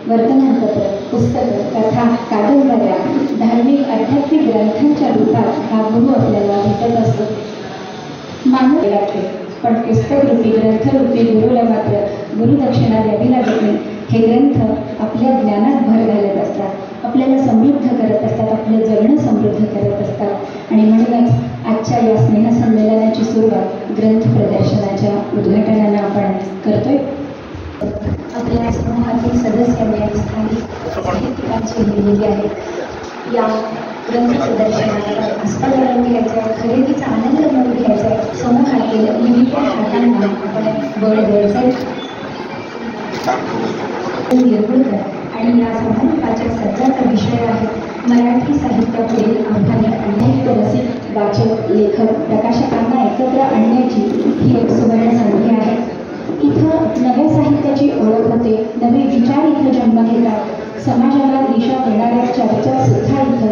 वर्तमानपत्र, पुस्तकं, कथा, कादंबऱ्या, धार्मिक आध्यात्मिक ग्रंथांच्या रूपात हा गुरु आपल्याला भेटत असतो. मानव लागते, पण पुस्तकरूपी ग्रंथरूपी गुरुला मात्र गुरुदक्षिणा द्यावी लागत नाही. हे ग्रंथ आपल्या ज्ञानात भर घालत असतात, आपल्याला समृद्ध करत असतात, आपलं जगणं समृद्ध करत असतात. आणि म्हणूनच आजच्या या स्नेहसंमेलनाची सुरुवात ग्रंथ प्रदर्शनाच्या उद्घाटनानं आपण करतोय. आपल्या समूहातील सदस्यांनी आणि स्थानिक साहित्यिकांची लिहिलेली आहेत. या ग्रंथ प्रदर्शनाचा आस्वादन घ्यायचं, खरेदीचा आनंद म्हणून घ्यायचा, समूहातील विविध हातांना आपण बळ द्यायचं. आणि या समारोपाच्या सध्याचा विषय आहे मराठी साहित्यापुढील आव्हाने. अनेक रसिक वाचक, लेखक, प्रकाशकांना एकत्र आणण्याची ही एक सुवर्ण संधी आहे. इथं नव्या साहित्याची ओळख होते, नवे विचार इथं जन्म घेतात, समाजाला दिशा देणाऱ्या चर्चा सुद्धा इथं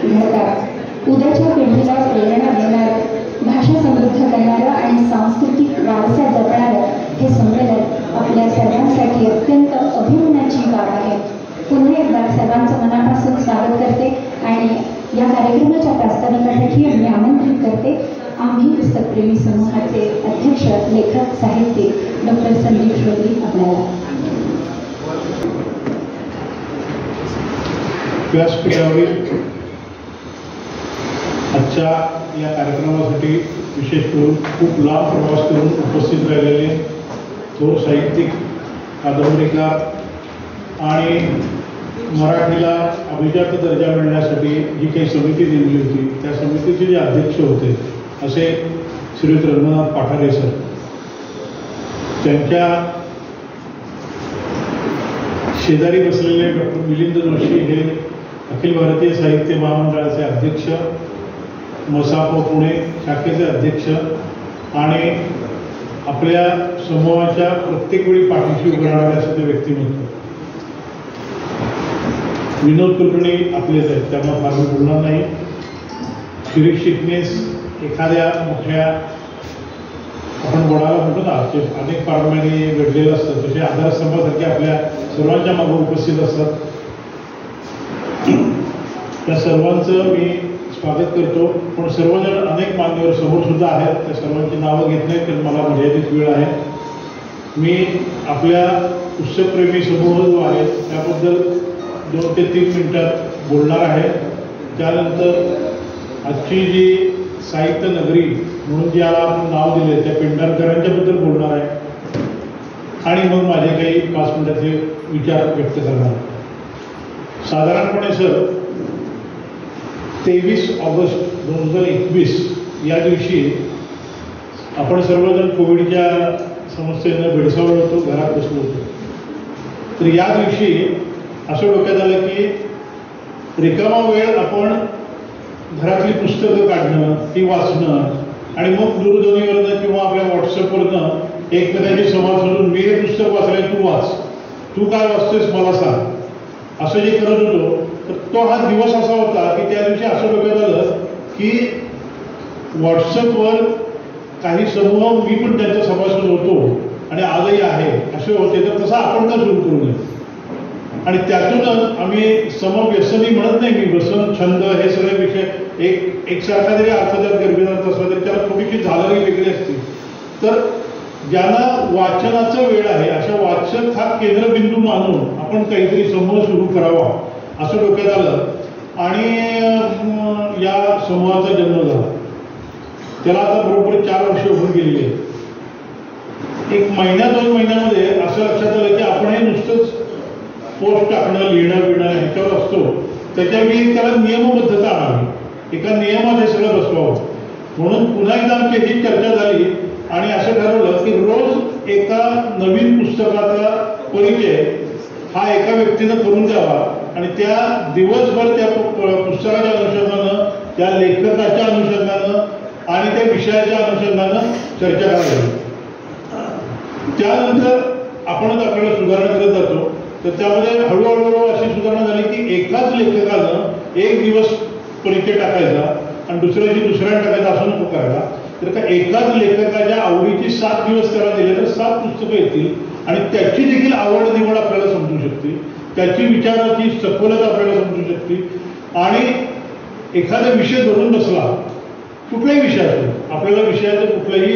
घडतात. उद्याच्या पिढीला प्रेरणा देणार, भाषा समृद्ध करणारं आणि सांस्कृतिक वारसा जपणारं हे संमेलन आपल्या सर्वांसाठी अत्यंत अभिमानाची बाब आहे. पुन्हा एकदा सर्वांचं मनापासून स्वागत करते आणि या कार्यक्रमाच्या प्रास्ताविकासाठी मी आमंत्रित करते आम्ही पुस्तकप्रेमी समूहाचे अध्यक्ष, लेखक, साहित्यिक डॉक्टर संदीप श्रोत्री आपल्याला. व्यासपीठावरील आजच्या या कार्यक्रमासाठी विशेष करून खूप लांब प्रवास करून उपस्थित राहिलेले थोर साहित्यिक, कादंबरीकार आणि मराठीला अभिजात दर्जा मिळण्यासाठी जी काही समिती नेमली होती त्या समितीचे जे अध्यक्ष होते असे श्रीयुत रंगनाथ पाठारे सर, त्यांच्या शेजारी बसलेले डॉक्टर मिलिंद जोशी हे अखिल भारतीय साहित्य महामंडळाचे अध्यक्ष, मसाप पुणे शाखेचे अध्यक्ष आणि आपल्या समूहाच्या प्रत्येक वेळी पाठीशी उभं राहणारे असे ते व्यक्तिमत्व. विनोद कुलकर्णी आपलेच आहेत, त्यामुळे फार मी बोलणार नाही. शिरीष चिटणीस एखाद्या मोठ्या आपण बोलायला म्हणतो ना, जे अनेक पारंपरिक घडलेलं असतं तसे आधारस्तंभासारखे आपल्या सर्वांच्या मागे उपस्थित असतात. त्या सर्वांचं मी स्वागत करतो. पण सर्वजण अनेक मान्यवर समोर सुद्धा आहेत, त्या सर्वांची नावं घेत नाहीत कारण मला मर्यादित वेळ आहे. मी आपल्या पुस्तकप्रेमी समूह जो आहे त्याबद्दल 2 ते 3 मिनिटात बोलणार आहे. त्यानंतर आजची जी साहित्य नगरी म्हणून ज्याला आपण नाव दिले त्या पेंढारकरांच्याबद्दल बोलणार आहे आणि मग माझे काही 5 मिनिटाचे विचार व्यक्त करणार. साधारणपणे सर 23 ऑगस्ट 2021 या दिवशी आपण सर्वजण कोविडच्या समस्येनं भेडसावलो होतो, घरात बसलो होतो. तर या दिवशी असं डोक्यात आलं की रिकामा वेळ आपण घरातली पुस्तकं काढणं, ती वाचणं आणि मग दूरध्वनीवरनं किंवा आपल्या व्हॉट्सअपवरनं एकमेकांशी संवाद साधून मी हे पुस्तक वाचलंय, तू वाच, तू काय वाचतोयस मला सांग, असं जे करत होतो. तर तो हा दिवस असा होता की त्या दिवशी असं डोक्यात आलं की व्हॉट्सअपवर काही समूह मी पण त्यांचा सभासद होतो आणि आजही आहे असे होते, तर तसा आपण का सुरू करू नये. आणि त्यातूनच आम्ही समव्यसनी म्हणत नाही, मी व्यसन, छंद हे सगळे विषय एकसारखा जरी अर्थ त्यात गरजेचा असला तरी त्याला थोडीशी झालंही वेगळी असते. तर ज्यांना वाचनाचा वेळ आहे अशा वाचक हा केंद्रबिंदू मानून आपण काहीतरी समूह सुरू करावा असं डोक्यात आलं आणि या समूहाचा जन्म झाला. त्याला आता बरोबर 4 वर्ष होऊन गेलेली आहेत. 1 महिन्या 2 महिन्यामध्ये असं लक्षात आलं की आपण हे नुसतंच पोस्ट टाकणं, लिहिणं बिणं ह्याच्यावर असतो, त्याच्यावेळी त्याला नियमबद्धता आणावी, एका नियमात हे सगळं बसवावं. म्हणून पुन्हा एकदा आमची ही चर्चा झाली आणि असं ठरवलं की रोज एका नवीन पुस्तकाचा परिचय हा एका व्यक्तीनं करून द्यावा आणि त्या दिवसभर त्या पुस्तकाच्या अनुषंगानं, त्या लेखकाच्या अनुषंगानं आणि त्या विषयाच्या अनुषंगानं चर्चा करावी. त्यानंतर आपणच आपल्याला सुधारणा करत जातो. तर त्यामध्ये हळूहळू अशी सुधारणा झाली की एकाच लेखकानं 1 दिवस परिचय टाकायचा आणि दुसऱ्या दिवशी दुसऱ्याने टाकायचा असं नको करायला. तर का एकाच लेखकाच्या आवडीची 7 दिवस त्याला दिले तर 7 पुस्तकं येतील आणि त्याची देखील आवड निवड आपल्याला समजू शकते, त्याची विचाराची सखोलता आपल्याला समजू शकते. आणि एखादा विषय धरून बसला, कुठलाही विषय असतो, आपल्याला विषयाचं कुठलंही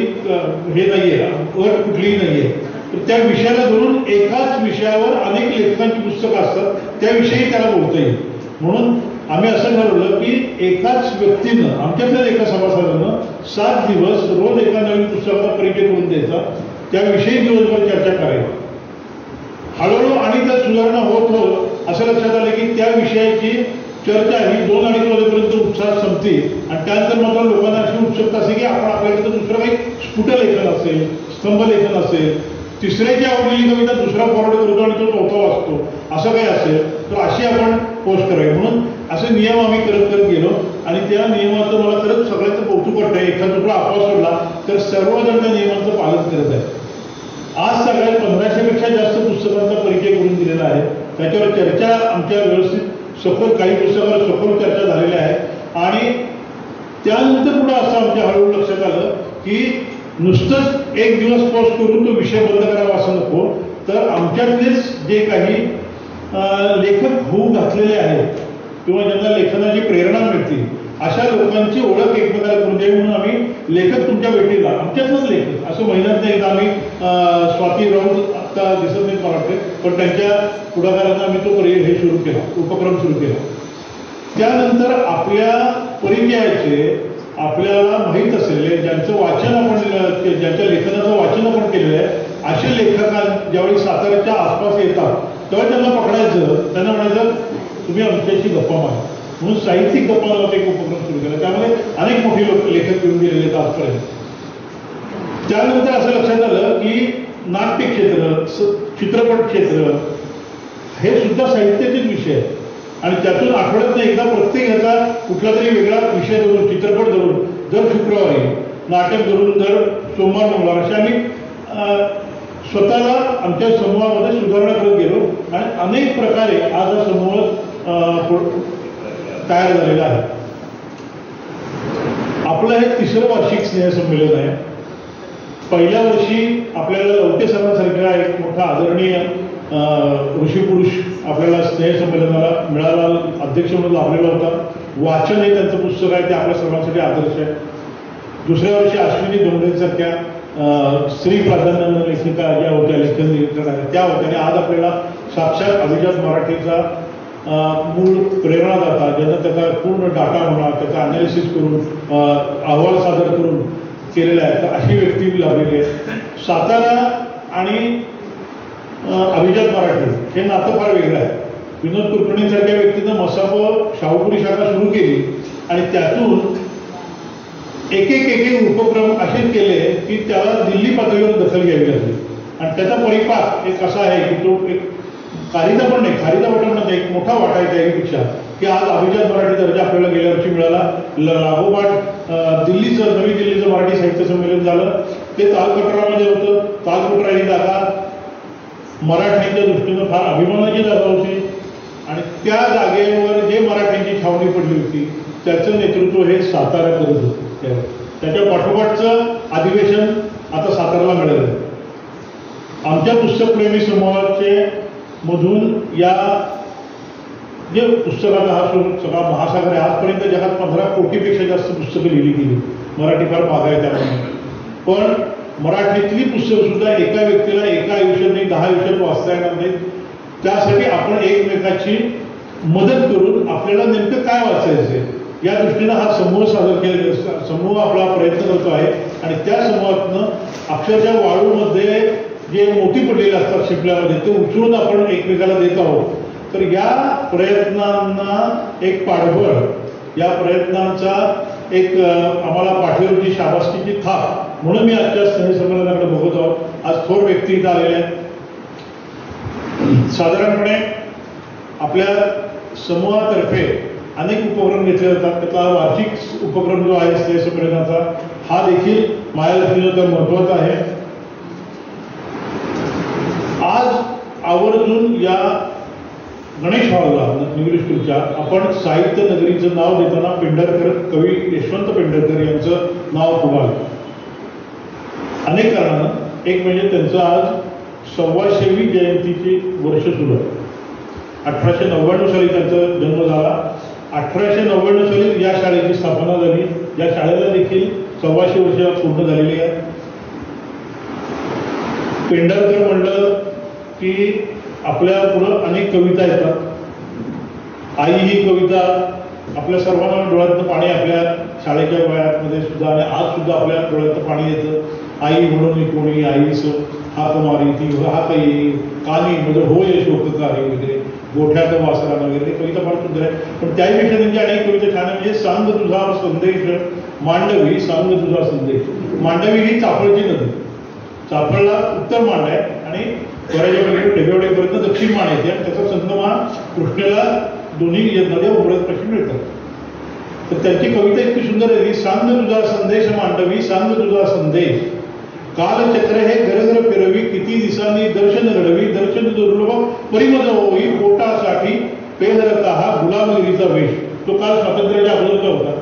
हे नाही आहे, अट कुठलीही नाही आहे, तर त्या विषयाला धरून एकाच विषयावर अनेक लेखकांची पुस्तकं असतात, त्याविषयी त्याला बोलता येईल. म्हणून आम्ही असं ठरवलं की एकाच व्यक्तीनं, आमच्यातल्या एका सभासदानं 7 दिवस रोज एका नवीन पुस्तकाचा परिचय करून द्यायचा, त्याविषयी दिवसभर चर्चा करायची. हळूहळू आणि त्यात सुधारणा होत होत असं लक्षात आलं की त्या विषयाची चर्चा ही 2-2:30 वाजेपर्यंत उत्साहात संपते. आणि त्यानंतर मात्र लोकांना अशी उत्सुकता असते की आपण आपल्याकडे दुसरं काही स्फुटलेखन असेल, स्तंभलेखन असेल, तिसऱ्याची आवडलेली कविता दुसरा फॉरवर्ड करतो आणि तो चौथा वाचतो, असं काही असेल तर अशी आपण पोस्ट करावी. म्हणून असे नियम आम्ही करत गेलो आणि त्या नियमाचं मला खरंच सगळ्याचं कौतुक वाटतं. एखादा तुकडा आपोआप सोडला तर सर्वजण त्या नियमांचं पालन करत आहे. आज सगळ्यात 1500पेक्षा जास्त पुस्तकांचा परिचय करून दिलेला आहे. त्याच्यावर चर्चा आमच्या व्यवस्थित सखोल, काही पुस्तकावर सखोल चर्चा झालेल्या आहे. आणि त्यानंतर पुढं असं आमच्या हळूहळू लक्षात आलं की नुसतंच एक दिवस पोस्ट करून तो विषय बंद करावा असं नको, तर आमच्यातलेच जे काही लेखक होऊ घातलेले आहेत किंवा ज्यांना लेखनाची प्रेरणा मिळते अशा लोकांची ओळख एकमेकाला करून द्यावी. म्हणून आम्ही लेखक तुमच्या भेटीला, आमच्यातलंच लेखक असं महिन्यात एकदा आम्ही स्वाती राऊत आत्ता दिसत नाही मला वाटते, पण त्यांच्या पुढाकारानं आम्ही तो हे सुरू केला, उपक्रम सुरू केला. त्यानंतर आपल्या परिचयाचे आपल्याला माहीत असलेले, ज्यांचं वाचन आपण, ज्यांच्या लेखनाचं वाचन आपण केलेलं आहे, असे लेखकांना ज्यावेळी साताऱ्याच्या आसपास येतात तेव्हा त्यांना पकडायचं, त्यांना म्हणायचं तुम्ही आमच्याशी गप्पा मारा. म्हणून साहित्यिक गप्पा नावाचा एक उपक्रम सुरू केला. त्यामध्ये अनेक मोठी लेखक येऊन गेलेले आहेत आजपर्यंत. त्यानंतर असं लक्षात आलं की नाट्य क्षेत्र, चित्रपट क्षेत्र हे सुद्धा साहित्याचेच विषय आहेत. आणि त्यातून आठवड्यातनं एकदा प्रत्येक ह्याचा कुठला तरी वेगळा विषय धरून, चित्रपट धरून, दर शुक्रवारी नाटक धरून, दर सोमवार मंगळवार अशा आम्ही स्वतःला आमच्या समूहामध्ये सुधारणा करत गेलो. आणि अनेक प्रकारे आज हा समूह तयार झालेला आहे. आपलं हे 3रं वार्षिक स्नेहसंमेलन आहे. पहिल्या वर्षी आपल्याला लवटे सरांसारख्या एक मोठा आदरणीय ऋषीपुरुष आपल्याला स्नेहसंमेलनाला मिळाला, अध्यक्ष म्हणून लाभलेला होता. वाचन हे त्यांचं पुस्तक आहे, ते आपल्या सर्वांसाठी आदर्श आहे. दुसऱ्या वर्षी अश्विनी डोंगरेंसारख्या स्त्री प्राधान्यानं लेखिका ज्या होत्या, लेखन निरीक्षण आहे त्या होत्या. आणि आज आपल्याला साक्षात अभिजात मराठीचा मूळ प्रेरणादाता, ज्यांना त्याचा पूर्ण डाटा म्हणा, त्याचा अनालिसिस करून अहवाल सादर करून केलेला आहे, तर अशी व्यक्ती लाभलेली आहे. सातारा आणि अभिजात मराठी हे नातं फार वेगळं आहे. विनोद कुलकर्णींसारख्या व्यक्तीनं मसाप शाहूपुरी शाखा सुरू केली आणि त्यातून एक उपक्रम असेच केले की त्याला दिल्ली पातळीवर दखल घ्यावी लागली. आणि त्याचा परिपाक एक असा आहे की तो एक कारिता पण नाही, खारिता वाटामध्ये एक मोठा वाटा आहे त्यापेक्षा, की आज अभिजात मराठी दर्जा आपल्याला गेल्या वर्षी मिळाला. लागोपाठ दिल्लीचं, नवी दिल्लीचं मराठी साहित्य संमेलन झालं, ते तालकटोरामध्ये होतं. तालकटोरा ही जागा मराठ्यांच्या दृष्टीनं फार अभिमानाची जागा होती. आणि त्या जागेवर जे मराठ्यांची छावणी पडली होती त्याचं नेतृत्व हे सातारा करत होतं. त्याच्या पाठोपाठचं अधिवेशन आता साताराला मिळालं. आमच्या पुस्तकप्रेमी समूहाचे मधून या जे पुस्तकाचा हा सगळा महासागर आहे. आजपर्यंत जगात 15 कोटीपेक्षा जास्त पुस्तकं लिहिली गेली. मराठी फार माग आहे त्यामुळे. पण मराठीतली पुस्तकं सुद्धा एका व्यक्तीला एका आयुष्यात नाही, 10 आयुष्यात वाचता येणार नाही. त्यासाठी आपण एकमेकाची मदत करून आपल्याला नेमकं काय वाचायचं या दृष्टीनं हा समूह सादर केला, समूह आपला प्रयत्न करतो आहे. आणि त्या समूहातनं अक्षरशः वाळूमध्ये जे मोठी पडलेले असतात शिपल्यामध्ये ते उचलून आपण एकमेकाला देत आहोत. तर या प्रयत्नांना एक पाठबळ, या प्रयत्नांचा एक आम्हाला पाठीवरची शाबासकीची थाप म्हणून मी आजच्या स्नेहसंमेलनाकडे बघत आहोत. आज थोर व्यक्ती इथं आलेल्या आहेत. साधारणपणे आपल्या समूहातर्फे अनेक उपक्रम घेतले जातात. त्यातला वार्षिक उपक्रम जो आहे स्नेहसंमेलनाचा हा देखील माझ्या तर महत्वाचा आहे. आज आवर्जून या गणेश हॉलला निगडी स्कूलच्या आपण साहित्य नगरीचं नाव देताना पेंढारकर, कवी यशवंत पेंढारकर यांचं नाव पुढालं. अनेक कारणानं. एक म्हणजे त्यांचं आज 126वी जयंतीची वर्ष सुरू आहे. 1899 साली त्यांचा जन्म झाला. 1899 साली या शाळेची स्थापना झाली. या शाळेला देखील 126 वर्ष पूर्ण झालेली आहे. पेंढारकर म्हणलं की आपल्या पुढं अनेक कविता येतात. आई ही कविता आपल्या सर्वांना डोळ्यातनं पाणी, आपल्या शाळेच्या वयामध्ये सुद्धा आणि आज सुद्धा आपल्या डोळ्यातनं पाणी येतं. आई म्हणून कोणी आईस हाक मारी ती हाक येई कानी म्हणजे होय शोककारी वगैरे गोठ्यात वासरानं वगैरे कविता फार सुंदर आहे. पण त्याहीपेक्षा त्यांची अनेक कविता छान आहे. म्हणजे सांग तुझा संदेश मांडवी, सांग तुझा संदेश. मांडवी ही चाफळची नदी, चाफळला उत्तर मांड आहे आणि वराच्या ढेबेवाडीपर्यंत दक्षिण मांड येते आणि त्याचा संगमा कृष्णेला दोन्ही नद्या उघडत प्रश्न मिळतात. तर त्यांची कविता इतकी सुंदर आहे की सांग तुझा संदेश मांडवी, सांग तुझा संदेश. कालचक्र हे घरघर फिरवी, किती दिवसांनी दर्शन घडवी. दर्शन दुर्लभ परिमद होई, पोटासाठी पेहरता हा गुलामगिरीचा वेश. तो काल स्वातंत्र्याच्या अगोदरचा होता.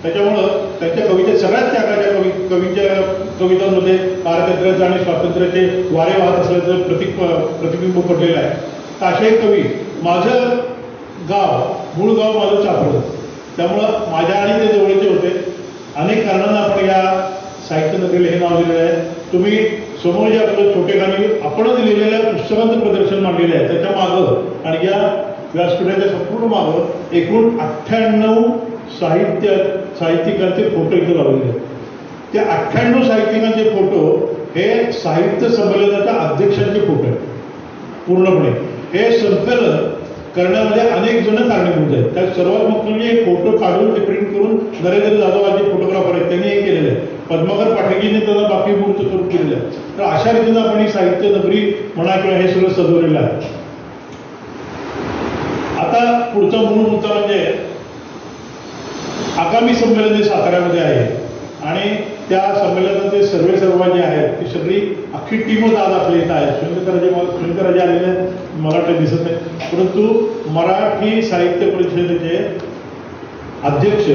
त्याच्यामुळं त्यांच्या कविता सगळ्यात त्याच्या कवितांमध्ये कारकत्र्याचं आणि स्वातंत्र्याचे वारे वाहत असल्याचं प्रतिबिंब पडलेलं आहे. तर असे कवी, माझं गाव, मूळ गाव माझं चाफळ, त्यामुळं माझ्या आणि ते जवळचे होते. अनेक कारणांना आपण या साहित्य नगरीला हे नाव दिलेलं आहे. तुम्ही समोर जे आपलं छोटेखानी आपणच लिहिलेल्या पुस्तकांचं प्रदर्शन मांडलेलं आहे, त्याच्या मागं आणि या व्यासपीठाच्या संपूर्ण मागं एकूण 98 साहित्यिकांचे फोटो इथे लावलेले आहेत. ते 98 साहित्यिकांचे फोटो हे साहित्य संमेलनाच्या अध्यक्षांचे फोटो आहेत. पूर्णपणे हे संकलन करण्यामध्ये अनेक जण कारणीभूत आहेत. त्यात सर्वात मुख्य म्हणजे फोटो काढून ते प्रिंट करून नरेंद्र जाधव फोटोग्राफर आहेत, त्यांनी हे केलेलं आहे. पद्माकर पाठकीने त्याला बाकी मूर्त स्वरूप केलेलं आहे. तर अशा रीतीनं आपण ही साहित्य नगरी म्हणा किंवा हे सगळं सजवलेलं आहे. आता पुढचा मूळ मुद्दा म्हणजे आगामी संमेलन हे साताऱ्यामध्ये आहे आणि त्या संमेलनाचे सर्व जे आहेत ती सगळी अख्खी टीमच आज आपल्या इथं आहे. सुनीताराजे आलेले आहेत, मला ते दिसत नाही, परंतु मराठी साहित्य परिषदेचे अध्यक्ष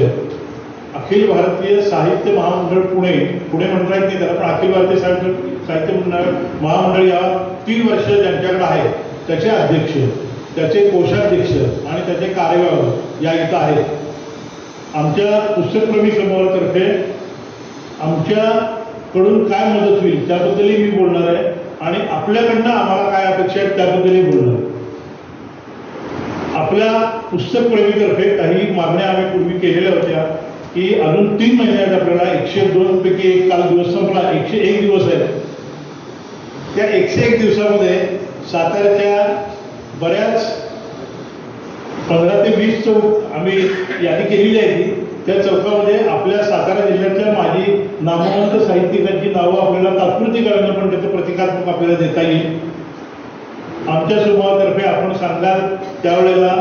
अखिल भारतीय साहित्य महामंडळ पुणे म्हणता येत नाही त्याला, पण अखिल भारतीय साहित्य महामंडळ या 3 वर्ष ज्यांच्याकडे आहे त्याचे अध्यक्ष, त्याचे कोषाध्यक्ष आणि त्याचे कार्यवाह या इथं आहेत. आमच्या पुस्तकप्रेमी समूहातर्फे आमच्याकडून काय मदत होईल त्याबद्दलही मी बोलणार आहे आणि आपल्याकडनं आम्हाला काय अपेक्षा आहेत त्याबद्दलही बोलणार आहे. आपल्या पुस्तकप्रेमीतर्फे काही मागण्या आम्ही पूर्वी केलेल्या होत्या की अजून 3 महिन्यात आपल्याला 102 पैकी एक काल दिवस संपला, 101 दिवस आहेत. त्या 101 दिवसामध्ये साताऱ्याच्या बऱ्याच 15 ते 20 चौक आम्ही यादी केलेली आहे की त्या चौकामध्ये आपल्या सातारा जिल्ह्यातल्या माजी नामवंत साहित्यिकांची नावं आपल्याला तात्पुरती करणं पण त्याचं प्रतिकात्मक आपल्याला देता येईल. आमच्या समूहातर्फे आपण सांगाल त्यावेळेला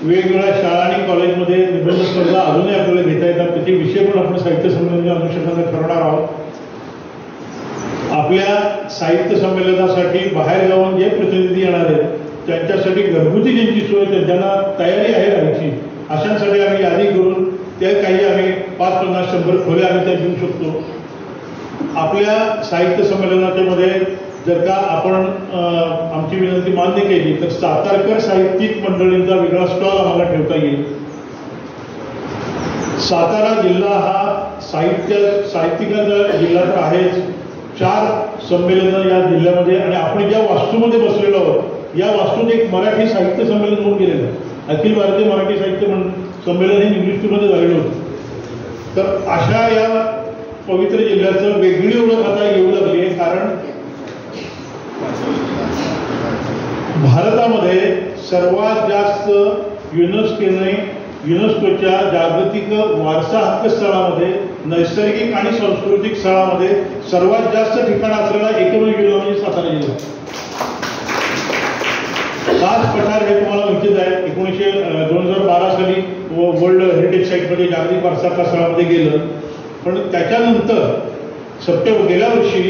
वेगवेगळ्या शाळा आणि कॉलेजमध्ये निबंध स्पर्धा अजूनही आपल्याला घेता येतात, त्याचे विषय पण आपण साहित्य संमेलनाच्या अनुषंगाने ठरवणार आहोत. आपल्या साहित्य संमेलनासाठी बाहेर जाऊन जे प्रतिनिधी येणार आहेत त्यांच्यासाठी घरगुती ज्यांची सोय ज्यांना तयारी आहे राहायची अशांसाठी आम्ही यादी करून त्या काही आम्ही 5, 50, 100 खोल्या आम्ही त्या देऊ शकतो. आपल्या साहित्य संमेलनाच्या मध्ये जर का आपण आमची विनंती मान्य केली तर सातारकर साहित्यिक मंडळींचा वेगळा स्टॉल आम्हाला ठेवता येईल. सातारा जिल्हा हा साहित्यिकांचा जिल्हा तर आहेच. 4 संमेलनं या जिल्ह्यामध्ये आणि आपण ज्या वास्तूमध्ये बसलेलो आहोत या वास्तूत एक मराठी साहित्य संमेलन होऊन गेलेलं आहे. अखिल भारतीय मराठी साहित्य संमेलन हे निवृत्तीमध्ये झालेलं होतं. तर अशा या पवित्र जिल्ह्याचं वेगळी ओळख आता येऊ लागली आहे, कारण भारतामध्ये सर्वात जास्त युनेस्कोच्या जागतिक वारसा हक्क स्थळामध्ये नैसर्गिक आणि सांस्कृतिक स्थळामध्ये सर्वात जास्त ठिकाण असलेला एकमेव जिल्हा म्हणजे सातारा जिल्हा. राज पठार हे तुम्हाला माहितीच आहे, 2012 साली वर्ल्ड हेरिटेज साईटमध्ये जागतिक वारसा स्थळामध्ये गेलं. पण त्याच्यानंतर गेल्या वर्षी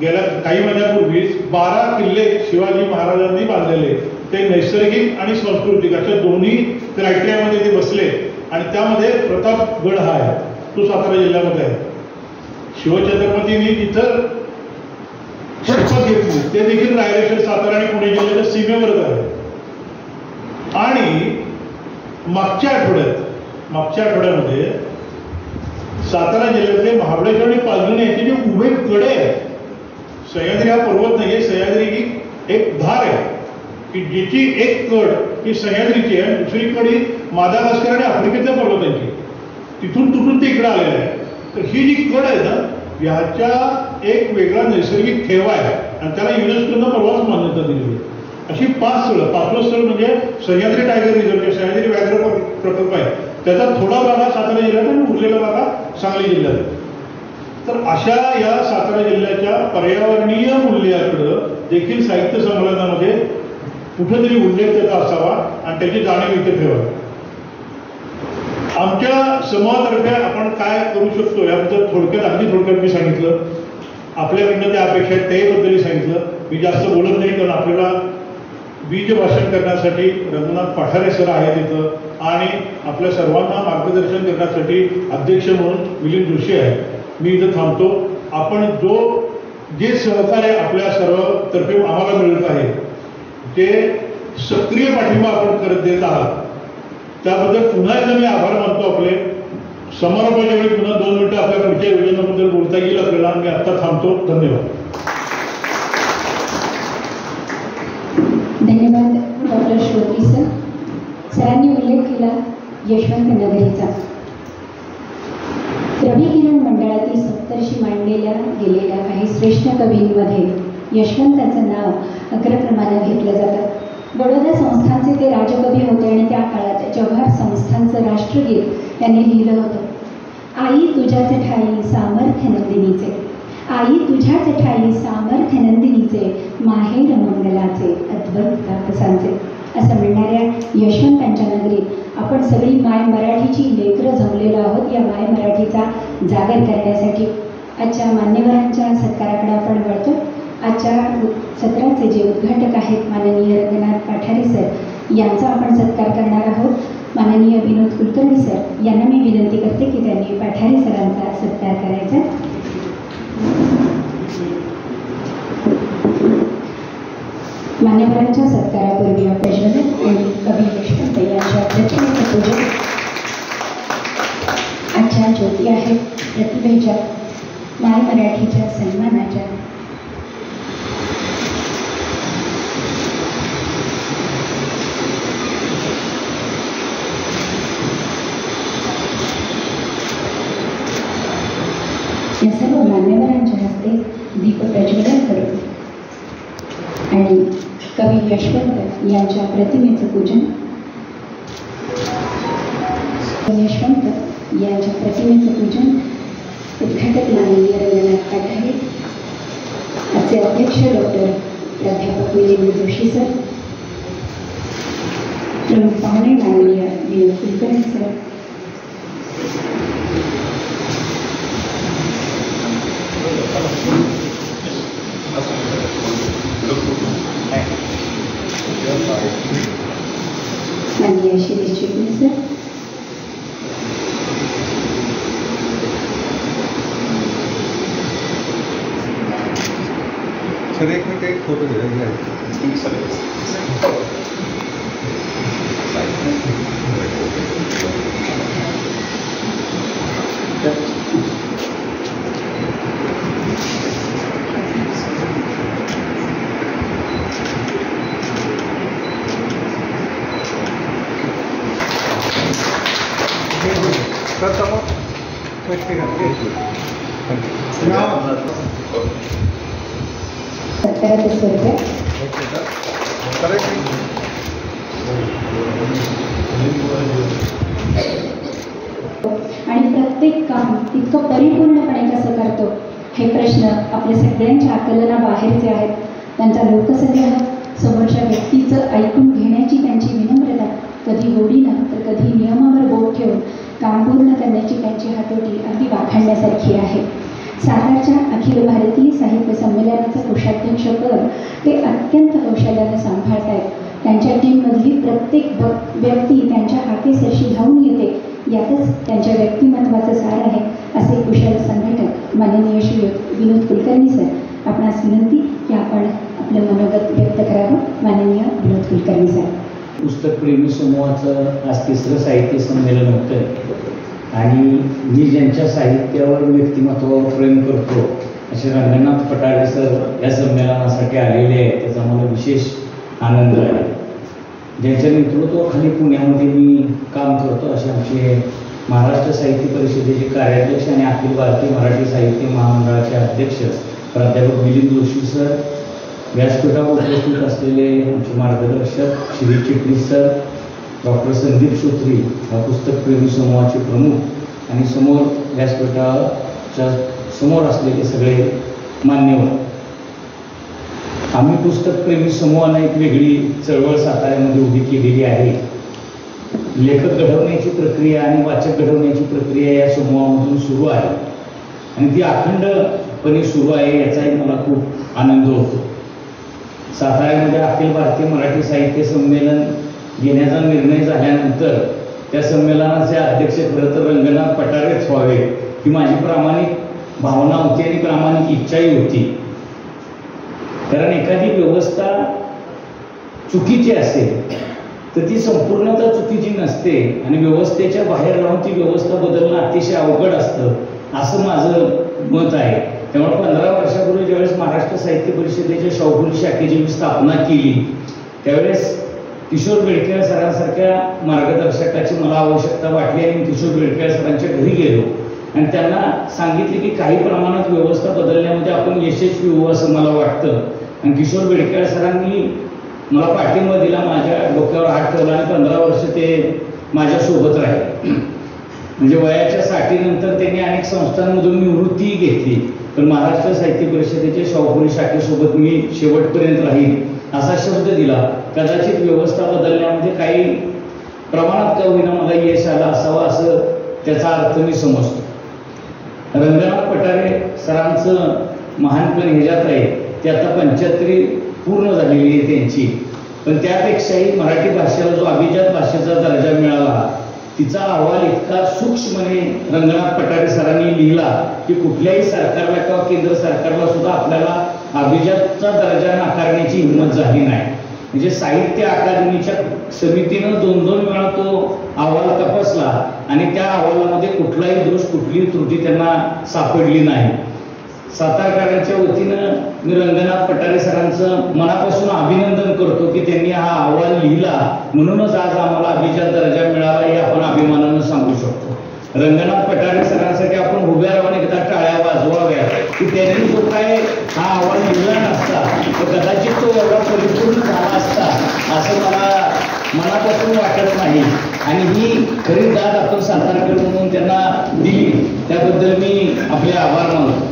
गेल्या काही महिन्यापूर्वीच 12 किल्ले शिवाजी महाराजांनी बांधलेले ते नैसर्गिक आणि सांस्कृतिक अशा दोन्ही क्रायटेरियामध्ये ते बसले आणि त्यामध्ये प्रतापगड हा आहे, तो सातारा जिल्ह्यामध्ये आहे. शिवछत्रपतींनी तिथं सुरुवात घेतली ते देखील रायगड, सातारा आणि पुणे जिल्ह्याच्या सीमेवरच आहे. आणि मागच्या आठवड्यामध्ये सातारा जिल्ह्यातले महाबळेश्वर आणि पालघर याचे जे उभे कडे आहेत, सह्याद्री हा पर्वत नाहीये, सह्याद्री ही एक धार आहे की जिची एक कड ही सह्याद्रीची आहे, दुसरी कड ही मादागास्कर आणि आफ्रिकेतल्या पर्वतांची, तिथून तुटून ते इकडे आलेलं आहे. तर ही जी कड आहे ना, ह्याच्या एक वेगळा नैसर्गिक ठेवा आहे आणि त्याला युनेस्कोनं परवाच मान्यता दिलेली आहे. अशी 5 स्थळं, 5वं स्थळ म्हणजे सह्याद्री टायगर रिझर्व किंवा सह्याद्री व्याघ्र प्रकल्प आहे, त्याचा थोडा भाग हा सातारा जिल्ह्यात आणि उरलेला भाग हा सांगली जिल्ह्यात आहे. तर अशा या सातारा जिल्ह्याच्या पर्यावरणीय मूल्याकडं देखील साहित्य संमेलनामध्ये कुठेतरी उल्लेख त्याचा असावा आणि त्याची जाणीव इथे ठेवावी. आमच्या समूहातर्फे आपण काय करू शकतो याबद्दल अगदी थोडक्यात मी सांगितलं. आपल्याकडनं त्या अपेक्षा आहेत त्याबद्दलही सांगितलं. मी जास्त बोलत नाही, कारण आपल्याला बीज भाषण करण्यासाठी रघुनाथ पठारे सर आहेत इथं आणि आपल्या सर्वांना मार्गदर्शन करण्यासाठी अध्यक्ष म्हणून मिलिंद जोशी आहे. मी इथं थांबतो. आपण जे सहकार्य आपल्या सर्वतर्फे आम्हाला मिळत आहे ते सक्रिय पाठिंबा आपण करत देत आहात, त्याबद्दल पुन्हा एकदा मी आभार मानतो आपले. समारोपाच्या वेळी पुन्हा 2 मिनिटं आपल्या पुढच्या योजनेबद्दल बोलता येईल आपल्याला. मी आत्ता थांबतो. धन्यवाद. धन्यवाद डॉक्टर श्रोत्री सर. सरांनी उल्लेख केला यशवंत नगरीचा. रविकिरण मंडळातील सप्तर्षी मांडलेल्या गेलेल्या काही श्रेष्ठ कवींमध्ये यशवंताचं नाव अग्रक्रमाने घेतलं जातं. बडोदा संस्थानचे ते राजकवी होते आणि त्या काळात जव्हार संस्थानचं राष्ट्रगीत त्यांनी लिहिलं होतं. आई तुझ्याच ठाई सामर्थ्य नंदिनीचे, आई तुझ्याच ठाई सामर्थ्य नंदिनीचे, माहेर मंगलाचे अद्वैत तापसांचे. असं म्हणणाऱ्या यशवंतांच्या नगरीत आपण सगळी माय मराठीची लेकरं जमलेलो आहोत या माय मराठीचा जागर करण्यासाठी. आजच्या मान्यवरांच्या सत्काराकडे आपण वळतो. आजच्या सत्राचे जे उद्घाटक आहेत माननीय रघुनाथ पठारे सर यांचा आपण सत्कार करणार आहोत. माननीय विनोद कुलकर्णी सर यांना मी विनंती करते की त्यांनी पठारे सरांचा सत्कार करायचा. मान्यवरांच्या सत्कारापूर्वी प्रज्वलित आणि कवी यशवंत यांच्या प्रतिमेचं पूजन. आजच्या ज्योती आहेत प्रतिभेच्या, माय मराठीच्या सन्मानाच्या. या सर्व मान्यवरांच्या हस्ते दीप प्रज्वलन करू आणि कवी यशवंत यांच्या प्रतिमेचं पूजन. यशवंत यांच्या प्रतिमेचं पूजन उद्घाटक माननीय रघुनाथ पठारे, आजचे अध्यक्ष डॉक्टर प्राध्यापक मिलिंद जोशी सर, प्रमुख पाहुणे माननीय विनोद कुलकर्णी सर, माननीय शिरीष चिपळूण सर, सर एक मिनिट एक फोटो घ्या. सर समोर सत्काराचं स्वरूप आणि प्रत्येक काम इतकं परिपूर्णपणे कसं करतो हे प्रश्न आपल्या सगळ्यांच्या आकलनाबाहेरचे आहेत. त्यांचा लोकसंग्रह, समोरच्या व्यक्तीचं ऐकून घेण्याची त्यांची विनम्रता, कधी गोडीनं तर कधी नियमावर बोट ठेवून काम पूर्ण करण्याची त्यांची हातोटी अगदी वाखाणण्यासारखी आहे. सातारच्या अखिल भारतीय साहित्य संमेलनाचं कोषाध्यक्षपद ते अत्यंत कौशल्याने सांभाळत आहेत. त्यांच्या टीममधली प्रत्येक व्यक्ती त्यांच्या हाकेसरशी धावून येते, यातच त्यांच्या व्यक्तिमत्वाचं सार आहे. असे कुशल संघटक माननीय श्री विनोद कुलकर्णी सर, आपणास विनंती की आपण आपलं मनोगत व्यक्त करावं. माननीय विनोद कुलकर्णी साहेब. पुस्तकप्रेमी समूहाचं आज 3रं साहित्य संमेलन होतं आणि मी ज्यांच्या साहित्यावर व्यक्तिमत्वावर प्रेम करतो असे रंगनाथ पटारे सर या संमेलनासाठी आलेले आहेत. त्याचा मला विशेष आनंद आहे. ज्यांच्या नेतृत्वाखाली पुण्यामध्ये मी काम करतो असे आमचे महाराष्ट्र साहित्य परिषदेचे कार्याध्यक्ष आणि अखिल भारतीय मराठी साहित्य महामंडळाचे अध्यक्ष प्राध्यापक मिलिंद जोशी सर, व्यासपीठावर उपस्थित असलेले आमचे मार्गदर्शक श्री चिटणीस सर, डॉक्टर संदीप श्रोत्री, पुस्तकप्रेमी समूहाचे प्रमुख आणि समोर व्यासपीठाच्या समोर असलेले सगळे मान्यवर. आम्ही पुस्तकप्रेमी समूहाने एक वेगळी चळवळ साताऱ्यामध्ये उभी केलेली आहे. लेखक घडवण्याची प्रक्रिया आणि वाचक घडवण्याची प्रक्रिया या समूहामधून सुरू आहे आणि ती अखंडपणे सुरू आहे याचाही मला खूप आनंद होतो. साताऱ्यामध्ये अखिल भारतीय मराठी साहित्य संमेलन घेण्याचा निर्णय झाल्यानंतर त्या संमेलनाचे अध्यक्ष खरं तर रंगनाथ पटारेच व्हावे ही माझी प्रामाणिक भावना होती आणि प्रामाणिक इच्छाही होती. कारण एखादी व्यवस्था चुकीची असेल तर ती संपूर्णतः चुकीची नसते आणि व्यवस्थेच्या बाहेर राहून ती व्यवस्था बदलणं अतिशय अवघड असतं असं माझं मत आहे. त्यामुळे 15 वर्षापूर्वी ज्यावेळेस महाराष्ट्र साहित्य परिषदेच्या शाहूपुरी शाखेची मी स्थापना केली त्यावेळेस किशोर बेडके सरांसारख्या मार्गदर्शकाची मला आवश्यकता वाटली आणि किशोर बेडके सरांच्या घरी गेलो आणि त्यांना सांगितले की काही प्रमाणात व्यवस्था बदलण्यामध्ये आपण यशस्वी होऊ असं मला वाटतं. आणि किशोर बेडके सरांनी मला पाठिंबा दिला, माझ्या डोक्यावर हात ठेवला आणि 15 वर्ष ते माझ्यासोबत राहिले. म्हणजे वयाच्या 60 नंतर त्यांनी अनेक संस्थांमधून निवृत्तीही घेतली पण महाराष्ट्र साहित्य परिषदेच्या शाहूपुरी शाखेसोबत मी शेवटपर्यंत राहील असा शब्द दिला. कदाचित व्यवस्था बदलण्यामध्ये काही प्रमाणात का होईना मला यश आलं असावं असं त्याचा अर्थ मी समजतो. रंगनाथ पटारे सरांचं महानपण ह्याच्यात आहे ते आता 75 पूर्ण झालेली आहे त्यांची. पण त्यापेक्षाही मराठी भाषेला जो अभिजात भाषेचा दर्जा मिळाला तिचा अहवाल इतका सूक्ष्मपणे रंगनाथ पटारे सरांनी लिहिला की कुठल्याही सरकारला किंवा केंद्र सरकारला सुद्धा आपल्याला अभिजातचा दर्जा नाकारण्याची हिंमत झाली नाही. म्हणजे साहित्य अकादमीच्या समितीनं 2-2 वेळा तो अहवाल तपासला आणि त्या अहवालामध्ये कुठलाही दोष कुठलीही त्रुटी त्यांना सापडली नाही. सातारकरांच्या वतीनं मी रंगनाथ पटारे सरांचं मनापासून अभिनंदन करतो की त्यांनी हा अहवाल लिहिला म्हणूनच आज आम्हाला अभिजात दर्जा मिळाला हे आपण अभिमानानं सांगू शकतो. रंगनाथ पटारे सरांसाठी आपण उभ्या राहून एकदा टाळ्या वाजवाव्या की त्यांनी जो काय हा अहवाल लिहिला नसता तर कदाचित तो एवढा परिपूर्ण झाला असता असं मला मनापासून वाटत नाही. आणि ही खरी दाद आपण सातारकर म्हणून त्यांना दिली त्याबद्दल मी आपले आभार मानतो.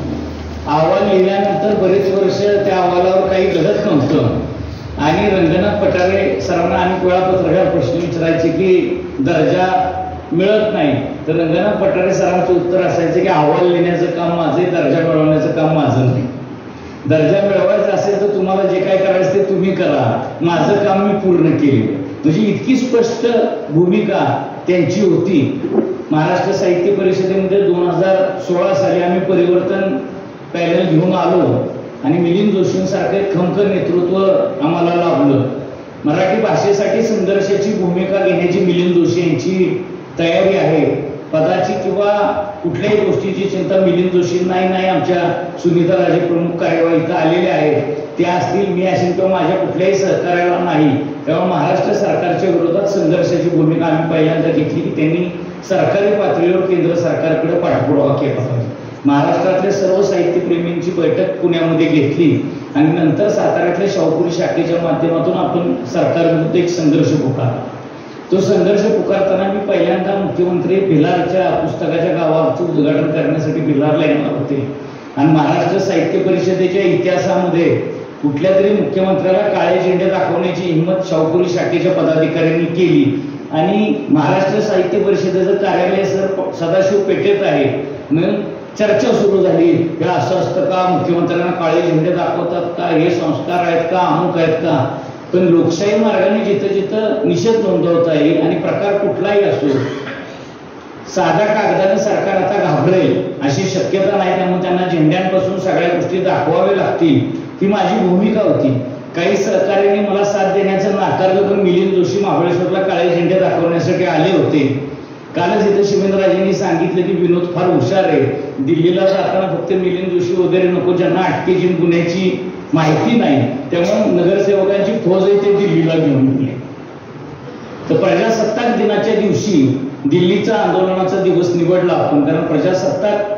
अहवाल लिहिल्यानंतर बरेच वर्ष त्या अहवालावर काही घडत नव्हतं आणि रंगनाथ पटारे सरांना अनेक वेळा पत्रकार प्रश्न विचारायचे की दर्जा मिळत नाही तर रंगनाथ पटारे सरांचं उत्तर असायचं की अहवाल लिहिण्याचं काम माझं, दर्जा मिळवण्याचं काम माझं नाही. दर्जा मिळवायचा असेल तर तुम्हाला जे काय करायचं ते तुम्ही करा, माझं काम मी पूर्ण केले. म्हणजे इतकी स्पष्ट भूमिका त्यांची होती. महाराष्ट्र साहित्य परिषदेमध्ये 2016 साली आम्ही परिवर्तन पॅनल घेऊन आलो आणि मिलिंद जोशींसारखे खमकर नेतृत्व आम्हाला लाभलं. मराठी भाषेसाठी संघर्षाची भूमिका घेण्याची मिलिंद जोशी यांची तयारी आहे. पदाची किंवा कुठल्याही गोष्टीची चिंता मिलिंद जोशींनाही नाही. आमच्या सुनीता राजे प्रमुख कार्यवाहीत आलेले आहेत त्या असतील, मी असेल किंवा माझ्या कुठल्याही सहकार्याला नाही. तेव्हा महाराष्ट्र सरकारच्या विरोधात संघर्षाची भूमिका आम्ही पहिल्यांदा घेतली की त्यांनी सरकारी पातळीवर केंद्र सरकारकडे पाठपुरावा केला पाहिजे. महाराष्ट्रातल्या सर्व साहित्यप्रेमींची बैठक पुण्यामध्ये घेतली आणि नंतर साताऱ्यातल्या शाहूपुरी शाखेच्या माध्यमातून आपण सरकारविरुद्ध एक संघर्ष पुकारला. तो संघर्ष पुकारताना मी पहिल्यांदा मुख्यमंत्री भिलारच्या पुस्तकाच्या गावाचं उद्घाटन करण्यासाठी भिलारला येणार होते आणि महाराष्ट्र साहित्य परिषदेच्या इतिहासामध्ये कुठल्या तरी मुख्यमंत्र्याला काळे झेंडे दाखवण्याची हिंमत शाहूपुरी शाखेच्या पदाधिकाऱ्यांनी केली आणि महाराष्ट्र साहित्य परिषदेचं कार्यालय सदाशिव पेठेत आहे. म्हणून चर्चा सुरू झाली की असं असतं का, मुख्यमंत्र्यांना काळे झेंडे दाखवतात का, हे संस्कार आहेत का, अमुक आहेत का. पण लोकशाही मार्गाने जिथं जिथं निषेध नोंदवता येईल आणि प्रकार कुठलाही असो साध्या कागदाने सरकार आता घाबरेल अशी शक्यता नाही. त्यामुळे त्यांना झेंड्यांपासून सगळ्या गोष्टी दाखवाव्या लागतील ती माझी भूमिका होती. काही सहकार्याने मला साथ देण्याचं नाकारलं, पण मिलिंद जोशी महाबळेश्वरला काळे झेंडे दाखवण्यासाठी आले होते. कालच इथं शिवेंद्रराजेंनी सांगितलं की विनोद फार हुशार आहे, दिल्लीला जाताना फक्त मिलिंद जोशी वगैरे नको, ज्यांना अटकेची गुन्ह्याची माहिती नाही, त्यामुळे नगरसेवकांची फौज आहे ते दिल्लीला घेऊन गेले. तर प्रजासत्ताक दिनाच्या दिवशी दिल्लीचा आंदोलनाचा दिवस निवडला आपण, कारण प्रजासत्ताक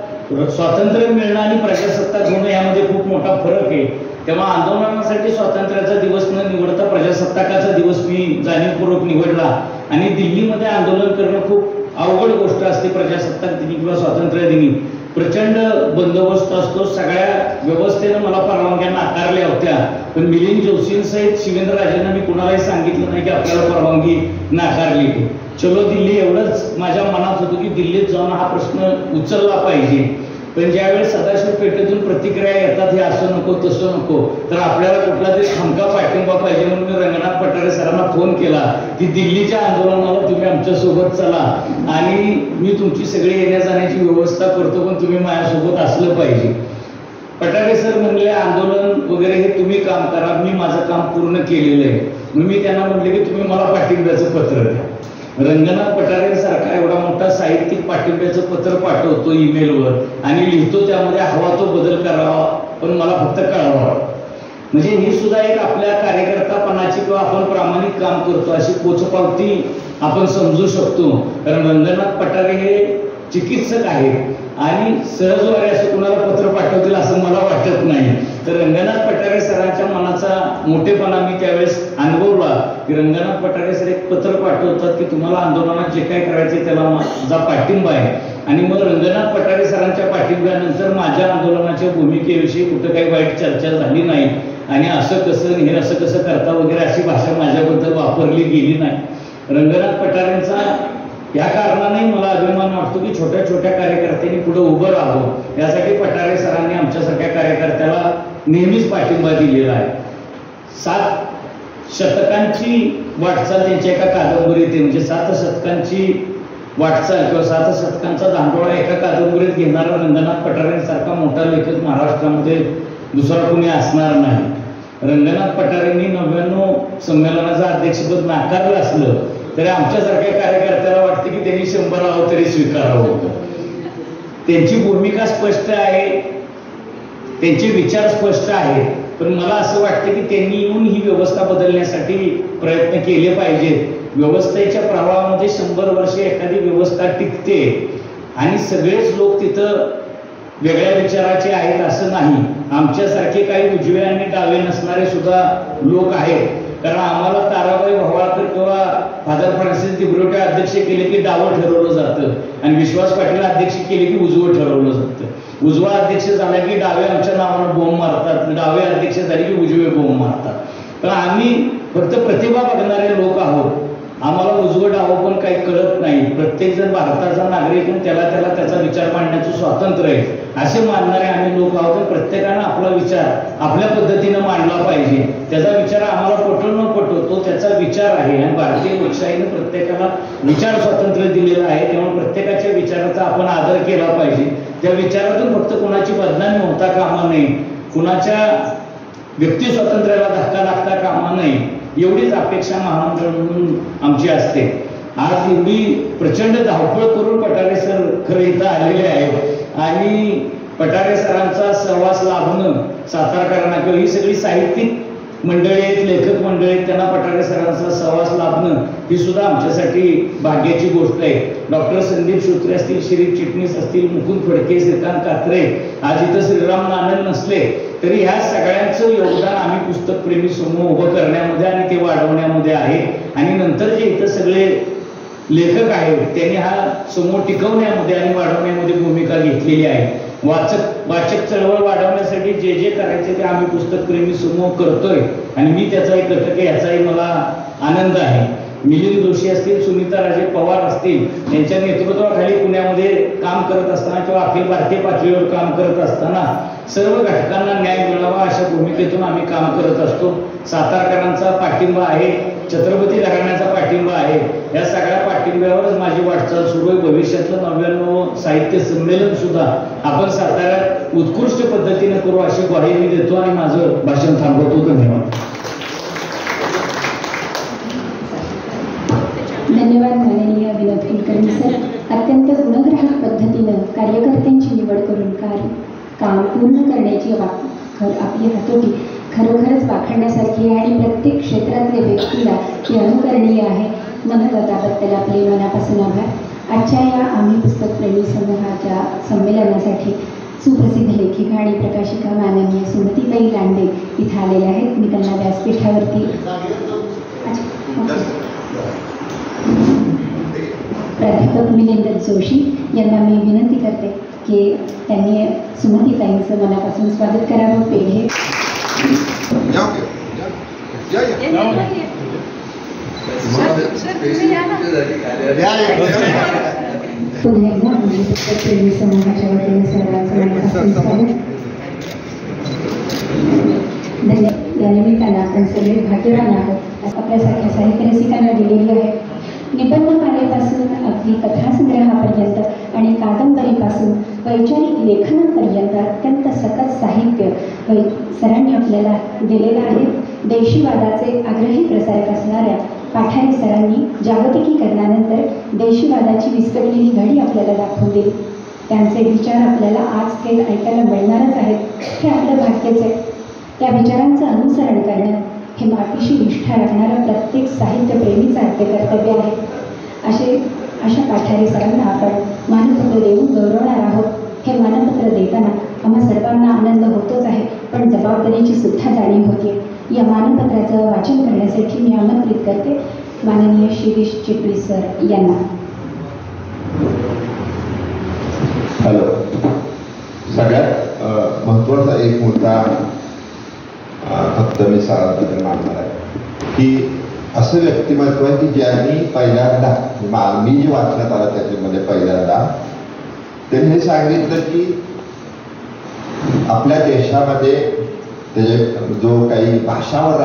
स्वातंत्र्य मिळणं आणि प्रजासत्ताक होणं यामध्ये खूप मोठा फरक आहे. तेव्हा आंदोलनासाठी स्वातंत्र्याचा दिवस न निवडता प्रजासत्ताकाचा दिवस मी जाणीवपूर्वक निवडला. आणि दिल्लीमध्ये आंदोलन करणं खूप अवघड गोष्ट असते. प्रजासत्ताक दिनी किंवा स्वातंत्र्य दिनी प्रचंड बंदोबस्त असतो. सगळ्या व्यवस्थेनं मला परवानग्या नाकारल्या होत्या, पण मिलिंद जोशींसहित शिवेंद्रराजेंना मी कुणालाही सांगितलं नाही की आपल्याला परवानगी नाकारली. चलो दिल्ली एवढंच माझ्या मनात होतं की दिल्लीत जाऊन हा प्रश्न उचलला पाहिजे. पण ज्यावेळेस सदाशिव पेठेतून प्रतिक्रिया येतात हे असं नको तसं नको, तर आपल्याला कुठला तरी खमका पाठिंबा पाहिजे, म्हणून मी रंगनाथ पठारे सरांना फोन केला की दिल्लीच्या आंदोलनाला तुम्ही आमच्यासोबत चला आणि मी तुमची सगळी येण्या जाण्याची व्यवस्था करतो, पण तुम्ही माझ्यासोबत असलं पाहिजे. पठारे सर म्हणले आंदोलन वगैरे हे तुम्ही काम करा, मी माझं काम पूर्ण केलेलं आहे. मी त्यांना म्हटले की तुम्ही मला पाठिंब्याचं पत्र द्या. रंगनाथ पठारे सारखा एवढा मोठा साहित्यिक पाठिंब्याचं पत्र पाठवतो ईमेलवर आणि लिहितो त्यामध्ये हवा तो बदल करावा, पण मला फक्त कळवा. म्हणजे ही सुद्धा एक आपल्या कार्यकर्तापणाची किंवा आपण प्रामाणिक काम करतो अशी पोचपावती आपण समजू शकतो. कारण रंगनाथ पठारे हे चिकित्सक आहेत आणि सहजवारी असं कुणाला पत्र पाठवतील असं मला वाटत नाही. तर रंगनाथ पठारे सरांच्या मनाचा मोठेपणा मी त्यावेळेस अनुभवला की रंगनाथ पठारे सर एक पत्र पाठवतात की तुम्हाला आंदोलनात जे काही करायचे त्याला माझा पाठिंबा आहे. आणि मग रंगनाथ पठारे सरांच्या पाठिंब्यानंतर माझ्या आंदोलनाच्या भूमिकेविषयी कुठं काही वाईट चर्चा झाली नाही आणि असं कसं हे असं कसं करता वगैरे अशी भाषा माझ्याबद्दल वापरली गेली नाही. रंगनाथ पठारेंचा या कारणाने मला अभिमान वाटतो की छोट्या छोट्या कार्यकर्त्यांनी पुढे उभं राहावं, यासाठी पठारे सरांनी आमच्यासारख्या कार्यकर्त्याला नेहमीच पाठिंबा दिलेला आहे. 7 शतकांची वाटचाल त्यांच्या एका कादंबरीत आहे. म्हणजे 7 शतकांची वाटचाल किंवा 7 शतकांचा दांडोळा एका कादंबरीत घेणारा रंगनाथ पठारेंसारखा मोठा लेखक महाराष्ट्रामध्ये दुसरा कोणी असणार नाही. रंगनाथ पठारेंनी 99 संमेलनाचं अध्यक्षपद नाकारलं असलं तरी आमच्यासारख्या कार्यकर्त्याला वाटतं की त्यांनी 100 तरी स्वीकारावं होतं. त्यांची भूमिका स्पष्ट आहे, त्यांचे विचार स्पष्ट आहेत, पण मला असं वाटतं की त्यांनी येऊन ही व्यवस्था बदलण्यासाठी प्रयत्न केले पाहिजेत. व्यवस्थेच्या प्रवाहामध्ये 100 वर्षे एखादी व्यवस्था टिकते आणि सगळेच लोक तिथं वेगळ्या विचाराचे आहेत असं नाही. आमच्यासारखे काही उजवे आणि डावे नसणारे सुद्धा लोक आहेत. कारण आम्हाला ताराबाई भवाळकर किंवा फादर फ्रान्सिस दिब्रिटो अध्यक्ष केले की डावं ठरवलं जातं आणि विश्वास पाटील अध्यक्ष केले की उजवं ठरवलं जातं. उजवा अध्यक्ष झाला की डावे आमच्या नावानं बोंब मारतात, डावे अध्यक्ष झाले की उजवे बोंब मारतात. पण आम्ही फक्त प्रतिभा बघणारे लोक आहोत. आम्हाला उजवं डावं पण काही कळत नाही. प्रत्येक जण भारताचा नागरिक त्याला त्याचा विचार मांडण्याचं स्वातंत्र्य आहे असे मानणारे आम्ही लोक आहोत. प्रत्येकानं आपला विचार आपल्या पद्धतीनं मांडला पाहिजे. त्याचा विचार आम्हाला पटो न पटो तो त्याचा विचार आहे आणि भारतीय लोकशाहीने प्रत्येकाला विचार स्वातंत्र्य दिलेलं आहे. त्यामुळे प्रत्येकाच्या विचाराचा आपण आदर केला पाहिजे. त्या विचारातून फक्त कोणाची बदनामी होता कामा नये, कुणाच्या व्यक्ती स्वातंत्र्याला धक्का लागता कामा नये, एवढीच अपेक्षा महामंडळ म्हणून आमची असते. आज एवढी प्रचंड धावपळ करून पठारे सर खरं इथं आलेले आहेत आणि पठारे सरांचा सहवास लाभणं सातारकरांना किंवा ही सगळी साहित्यिक मंडळी आहेत, लेखक मंडळी आहेत, त्यांना पठारे सरांचा सहवास लाभणं ही सुद्धा आमच्यासाठी भाग्याची गोष्ट आहे. डॉक्टर संदीप श्रोत्रे असतील, शिरीष चिटणीस असतील, मुकुंद फडके, श्रीकांत कात्रे, आज इथं श्रीराम नानन नसले तरी ह्या सगळ्यांचं योगदान आम्ही पुस्तकप्रेमी समूह उभं करण्यामध्ये आणि ते वाढवण्यामध्ये आहे. आणि नंतर जे इथं सगळे लेखक आहेत त्यांनी हा समूह टिकवण्यामध्ये आणि वाढवण्यामध्ये भूमिका घेतलेली आहे. वाचक चळवळ वाढवण्यासाठी जे जे करायचे ते आम्ही पुस्तकप्रेमी समूह करतोय आणि मी त्याचा एक घटक आहे, याचाही मला आनंद आहे. मिलिंद जोशी असतील, सुनीता राजे पवार असतील, यांच्या नेतृत्वाखाली पुण्यामध्ये काम करत असताना किंवा अखिल भारतीय पातळीवर काम करत असताना सर्व घटकांना न्याय मिळावा अशा भूमिकेतून आम्ही काम करत असतो. सातारकरांचा पाठिंबा आहे, छत्रपती घराण्याचा पाठिंबा आहे. या सगळ्या पाठिंबा पाठिंब्यावरच माझी वाटचाल सुरू आहे. भविष्यातलं 99 साहित्य संमेलन सुद्धा आपण साताऱ्यात उत्कृष्ट पद्धतीने करू अशी ग्वाही मी देतो आणि माझं भाषण थांबवतो. धन्यवाद. धन्यवाद माननीय विनोद कुलकर्णी सर. अत्यंत गुणग्राहक पद्धतीनं कार्यकर्त्यांची निवड करून काम पूर्ण करण्याची आपली हातोटी खरोखरच वाखाणण्यासारखी आहे आणि प्रत्येक क्षेत्रातल्या व्यक्तीला ती अनुकरणीय आहे. म्हणून त्याबद्दल आपले मनापासून आभार. आजच्या या आम्ही पुस्तकप्रेमी समूहाच्या संमेलनासाठी सुप्रसिद्ध लेखिका आणि प्रकाशिका माननीय सुमतीताई लांडे इथं आलेल्या आहेत. मी त्यांना व्यासपीठावरती प्राध्यापक मिलिंद जोशी यांना मी विनंती करते की त्यांनी सुमतीताईंचं मनापासून स्वागत करावं. पेढे पुन्हा एकदा आम्ही पुस्तकप्रेमी समूहाच्या वतीने सर्वांचं मनापासून स्वागत. या निमित्तानं आपण सगळे भाग्यवान आहोत. आपल्यासारख्या साहित्य रसिकांना दिलेली आहे. निबंधमालेपासून अगदी कथासंग्रहापर्यंत आणि कादंबरीपासून वैचारिक लेखनापर्यंत अत्यंत सकस साहित्य सरांनी आपल्याला दिलेलं आहे. देशीवादाचे आग्रही प्रसारक असणाऱ्या पाठारे सरांनी जागतिकीकरणानंतर देशीवादाची विस्कटलेली घडी आपल्याला दाखवून दिली. त्यांचे विचार आपल्याला आज काही ऐकायला मिळणारच आहेत. हे आपलं भाग्यच आहे. त्या विचारांचं अनुसरण करणं हे मातीशी निष्ठा राखणारं प्रत्येक साहित्यप्रेमीचं आद्य कर्तव्य आहे. अशा पाठारे सरांना आपण मानपत्र देऊन गौरवणार आहोत. हे मानपत्र देताना आम्हा सर्वांना आनंद होतोच आहे, पण जबाबदारीची सुद्धा जाणीव होते. या मानपत्राचं वाचन करण्यासाठी मी आमंत्रित करते माननीय शिरीष चिपळी सर यांना. हॅलो. सगळ्यात महत्त्वाचा एक मुद्दा फक्त मी सारांश मांडणार आहे की असं व्यक्तिमत्व आहे की ज्यांनी पहिल्यांदा मी जे वाचण्यात आलं त्याच्यामध्ये पहिल्यांदा त्यांनी हे सांगितलं की आपल्या देशामध्ये त्याचे जो काही भाषावर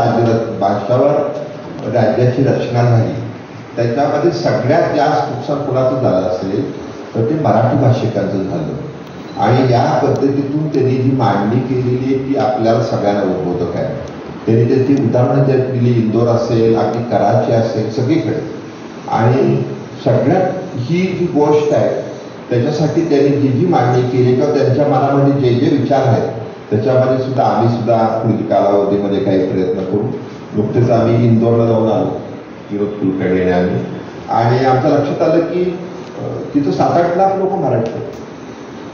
राज्याची रचना झाली त्याच्यामध्ये सगळ्यात जास्त नुकसान कुणाचं झालं असेल तर ते मराठी भाषिकांचं झालं. आणि या पद्धतीतून त्यांनी जी मांडणी केलेली आहे ती आपल्याला सगळ्यांना उद्बोधक आहे. त्यांनी त्याची उदाहरणं त्यात दिली. इंदोर असेल, आपली कराची असेल, सगळीकडे. आणि सगळ्यात ही जी गोष्ट आहे त्याच्यासाठी त्यांनी जी मांडणी केली किंवा त्यांच्या मनामध्ये जे विचार आहेत त्याच्यामध्ये सुद्धा आम्ही सुद्धा पुढील कालावधीमध्ये काही प्रयत्न करू. नुकतेच आम्ही इंदोरला जाऊन आलो विनोद कुलकर्णी आम्ही, आणि आमच्या लक्षात आलं की तिथं 7-8 लाख लोक मराठी आहेत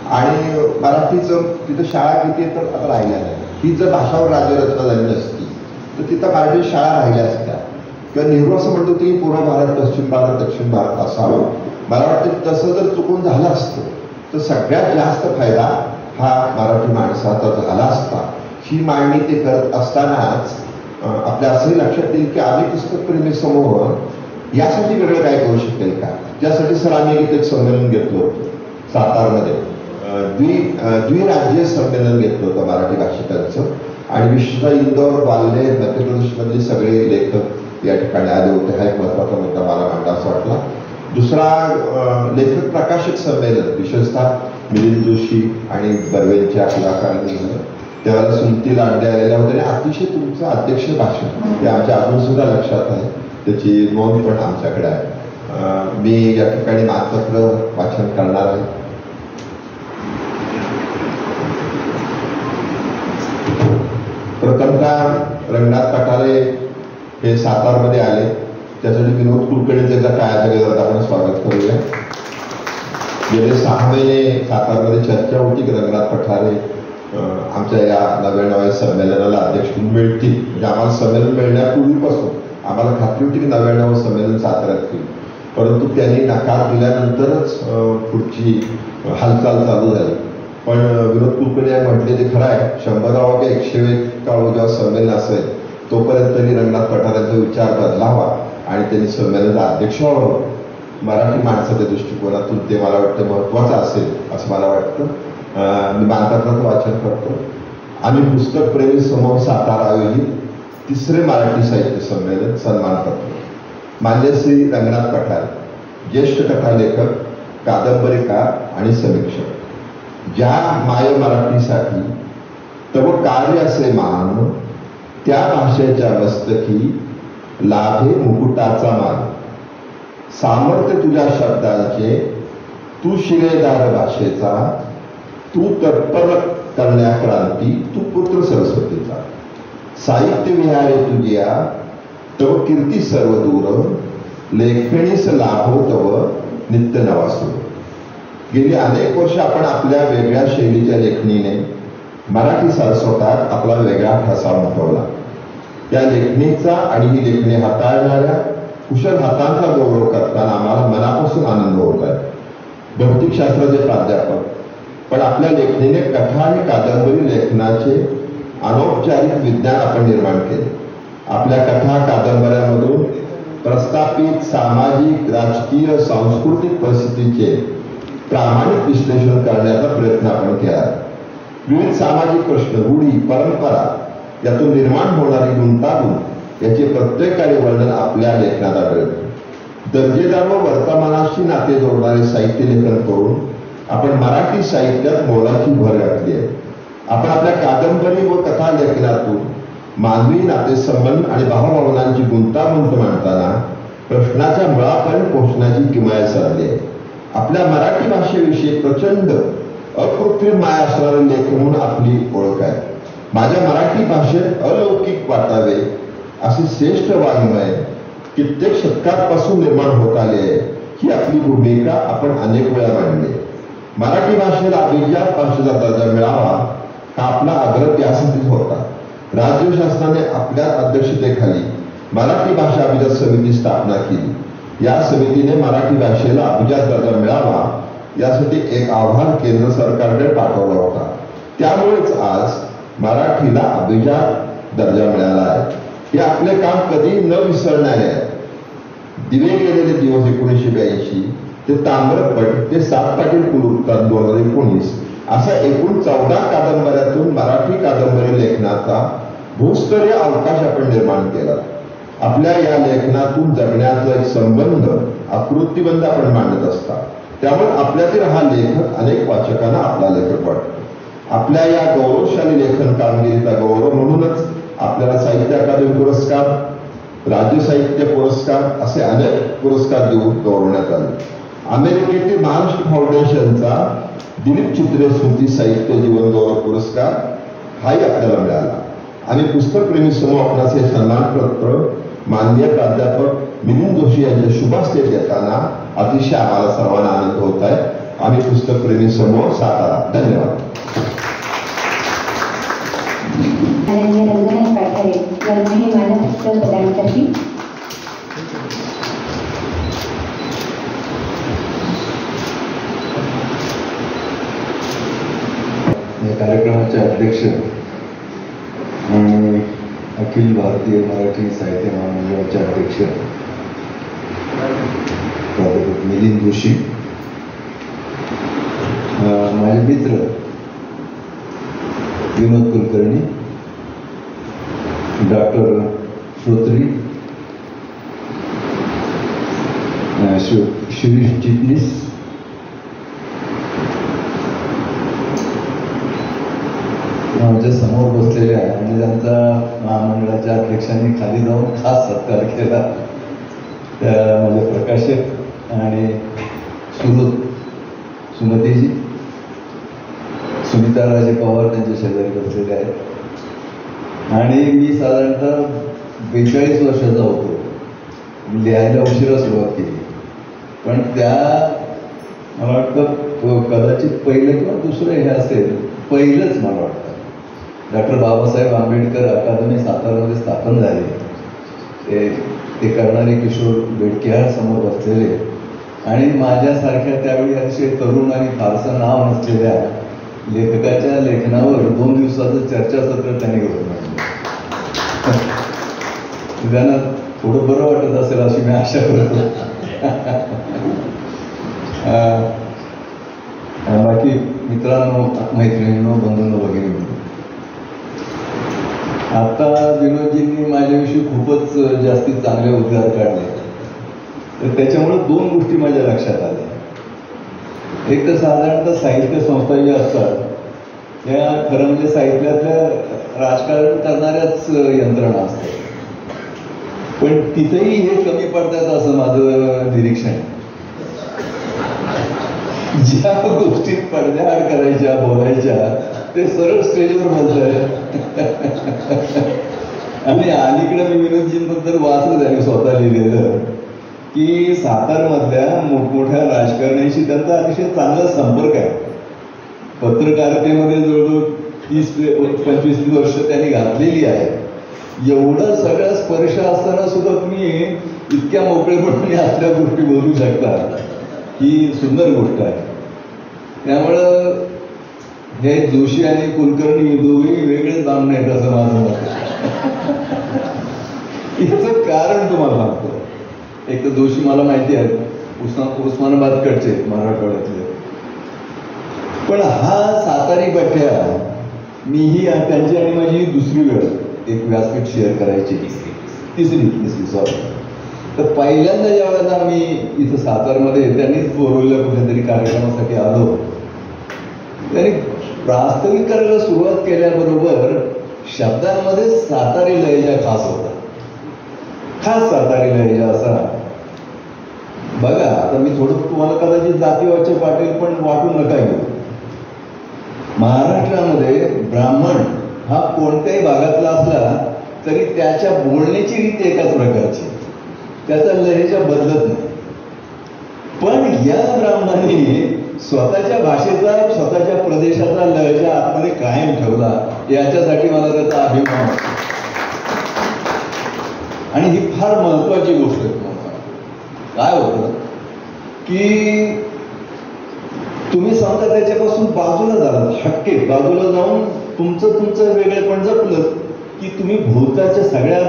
आणि मराठीचं तिथं शाळा किती तर आता राहिल्या नाही. ही जर भाषावर राज्यरचना झाली नसती तर तिथं मराठी शाळा राहिल्या असत्या. किंवा नेहरू असं म्हणतो की पूर्व भारत, पश्चिम भारत, दक्षिण भारत असावं. मला वाटतं तसं जर चुकून झालं असतं तर सगळ्यात जास्त फायदा हा मराठी माणसाचा झाला असता. ही मांडणी ते करत असतानाच आपल्या असंही लक्षात येईल की आम्ही पुस्तकप्रेमी समूह यासाठी वेगळं काय करू शकेल का, ज्यासाठी सर आम्ही एक संमेलन घेतलं होतं सातारमध्ये. द्विराज्य संमेलन घेतलं होतं मराठी भाषिकांचं आणि विशेषतः इंदोर, ग्वाल्हेर, मध्य प्रदेशमधले सगळे लेखक या ठिकाणी आले होते. हा एक महत्त्वाचा मुद्दा मला मांडा असं वाटला. दुसरा लेखक प्रकाशक संमेलन विशेषतः मिलिंद जोशी आणि बर्वेंच्या कलाकारांनी झालं. त्यावेळेला सुमती लांडे आलेल्या होत्या आणि अतिशय तुमचं अध्यक्ष भाषण हे आमच्या अजून सुद्धा लक्षात आहे. त्याची नोंद पण आमच्याकडे आहे. मी या ठिकाणी मानपत्र वाचन करणार आहे. प्रथमतः रंगनाथ पठारे हे सातारमध्ये आले, त्यासाठी विनोद कुलकर्णीचं एकदा टाळ्याच्या गजरात आपण स्वागत करूया. गेले 6 महिने सातारमध्ये चर्चा होती की रंगनाथ पठारे आमच्या या 99व्या संमेलनाला अध्यक्ष मिळतील. म्हणजे आम्हाला संमेलन मिळण्यापूर्वीपासून आम्हाला खात्री होती की 99वं संमेलन साताऱ्यात होईल, परंतु त्यांनी नकार दिल्यानंतरच पुढची हालचाल चालू झाली. पण विनोद कुलकर्णी म्हटले ते खरं आहे, 100वा किंवा 101वा जेव्हा संमेलन असेल तोपर्यंत त्यांनी रंगनाथ पठारेंचा विचार बदलावा आणि त्यांनी संमेलनाचा अध्यक्ष व्हावं. मराठी माणसाच्या दृष्टिकोनातून ते मला वाटतं महत्त्वाचं असेल असं मला वाटतं. मी मानपत्राचं वाचन करतो. आम्ही पुस्तकप्रेमी समूह सातारा आयोजित 3रे मराठी साहित्य संमेलन सन्मानपत्र मान्य श्री रंगनाथ पठारे ज्येष्ठ कथालेखक, कादंबरीकार आणि समीक्षक. ज्या माय मराठीसाठी तव कार्य असे मान, त्या भाषेच्या मस्तकी लाभे मुकुटाचा मान. सामर्थ्य तुझ्या शब्दांचे, तू शिलेदार भाषेचा, तू तत्पर करण्या क्रांती, तू पुत्र सरस्वतीचा. साहित्य विहारे तुझ्या, तव कीर्ती सर्व दूर, लेखणीस लाभो तव नित्य नवासूर. गेली अनेक वर्ष आपण आपल्या वेगळ्या शैलीच्या लेखणीने मराठी सरस्वतात आपला वेगळा ठसा उमटवला. या लेखणीचा आणि ही लेखणी हाताळणाऱ्या कुशल हातांचा गौरव करताना आम्हाला मनापासून आनंद होत आहे. भौतिकशास्त्राचे प्राध्यापक, पण आपल्या लेखणीने कथा आणि कादंबरी लेखनाचे अनौपचारिक विज्ञान आपण निर्माण केले. आपल्या कथा कादंबऱ्यांमधून प्रस्थापित सामाजिक, राजकीय, सांस्कृतिक परिस्थितीचे प्रामाणिक विश्लेषण करण्याचा प्रयत्न आपण केला. विविध सामाजिक प्रश्न, रूढी, परंपरा यातून निर्माण होणारी गुंतागुंत याचे प्रत्येकाने वर्णन आपल्या लेखनात आढळते. दर्जेदार व वर्तमानाशी नाते जोडणारे साहित्य लेखन करून आपण मराठी साहित्यात मोलाची भर घातली आहे. आपण आपल्या कादंबरी व कथा लेखनातून मानवी नातेसंबंध आणि भावभावनांची गुंतागुंत मांडताना प्रश्नाच्या मुळापर्यंत पोहोचण्याची किमया साधली आहे. आपल्या मराठी भाषेविषयी प्रचंड अकृत्रिम माया असणारे लेख म्हणून आपली ओळख आहे. माझ्या मराठी भाषेत अलौकिक वाटावे असे श्रेष्ठ वाङ्मय कित्येक शतकांपासून निर्माण होत आले आहे. ही आपली भूमिका आपण अनेक वेळा मांडली. मराठी भाषेला अभिजात भाषेचा दर्जा मिळावा हा आपला आग्रह त्यासाठीच होता. राज्य शासनाने आपल्या अध्यक्षतेखाली मराठी भाषा अभिजात समिती स्थापना केली. या समितीने मराठी भाषेला अभिजात दर्जा मिळावा यासाठी एक आव्हान केंद्र सरकारने पाठवला होता. त्यामुळेच आज मराठीला अभिजात दर्जा मिळाला आहे. हे आपले काम कधी न विसरणारे आहे. दिवे गेलेले दिवस 1982 ते ताम्रपट ते सातपाटील कुलुत्तान 2019 असा एकूण 14 कादंबऱ्यातून मराठी कादंबरी लेखनाचा भूस्तरीय अवकाश आपण निर्माण केला. आपल्या या लेखनातून जगण्याचा एक संबंध आकृतीबंध आपण मांडत असता. त्यामुळे आपल्यातील हा लेखक अनेक वाचकांना आपला लेखक वाटतो. आपल्या या गौरवशाली लेखन कामगिरीचा गौरव म्हणूनच आपल्याला साहित्य अकादमी पुरस्कार, राज्य साहित्य पुरस्कार असे अनेक पुरस्कार देऊन गौरवण्यात आले. अमेरिकेतील महाराष्ट्र फाउंडेशनचा दिलीप चित्रे स्मृती साहित्य जीवन गौरव पुरस्कार हाही आपल्याला मिळाला. आम्ही पुस्तकप्रेमी समूह आपणास हे सन्मानपत्र माननीय प्राध्यापक मिलिंद जोशी यांच्या शुभास्ते देताना अतिशय आम्हाला सर्वांना आनंद होत आहे. आम्ही पुस्तकप्रेमी समूह सातारा. धन्यवाद. रंगनाथ पाठारे यांनाही मानपत्र प्रदान करतील. या कार्यक्रमाचे अध्यक्ष आणि अखिल भारतीय मराठी साहित्य महामंडळाचे अध्यक्ष प्राध्यापक मिलिंद जोशी, माझे मित्र विनोद कुलकर्णी, डॉक्टर श्रोत्री, शिरीष चिटणीस, माझ्या समोर बसलेले आहे आणि त्यांचा महामंडळाच्या अध्यक्षांनी खाली जाऊन खास सत्कार केला त्या माझे प्रकाशक आणि सुमतीजी, सुनीता राजे पवार त्यांच्या शेजारी बसलेले आहेत. आणि मी साधारणतः 42 वर्षाचा होतो. मी लिहायला उशिरा सुरुवात केली, पण त्या मला वाटतं कदाचित पहिलं किंवा दुसरं हे असेल, पहिलंच मला वाटतं डॉक्टर बाबासाहेब आंबेडकर अकादमी सातारामध्ये स्थापन झाली. ते करणारे किशोर बेडकेहार समोर बसलेले आणि माझ्यासारख्या त्यावेळी अतिशय तरुण आणि फारसं नाव नसलेल्या लेखकाच्या लेखनावर 2 दिवसाचं चर्चासत्र त्यांनी घेऊन त्यांना थोडं बरं वाटत असेल अशी मी आशा करतो. बाकी मित्रांनो, मैत्रिणींनो, बंधूंनो वगैरे, आता विनोदजींनी माझ्याविषयी खूपच जास्ती चांगले उद्गार काढले. तर त्याच्यामुळे 2 गोष्टी माझ्या लक्षात आल्या. एक तर साधारणतः साहित्य संस्था ज्या असतात त्या खरं म्हणजे साहित्यातल्या राजकारण करणाऱ्याच यंत्रणा असतात, पण तिथेही हे कमी पडतात असं माझं निरीक्षण. ज्या गोष्टी पडद्याआड करायच्या बोलायच्या ते सरळ स्टेजवर बोलताय. आणि अलीकडे मी विनोदजींबद्दल वाचलं त्यांनी स्वतः लिहिलेलं की सातारमधल्या मोठमोठ्या राजकारण्यांशी त्यांचा अतिशय चांगला संपर्क आहे. पत्रकारितेमध्ये जवळजवळ 30-25 वर्ष त्यांनी घातलेली आहे. एवढा सगळा स्पर्श असताना सुद्धा तुम्ही इतक्या मोकळेपणाने आपल्या गोष्टी बोलू शकता, ही सुंदर गोष्ट आहे. त्यामुळं हे जोशी आणि कुलकर्णी दोघेही वेगळेच बांधणे आहेत असं माझं मत. याचं कारण तुम्हाला सांगतो. एक तर जोशी मला माहिती आहे उस्मानाबादकडचे मराठवाड्यातले, पण हा सातारी बठ्ठ्या मीही त्यांची आणि माझी दुसरी वेळ एक व्यासपीठ शेअर करायची, तिसरी सॉरी. तर पहिल्यांदा ज्या वेळेला मी इथं सातारमध्ये त्यांनीच बोलवलं कुठेतरी कार्यक्रमासाठी आलो, त्यांनी प्रास्ताविक करायला सुरुवात केल्याबरोबर शब्दांमध्ये सातारी लहेजा खास होता, खास सातारी लहेजा असा. बघा आता मी थोडं तुम्हाला कदाचित जातीवाचे वाटेल, पण वाटू नका घेऊ. महाराष्ट्रामध्ये ब्राह्मण हा कोणत्याही भागातला असला तरी त्याच्या बोलण्याची रीत एकाच प्रकारची, त्याचा लहेजा बदलत नाही. पण या ब्राह्मणांनी स्वतःच्या भाषेचा स्वतःच्या प्रदेशाचा लहेजा आतमध्ये कायम ठेवला, याच्यासाठी मला त्याचा अभिमान वाटतो. आणि ही फार महत्वाची गोष्ट आहे. काय होतं की तुम्ही समजा त्याच्यापासून बाजूला झालात, हटके बाजूला जाऊन तुमचं वेगळेपण जपलं की तुम्ही भोवताच्या सगळ्या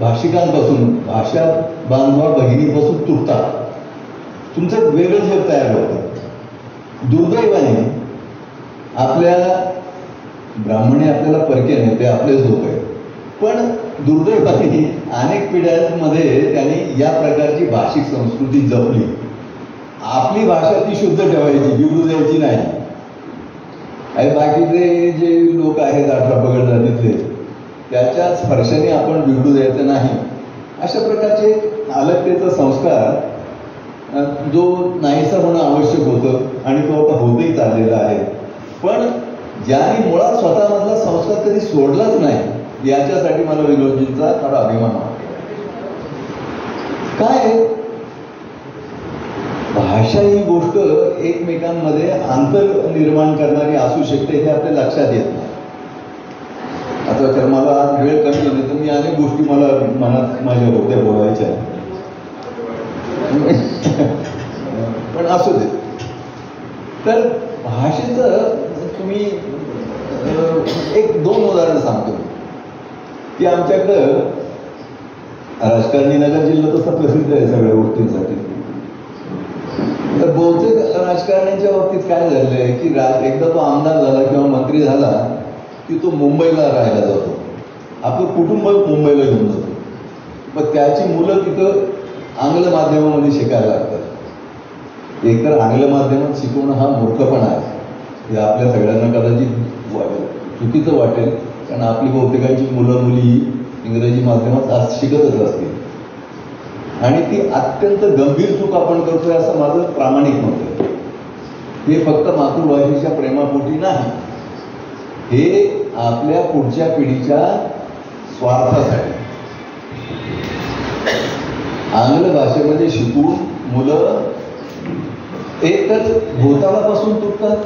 भाषिकांपासून, भाषा बांधवा भगिनीपासून तुटता, तुमचं वेगळं जग तयार होतं. दुर्दैवाने आपल्या ब्राह्मणे आपल्याला परके नाही, ते आपलेच लोक आहेत. पण दुर्दैवाने अनेक पिढ्यांमध्ये त्यांनी या प्रकारची भाषिक संस्कृती जपली. आपली भाषा ती शुद्ध ठेवायची, बिघडू द्यायची नाही. आणि बाकीचे जे लोक आहेत 18 पगड जातीतले, त्याच्या स्पर्शाने आपण बिघडू द्यायचं नाही. अशा प्रकारचे अलगतेचा संस्कार जो नाहीसा होणं आवश्यक होतं आणि तो आता होतही चाललेला आहे. पण ज्याने मुळात स्वतःमधला संस्कार कधी सोडलाच नाही, याच्यासाठी मला विनोदजींचा फार अभिमान वाटतो. काय भाषा ही गोष्ट एकमेकांमध्ये अंतर निर्माण करणारी असू शकते हे आपल्या लक्षात येत नाही. आता तर मला आज वेळ कमी होते तर मी अनेक गोष्टी मला मनात माझ्या होत्या बोलायच्या, पण असू दे. तर भाषेचं तुम्ही 1-2 उदाहरणं सांगतो की आमच्याकडं राजकारणी नगर जिल्हा तसा प्रसिद्ध आहे सगळ्या गोष्टींसाठी. तर बहुतेक राजकारण्यांच्या बाबतीत काय झालेलं आहे की एकदा तो आमदार झाला किंवा मंत्री झाला की तो मुंबईला राहायला जातो, आपलं कुटुंब मुंबईला घेऊन जातो, पण त्याची मुलं तिथं आंग्ल माध्यमामध्ये शिकायला लागतात. एकतर आंग्ल माध्यमात शिकवणं हा मूर्खपणा आहे, हे आपल्या सगळ्यांना कदाचित चुकीचं वाटेल, कारण आपली बहुतेकांची मुलं मुली इंग्रजी माध्यमात आज शिकतच असतील आणि ती अत्यंत गंभीर चूक आपण करतोय असं माझं प्रामाणिक मत आहे. हे फक्त मातृभाषेच्या प्रेमापोटी नाही, हे आपल्या पुढच्या पिढीच्या स्वार्थासाठी. आंग्ल भाषेमध्ये शिकून मुलं एक तर भूतालापासून तुटतात,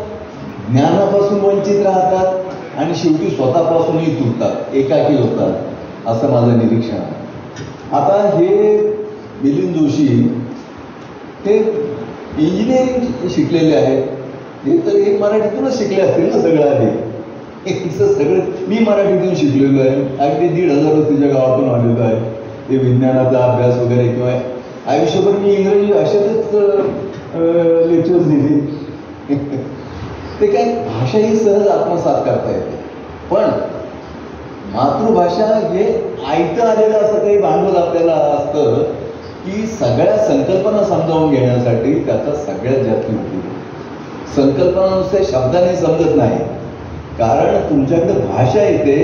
ज्ञानापासून वंचित राहतात आणि शेवटी स्वतःपासूनही तुटतात, एकाकी होतात, असं माझं निरीक्षण आहे. आता हे मिलिंद जोशी हे इंजिनिअरिंग शिकलेले आहेत, हे तर एक मराठीतूनच शिकले असतील ना सगळं आधी. सगळं मी मराठीतून शिकलेलो आहे, अगदी 1,500 तिच्या गावातून आलेलो आहे. ते विज्ञानाचा अभ्यास वगैरे किंवा आयुष्यभर मी इंग्रजी भाषेतच लेक्चर्स दिली. ते काय भाषा ही सहज आत्मसात करता येते, पण मातृभाषा हे आयतं आलेलं असं काही भांडवल आपल्याला असतं की की सगळ्या संकल्पना समजावून घेण्यासाठी त्याचा सगळ्यात जास्त उपयोग. संकल्पना नुसत्या शब्दाने समजत नाही, कारण तुमच्याकडे भाषा येते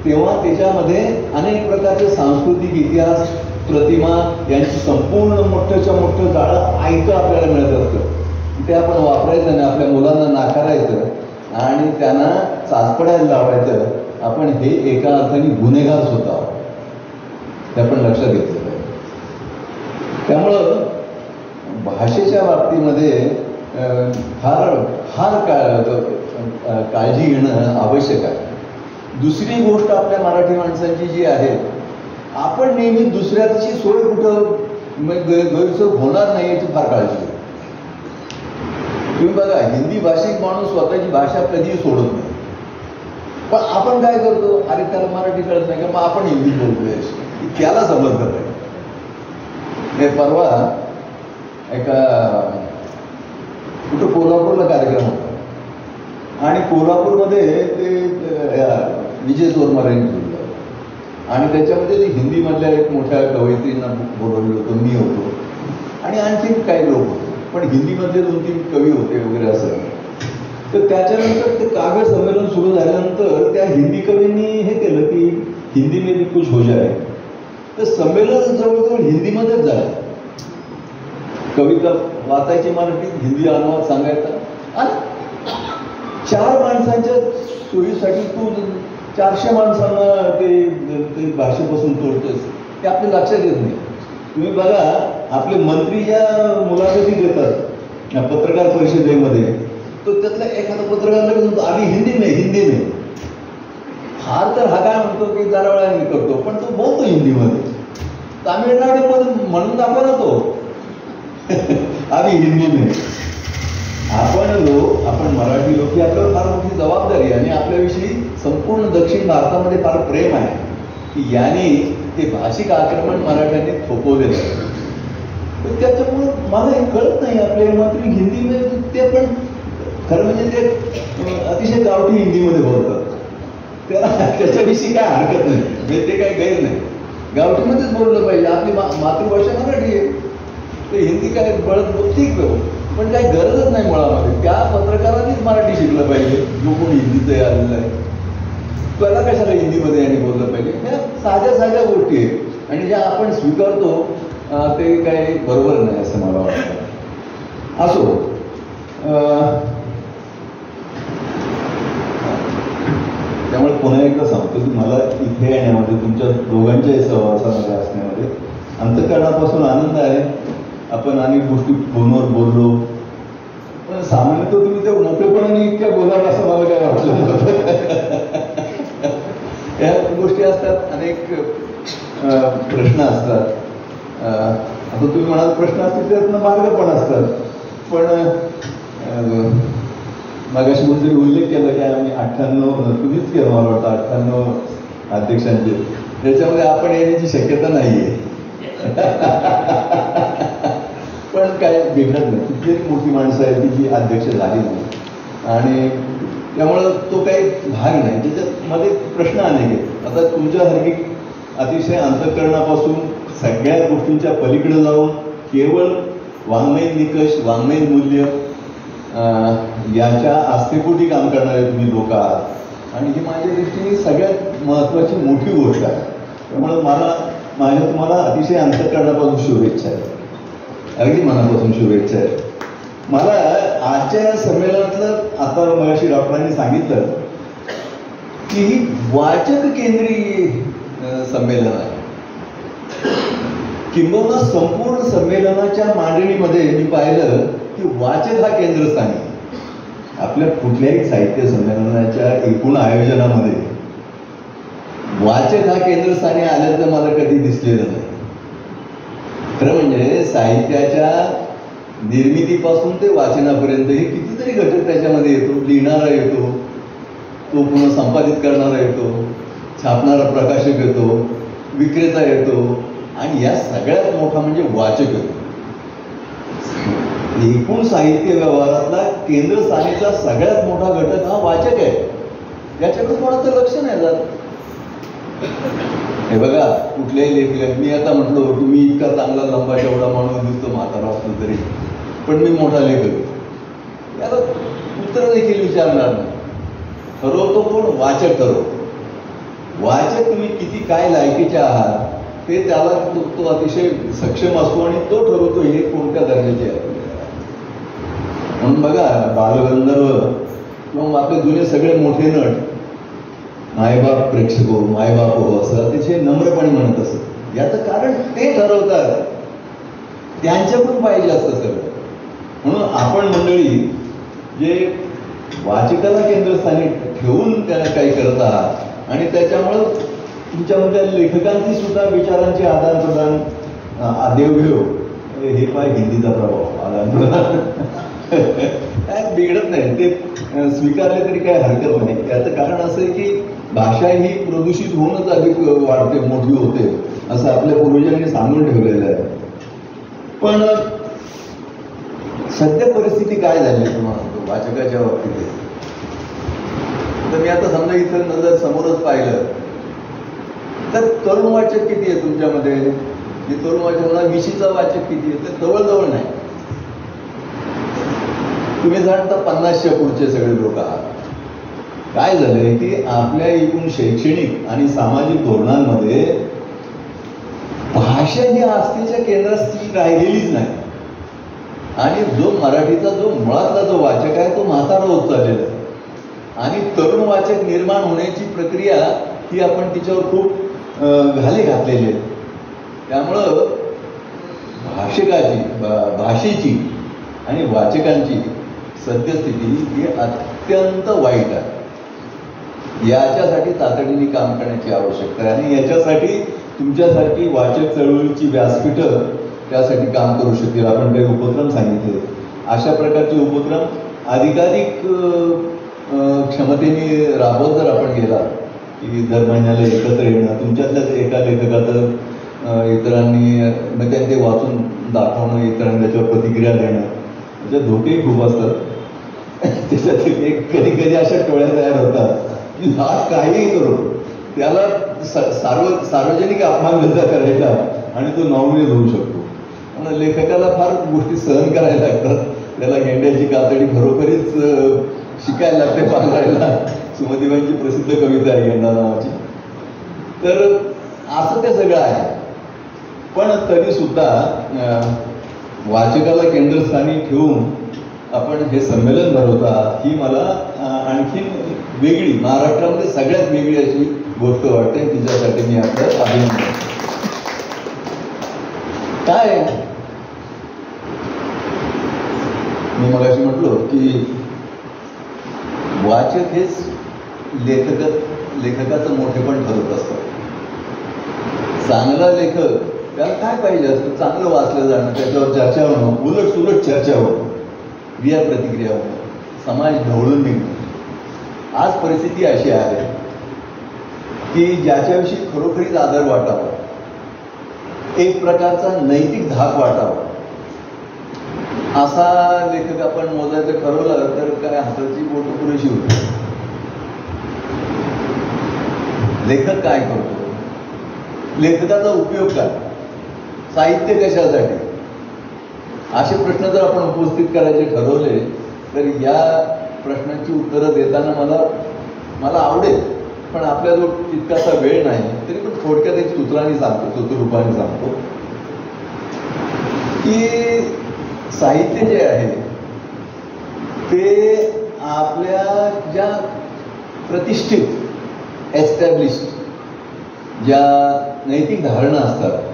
तेव्हा त्याच्यामध्ये अनेक प्रकारचे सांस्कृतिक इतिहास, प्रतिमा यांची संपूर्ण मोठ्याच्या मोठं जाळं ऐकं आपल्याला मिळत असतं. ते आपण वापरायचं आणि आपल्या मुलांना नाकारायचं आणि त्यांना चाचपडायला लावायचं. आपण हे एका अर्थाने गुन्हेगार सुद्धा आहोत, ते आपण लक्षात घेतलं पाहिजे. त्यामुळं भाषेच्या बाबतीमध्ये फार काळजी घेणं आवश्यक आहे. दुसरी गोष्ट आपल्या मराठी माणसांची जी आहे, आपण नेहमी दुसऱ्याची सोय कुठं गैरसोय होणार नाही याची फार काळजी घेतो. तुम्ही बघा, हिंदी भाषिक माणूस स्वतःची भाषा कधीही सोडत नाही, पण आपण काय करतो, अरे त्याला मराठी कळत नाही का, मग आपण हिंदी बोलतोय, त्याला समजलं पाहिजे. हे परवा एका कुठं कोल्हापूरला कार्यक्रम होता आणि कोल्हापूरमध्ये ते विजय चोरमारेंनी बोललं आणि त्याच्यामध्ये ते हिंदीमधल्या एक मोठ्या कवयित्रींना बोलवलं होतं, मी होतो आणि आणखी काही लोक होते, पण हिंदीमधले 2-3 कवी होते वगैरे असं. तर त्याच्यानंतर ते काव्य संमेलन सुरू झाल्यानंतर त्या हिंदी कवींनी हे केलं की हिंदी में भी कुछ हो जाए. तर संमेलन जवळजवळ हिंदीमध्येच झालं. कविता वाचायची मराठीत, हिंदी अनुवाद सांगायचा आणि 4 माणसांच्या सोयीसाठी तू 400 माणसांना ते भाषेपासून तोडतोस, ते आपल्या लक्षात येत नाही. तुम्ही बघा, आपले मंत्री ज्या मुलाखती देतात पत्रकार परिषदेमध्ये, तो त्यातला एखादा पत्रकार लगेच आधी हिंदी में फार तर हा काय म्हणतो की जरा वेळाने करतो, पण तो बोलतो हिंदीमध्ये. तामिळनाडूमध्ये म्हणून दाखवा ना तो आधी हिंदी में. आपण मराठी लोक ही आपल्याला फार मोठी जबाबदारी आहे आणि आपल्याविषयी संपूर्ण दक्षिण भारतामध्ये फार प्रेम आहे की याने ते भाषिक आक्रमण मराठ्यांनी थोपवलेलं आहे. तर त्याच्यामुळं मला हे कळत नाही, आपले मंत्री हिंदीमध्ये ते पण खरं म्हणजे ते अतिशय गावठी हिंदीमध्ये बोलतात. त्याच्याविषयी काय हरकत नाही, म्हणजे ते काही गैर नाही, गावठीमध्येच बोललं पाहिजे. आपली मातृभाषा मराठी आहे, ते हिंदी काय बळत ठीक पण काही गरजच नाही मुळामध्ये. त्या पत्रकारांनीच मराठी शिकलं पाहिजे जो कोणी हिंदीचं आलेलं आहे, त्याला कशाला हिंदीमध्ये यांनी बोललं पाहिजे. ह्या साध्या गोष्टी आहेत आणि ज्या आपण स्वीकारतो ते काही बरोबर नाही असं मला वाटतं. असो, त्यामुळे पुन्हा एकदा सांगतो की मला इथे येण्यामध्ये, तुमच्या दोघांच्याही सहवासामध्ये असण्यामध्ये अंतःकरणापासून आनंद आहे. आपण अनेक गोष्टी फोनवर बोललो, पण सामान्यतः तुम्ही ते मोठेपणाने इतक्या बोलाल असं मला काय वाटलं. या गोष्टी असतात, अनेक प्रश्न असतात. आता तुम्ही म्हणाल प्रश्न असतील त्यातनं मार्ग पण असतात, पण मगाशी कोणतरी उल्लेख केला की आम्ही 98, तुम्हीच केलं मला वाटतं 98 अध्यक्षांचे, त्याच्यामध्ये आपण येण्याची शक्यता नाही आहे. पण काय बिघडत नाही, तिथली मोठी माणसं आहे ती जी अध्यक्ष झाली नाही आणि त्यामुळं तो काही भाग नाही. त्याच्यामध्ये प्रश्न अनेक आहेत. आता तुमच्यासारखी अतिशय अंतःकरणापासून सगळ्या गोष्टींच्या पलीकडे जाऊन केवळ वाङ्मयीन निकष, वाङ्मयीन मूल्य याच्या आस्थेपोटी काम करणारे तुम्ही लोक आहात आणि ही माझ्या दृष्टीने सगळ्यात महत्त्वाची मोठी गोष्ट आहे. त्यामुळं माझ्या तुम्हाला अतिशय अंतःकरणापासून शुभेच्छा आहेत, अगदी मनापासून शुभेच्छा आहेत. मला आजच्या या संमेलनातलं, आता मगाशी डॉक्टरांनी सांगितलं की ही वाचक केंद्रीय संमेलन आहे. किंबहुना संपूर्ण संमेलनाच्या मांडणीमध्ये मी पाहिलं की वाचक हा केंद्रस्थानी. आपल्या कुठल्याही साहित्य संमेलनाच्या एकूण आयोजनामध्ये वाचक हा केंद्रस्थानी आल्याचं मला कधी दिसलेलं नाही. खरं म्हणजे साहित्याच्या निर्मितीपासून ते वाचनापर्यंत हे कितीतरी घटक त्याच्यामध्ये येतो. लिहिणारा येतो, तो पुन्हा संपादित करणारा येतो, छापणारा प्रकाशक येतो, विक्रेता येतो आणि या सगळ्यात मोठा म्हणजे वाचक येतो. एकूण साहित्य व्यवहारातला केंद्रस्थानीचा सगळ्यात मोठा घटक हा वाचक आहे. याच्याकडे कोणाचं लक्ष नाही जात. हे बघा, कुठल्याही लेख मी आता म्हटलो तुम्ही इतका चांगला लंबा जेवढा माणूस दिसतो म्हातारा असलो तरी, पण मी मोठा लेखक, याला उत्तर देखील विचारणार नाही. ठरवतो कोण? वाचक ठरवतो. वाचक तुम्ही किती काय लायकीचे आहात ते त्याला तो अतिशय सक्षम असतो आणि तो ठरवतो हे कोणत्या दर्जाचे आहे. म्हणून बघा, बालगंधर्व किंवा आपले जुने सगळे मोठे नट मायबाप प्रेक्षक हो, मायबाप हो असं अतिशय नम्रपणे म्हणत असत. याचं कारण ते ठरवतात, त्यांच्याकडून पाहिजे असतं सगळं. म्हणून आपण मंडळी जे वाचकाला केंद्रस्थानी ठेवून त्याला काही करत आहात आणि त्याच्यामुळं तुमच्यामध्ये लेखकांची सुद्धा विचारांची आदान प्रदान देवघेव, हे पाय हिंदीचा प्रभाव आदान काय बिघडत नाही, ते स्वीकारले तरी काही हरकत नाही. याचं कारण असं आहे की भाषा ही प्रदूषित होऊनच अधिक वाढते, मोठी होते, असं आपल्या पूर्वजांनी सांगून ठेवलेलं आहे. पण सध्या परिस्थिती काय झाली तुम्हाला वाचकाच्या बाबतीत? तर मी आता समजा इथं नजर समोरच पाहिलं तर तरुण वाचक किती आहे तुमच्यामध्ये? जे तरुण वाचक मला 20चा वाचक किती आहे? तर जवळजवळ नाही. तुम्ही जाणता 50च्या पुढचे सगळे लोक आहात. काय झालंय की आपल्या एकूण शैक्षणिक आणि सामाजिक धोरणांमध्ये भाषा ही आस्थेच्या केंद्रात राहिलेलीच नाही. आणि जो मराठीचा जो मुळातला जो वाचक आहे तो म्हातारा होत चाललेला आहे. आणि तरुण वाचक निर्माण होण्याची प्रक्रिया ही आपण तिच्यावर खूप घाले घातलेली आहे. त्यामुळं भाषेची आणि वाचकांची सद्यस्थिती ही अत्यंत वाईट आहे. याच्यासाठी तातडीने काम करण्याची आवश्यकता आहे आणि याच्यासाठी तुमच्यासारखी वाचक चळवळीची व्यासपीठं त्यासाठी काम करू शकतील. आपण काही उपक्रम सांगितले, अशा प्रकारचे उपक्रम अधिकाधिक क्षमतेने राबवत जर आपण गेला की दर महिन्याला एकत्र येणं, तुमच्यातल्याच एका लेखकाचं इतरांनी मग ते वाचून दाखवणं, इतरांनी त्याच्यावर प्रतिक्रिया देणं, त्याचे धोकेही खूप असतात. त्याच्यात एक कधी कधी अशा टोळ्या तयार होतात की हा काहीही करू त्याला सार्वजनिक अपमानगजा करायचा आणि तो नॉमिनेट होऊ शकतो. म्हणून लेखकाला फार गोष्टी सहन करायला लागतात. त्याला गेंड्याची कातडी खरोखरीच शिकायला लागते पांघरायला. सुमतीबाईंची प्रसिद्ध कविता आहे गेंडा नावाची. तर असं ते सगळं आहे. पण तरी सुद्धा वाचकाला केंद्रस्थानी ठेवून आपण हे संमेलन भरवता ही मला आणखीन वेगळी, महाराष्ट्रामध्ये सगळ्यात वेगळी अशी गोष्ट वाटते. तिच्यासाठी मी आपलं अभिनंदन. काय मी मगाशी म्हटलो की वाचक हेच लेखकाचं मोठेपण ठरत असतं. चांगला लेखक त्याला काय पाहिजे असतं? चांगलं वाचलं जाणं, त्याच्यावर चर्चा होणं, उलट सुलट चर्चा होणं, क्रिया प्रतिक्रिया होणं, समाज ढवळून निघणं. आज परिस्थिती अशी आहे की ज्याच्याविषयी खरोखरीच आदर वाटावा, एक प्रकारचा नैतिक धाक वाटावा, असा लेखक आपण मोजायचं ठरवलं तर काय हाताची बोटं पुरेशी होती. लेखक काय करतो? लेखकाचा उपयोग काय? साहित्य कशासाठी? असे प्रश्न जर आपण उपस्थित करायचे ठरवले तर या प्रश्नांची उत्तरं देताना मला आवडेल, पण आपल्याजवळ तितकासा वेळ नाही. तरी पण थोडक्यात एक सूत्ररूपाने सांगतो की साहित्य जे आहे ते आपल्या ज्या प्रतिष्ठित एस्टॅब्लिश्ड ज्या नैतिक धारणा असतात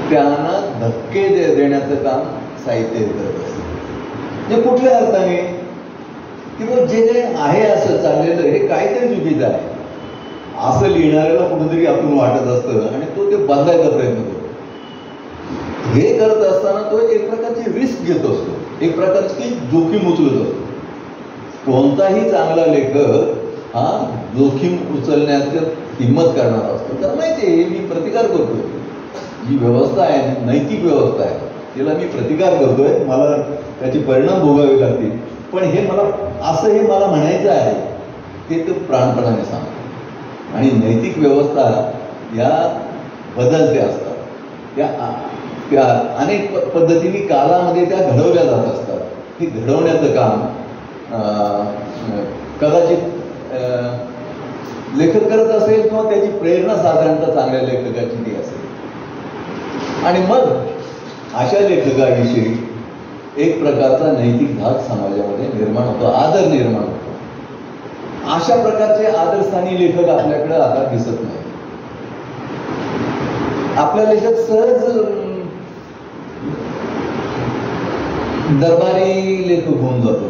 त्यांना धक्के देण्याचं काम साहित्य करत असतं. जे कुठल्या अर्थाने किंवा जे आहे असं चाललेलं हे काहीतरी चुकीचं आहे असं लिहिणाऱ्याला कुठेतरी आपण वाटत असतं आणि तो ते बदलायचा प्रयत्न करतो. हे करत असताना तो एक प्रकारची रिस्क घेत असतो, एक प्रकारची जोखीम उचलत असतो. कोणताही चांगला लेखक हा जोखीम उचलण्याची हिंमत करणार असतो. तर माहिती आहे मी प्रतिकार करतोय, जी व्यवस्था आहे नैतिक व्यवस्था आहे तिला मी प्रतिकार करतोय, मला त्याचे परिणाम भोगावे लागतील, पण हे मला म्हणायचं आहे ते तो प्राणपणाने सांगतो. आणि नैतिक व्यवस्था या बदलत्या असतात, त्या अनेक पद्धतीने कालामध्ये त्या घडवल्या जात असतात. हे घडवण्याचं काम कदाचित लेखक करत असेल किंवा त्याची प्रेरणा साधारणतः चांगल्या लेखकाची ती असेल. आणि मग अशा लेखकाविषयी एक प्रकारचा नैतिक धाक समाजामध्ये निर्माण होतो, आदर निर्माण होतो. अशा प्रकारचे आदरस्थानी लेखक आपल्याकडे आता दिसत नाही. आपल्या लेखक सहज दरबारी लेखक होऊन जातो,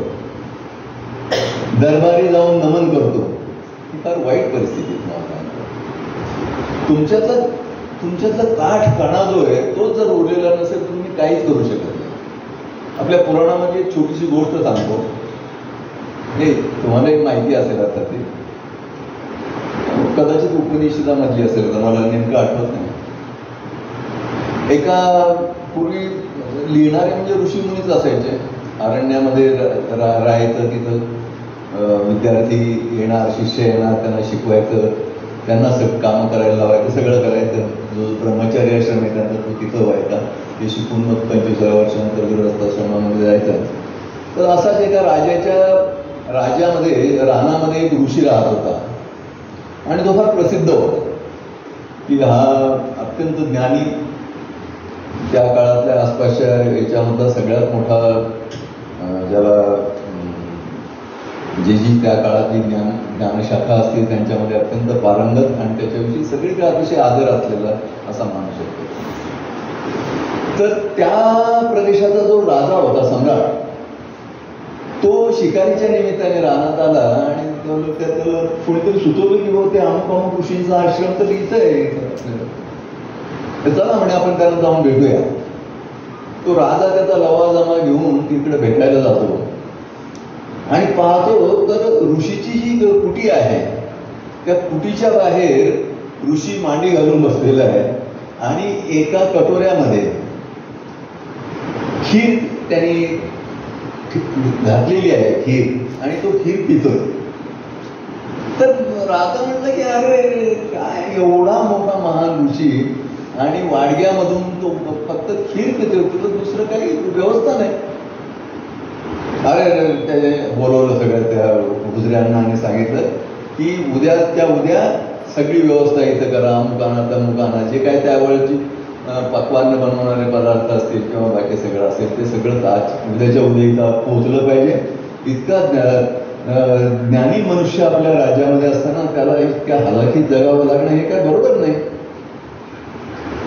दरबारी जाऊन नमन करतो. ही फार वाईट परिस्थिती तुमच्यातला काठ कणा जो आहे तो जर उरलेला नसेल तर तुम्ही काहीच करू शकत नाही. आपल्या पुराणामध्ये एक छोटीशी गोष्ट सांगतो, हे तुम्हाला एक माहिती असेल आता, ती कदाचित उपनिषदामधली असेल तर मला नेमकं आठवत नाही. एका पूर्वी लिहिणारे म्हणजे ऋषीमुनीच असायचे, अरण्यामध्ये राहायचं, तिथं विद्यार्थी येणार, शिष्य येणार, त्यांना शिकवायचं, त्यांना कामं करायला लावायचं, सगळं करायचं. जो ब्रह्मचारी आश्रम आहे त्यांचा तो तिथं व्हायचा. ते शिकून मग 25व्या वर्षानंतर गृहस्थाश्रमामध्ये जायचं. तर असाच एका राज्यामध्ये रानामध्ये एक ऋषी राहत होता आणि तो फार प्रसिद्ध होता की हा अत्यंत ज्ञानी, त्या काळातल्या आसपासच्या याच्यामधला सगळ्यात मोठा, ज्याला जी त्या काळातली ज्ञानशाखा असतील त्यांच्यामध्ये अत्यंत पारंगत आणि त्याच्याविषयी सगळीकडे अतिशय आदर असलेला असा माणूस होता. तर त्या प्रदेशाचा जो राजा होता, सम्राट, तो शिकारीच्या निमित्ताने रानात आला आणि त्याला कोणीतरी सुचवलं की बाबा ते अमुक ऋषींचा आश्रम तर इथं आहे, चला म्हणे आपण त्यांना जाऊन भेटूया. तो राजा त्याचा लवाजमा घेऊन तिकडे भेटायला जातो आणि पाहतो तर ऋषीची जी कुटी आहे त्या कुटीच्या बाहेर ऋषी मांडी घालून बसलेला आहे आणि एका कटोऱ्यामध्ये खीर त्यांनी घातलेली आहे, खीर, आणि तो खीर पितोय. तर राजा म्हटलं की अरे काय एवढा मोठा महान ऋषी आणि वाडग्यामधून तो फक्त खीर पितोय, तुला दुसरं काही व्यवस्था नाही. अरे त्याने बोलवलं सगळं त्या गुजऱ्यांना आणि सांगितलं की उद्या सगळी व्यवस्था इथं करा, अमुकाना तमुकाना, जे काय त्यावेळेची पक्वान्न बनवणारे पदार्थ असतील किंवा बाकी सगळं असेल ते सगळं उद्याच्या उद्या इथं पोहोचलं पाहिजे. इतका ज्ञानी मनुष्य आपल्या राज्यामध्ये असताना त्याला इतक्या हलाखीत जगावं लागणं हे काय बरोबर नाही.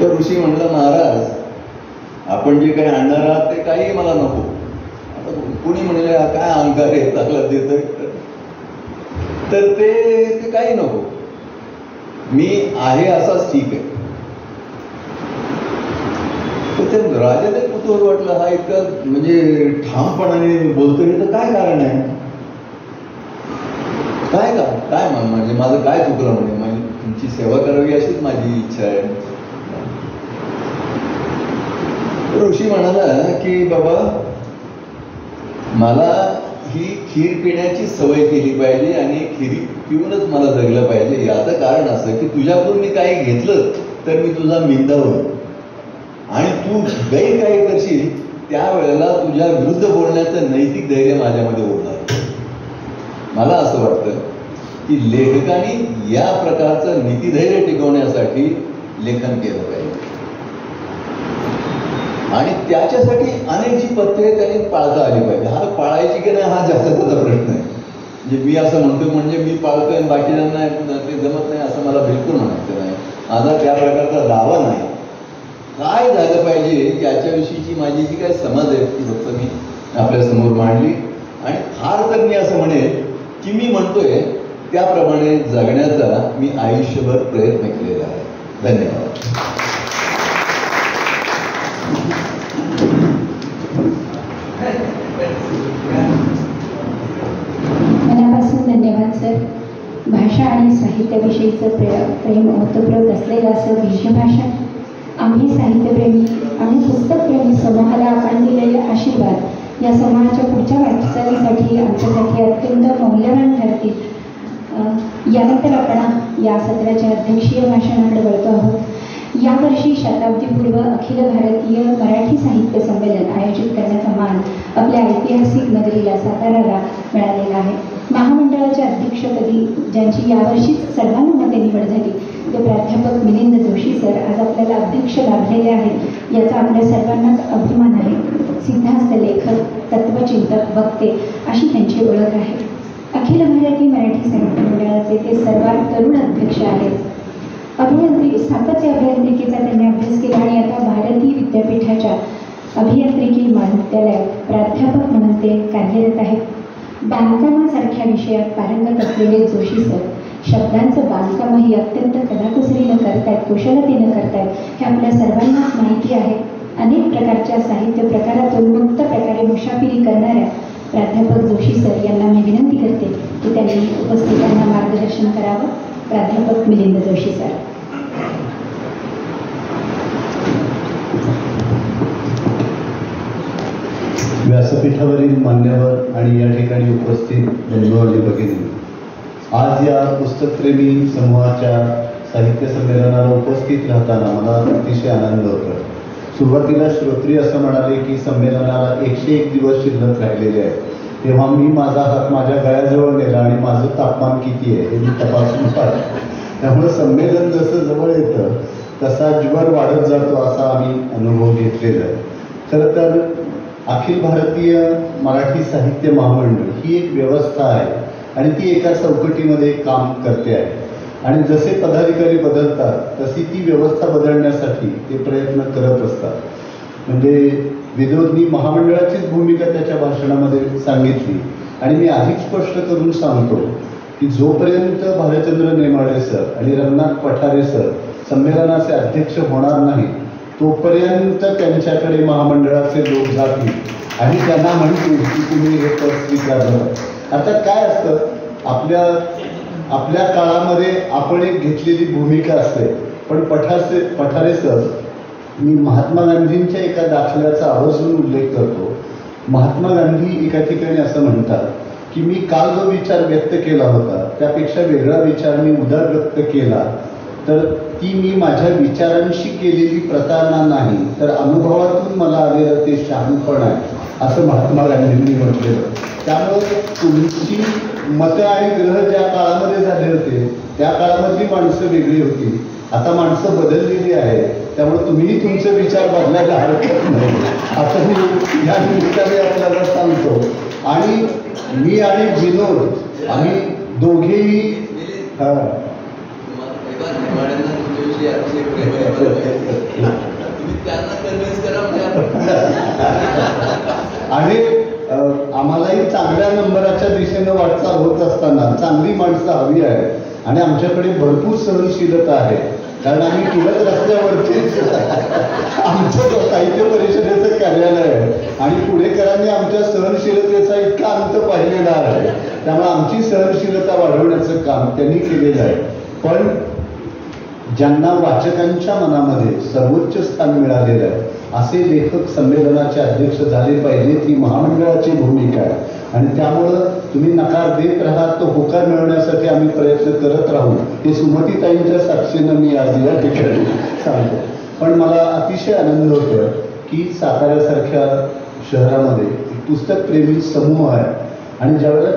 तर ऋषी म्हणलं, महाराज आपण जे काही आणणार आहात ते काही मला नको. आता कुणी म्हणले काय अहंकार आहे त्याला देतोय, तर ते काही नको, मी आहे असाच ठीक आहे. तर ते राजाला कुतूहल वाटलं, हा इतका म्हणजे ठामपणाने बोलतोय तर काय कारण आहे, काय म्हणजे माझं काय चुकलं, म्हणजे तुमची सेवा करावी अशीच माझी इच्छा आहे. ऋषी म्हणाला की बाबा मला ही खीर पिण्याची सवय केली पाहिजे आणि खीर पिऊनच मला जगलं पाहिजे. याचं कारण असं की तुझ्याकडून मी काही घेतलं तर मी तुझा मिंदा होईल आणि तू गैर काही करशील त्यावेळेला तुझ्या विरुद्ध बोलण्याचं नैतिक धैर्य माझ्यामध्ये होणार. मला असं वाटतं की लेखकांनी या प्रकारचं नीतिधैर्य टिकवण्यासाठी लेखन केलं पाहिजे आणि त्याच्यासाठी अनेक जी पथ्ये त्यांनी पाळता आली पाहिजे. हा पाळायची की नाही हा जास्तीचा प्रश्न आहे. म्हणजे मी असं म्हणतो म्हणजे मी पाळतोय आणि बाकीच्यांना ते जमत नाही असं मला बिलकुल म्हणायचं नाही. माझा त्या प्रकारचा दावा नाही. काय झालं पाहिजे याच्याविषयीची माझी जी काय समज आहे ती फक्त मी आपल्यासमोर मांडली आणि फार तर मी असं म्हणेन की मी म्हणतोय त्याप्रमाणे जगण्याचा मी आयुष्यभर प्रयत्न केलेला आहे. धन्यवाद. मनापासून धन्यवाद सर. भाषा आणि साहित्याविषयीचं प्रेम ओतप्रोत असलेलं असं विषय भाषा, आम्ही साहित्यप्रेमी आणि पुस्तकप्रेमी समूहाला आपण दिलेले आशीर्वाद या समूहाच्या पुढच्या वाटचालीसाठी आमच्यासाठी अत्यंत मौल्यवान ठरतील. यानंतर आपण या सत्राच्या अध्यक्षीय भाषणाकडे वळतो आहोत. यावर्षी शताब्दीपूर्व अखिल भारतीय मराठी साहित्य संमेलन आयोजित करण्याचा मान आपल्या ऐतिहासिक नगरीला साताराला मिळालेला आहे. महामंडळाच्या अध्यक्षपदी ज्यांची यावर्षीच सर्वानुमते निवड झाली ते प्राध्यापक मिलिंद जोशी सर आज आपल्याला अध्यक्ष लाभलेले आहेत. याचा आपल्या सर्वांनाच अभिमान आहे. सिद्धांत लेखक, तत्वचिंतक, वक्ते अशी त्यांची ओळख आहे. अखिल भारतीय मराठी साहित्य मंडळाचे ते सर्वात तरुण अध्यक्ष आहेत. स्थापत्य अभियांत्रिकीचा त्यांनी अभ्यास केला आणि आता भारतीय विद्यापीठाच्या अभियांत्रिकी महाविद्यालयात प्राध्यापक म्हणून ते कार्यरत आहेत. बांधकामासारख्या विषयात पारंगत असलेले जोशी सर शब्दांचं बांधकामही अत्यंत कलाकुसरीनं करतायत, कुशलतेनं करतायत हे आपल्या सर्वांनाच माहिती आहे. अनेक प्रकारच्या साहित्य प्रकारातून मुक्त प्रकारे मुशाफिरी करणाऱ्या प्राध्यापक जोशी सर यांना मी विनंती करते की त्यांनी उपस्थितांना मार्गदर्शन करावं. प्राध्यापक मिलिंद जोशी सर. व्यासपीठावरील मान्यवर आणि या ठिकाणी उपस्थित बंधू आणि भगिनी, आज या पुस्तकप्रेमी समूहाच्या साहित्य संमेलनाला उपस्थित राहताना मला अतिशय आनंद होतो. सुरुवातीला श्रोत्री असं म्हणाले की संमेलनाला 101 दिवस शिल्लक राहिलेले आहेत. तेव्हा मी माझा हात माझ्या गळ्याजवळ नेला आणि माझं तापमान किती आहे हे मी तपासून पाहिलं. त्यामुळे संमेलन जसं जवळ येतं तसा ज्वर वाढत जातो असा आम्ही अनुभव घेतलेला आहे. खरं तर अखिल भारतीय मराठी साहित्य महामंडळ ही एक व्यवस्था आहे आणि ती एका चौकटीमध्ये काम करते आहे. आणि जसे पदाधिकारी बदलतात तशी ती व्यवस्था बदलण्यासाठी ते प्रयत्न करत असतात. म्हणजे विनोदनी महामंडळाचीच भूमिका त्याच्या भाषणामध्ये सांगितली आणि मी अधिक स्पष्ट करून सांगतो की जोपर्यंत भालचंद्र नेमाडे सर आणि रंगनाथ पठारे सर संमेलनाचे अध्यक्ष होणार नाही तोपर्यंत त्यांच्याकडे महामंडळाचे लोक जातील आणि त्यांना म्हणतील की तुम्ही हे पद स्वीकारलं. आता काय असतं, आपल्या काळामध्ये आपण एक घेतलेली भूमिका असते. पण पठारे सर, मी महात्मा गांधींच्या एका दाखल्याचा आवर्जून उल्लेख करतो. महात्मा गांधी एका ठिकाणी असं म्हणतात की मी काल जो विचार व्यक्त केला होता त्यापेक्षा वेगळा विचार मी उद्या व्यक्त केला तर ती मी माझ्या विचारांशी केलेली प्रतारणा नाही तर अनुभवातून मला आलेलं ते शहाणपण आहे असं महात्मा गांधींनी म्हटलेलं. त्यामुळे तुमची मतं आणि ग्रह ज्या काळामध्ये झाले होते त्या काळामधली माणसं वेगळी होती. आता माणसं बदललेली आहे. त्यामुळे तुम्हीही तुमचे विचार बदलायला हरकत नाही असं मी या निमित्ताने आपल्याला सांगतो. आणि मी आणि विनोद आम्ही दोघेही आणि आम्हालाही चांगल्या नंबराच्या दिशेनं वाटचाल होत असताना चांगली माणसं हवी आहे आणि आमच्याकडे भरपूर सहनशीलता आहे. कारण आम्ही टिळक रस्त्यावरतीच आमचं साहित्य परिषदेचं कार्यालय आहे आणि पुणेकरांनी आमच्या सहनशीलतेचा इतका अंत पाहिलेला आहे. त्यामुळे आमची सहनशीलता वाढवण्याचं काम त्यांनी केलेलं आहे. पण ज्यांना वाचकांच्या मनामध्ये सर्वोच्च स्थान मिळालेलं आहे असे लेखक संमेलनाचे अध्यक्ष झाले पाहिजेत ही महामंडळाची भूमिका आहे. आणि त्यामुळं तुम्ही नकार देत राहा तो होकार मिळवण्यासाठी आम्ही प्रयत्न करत राहू हे सुमतीताईंच्या साक्षीनं मी आज या ठिकाणी सांगतो. पण मला अतिशय आनंद होतो की साताऱ्यासारख्या शहरामध्ये पुस्तकप्रेमी समूह आहे आणि ज्यावेळेला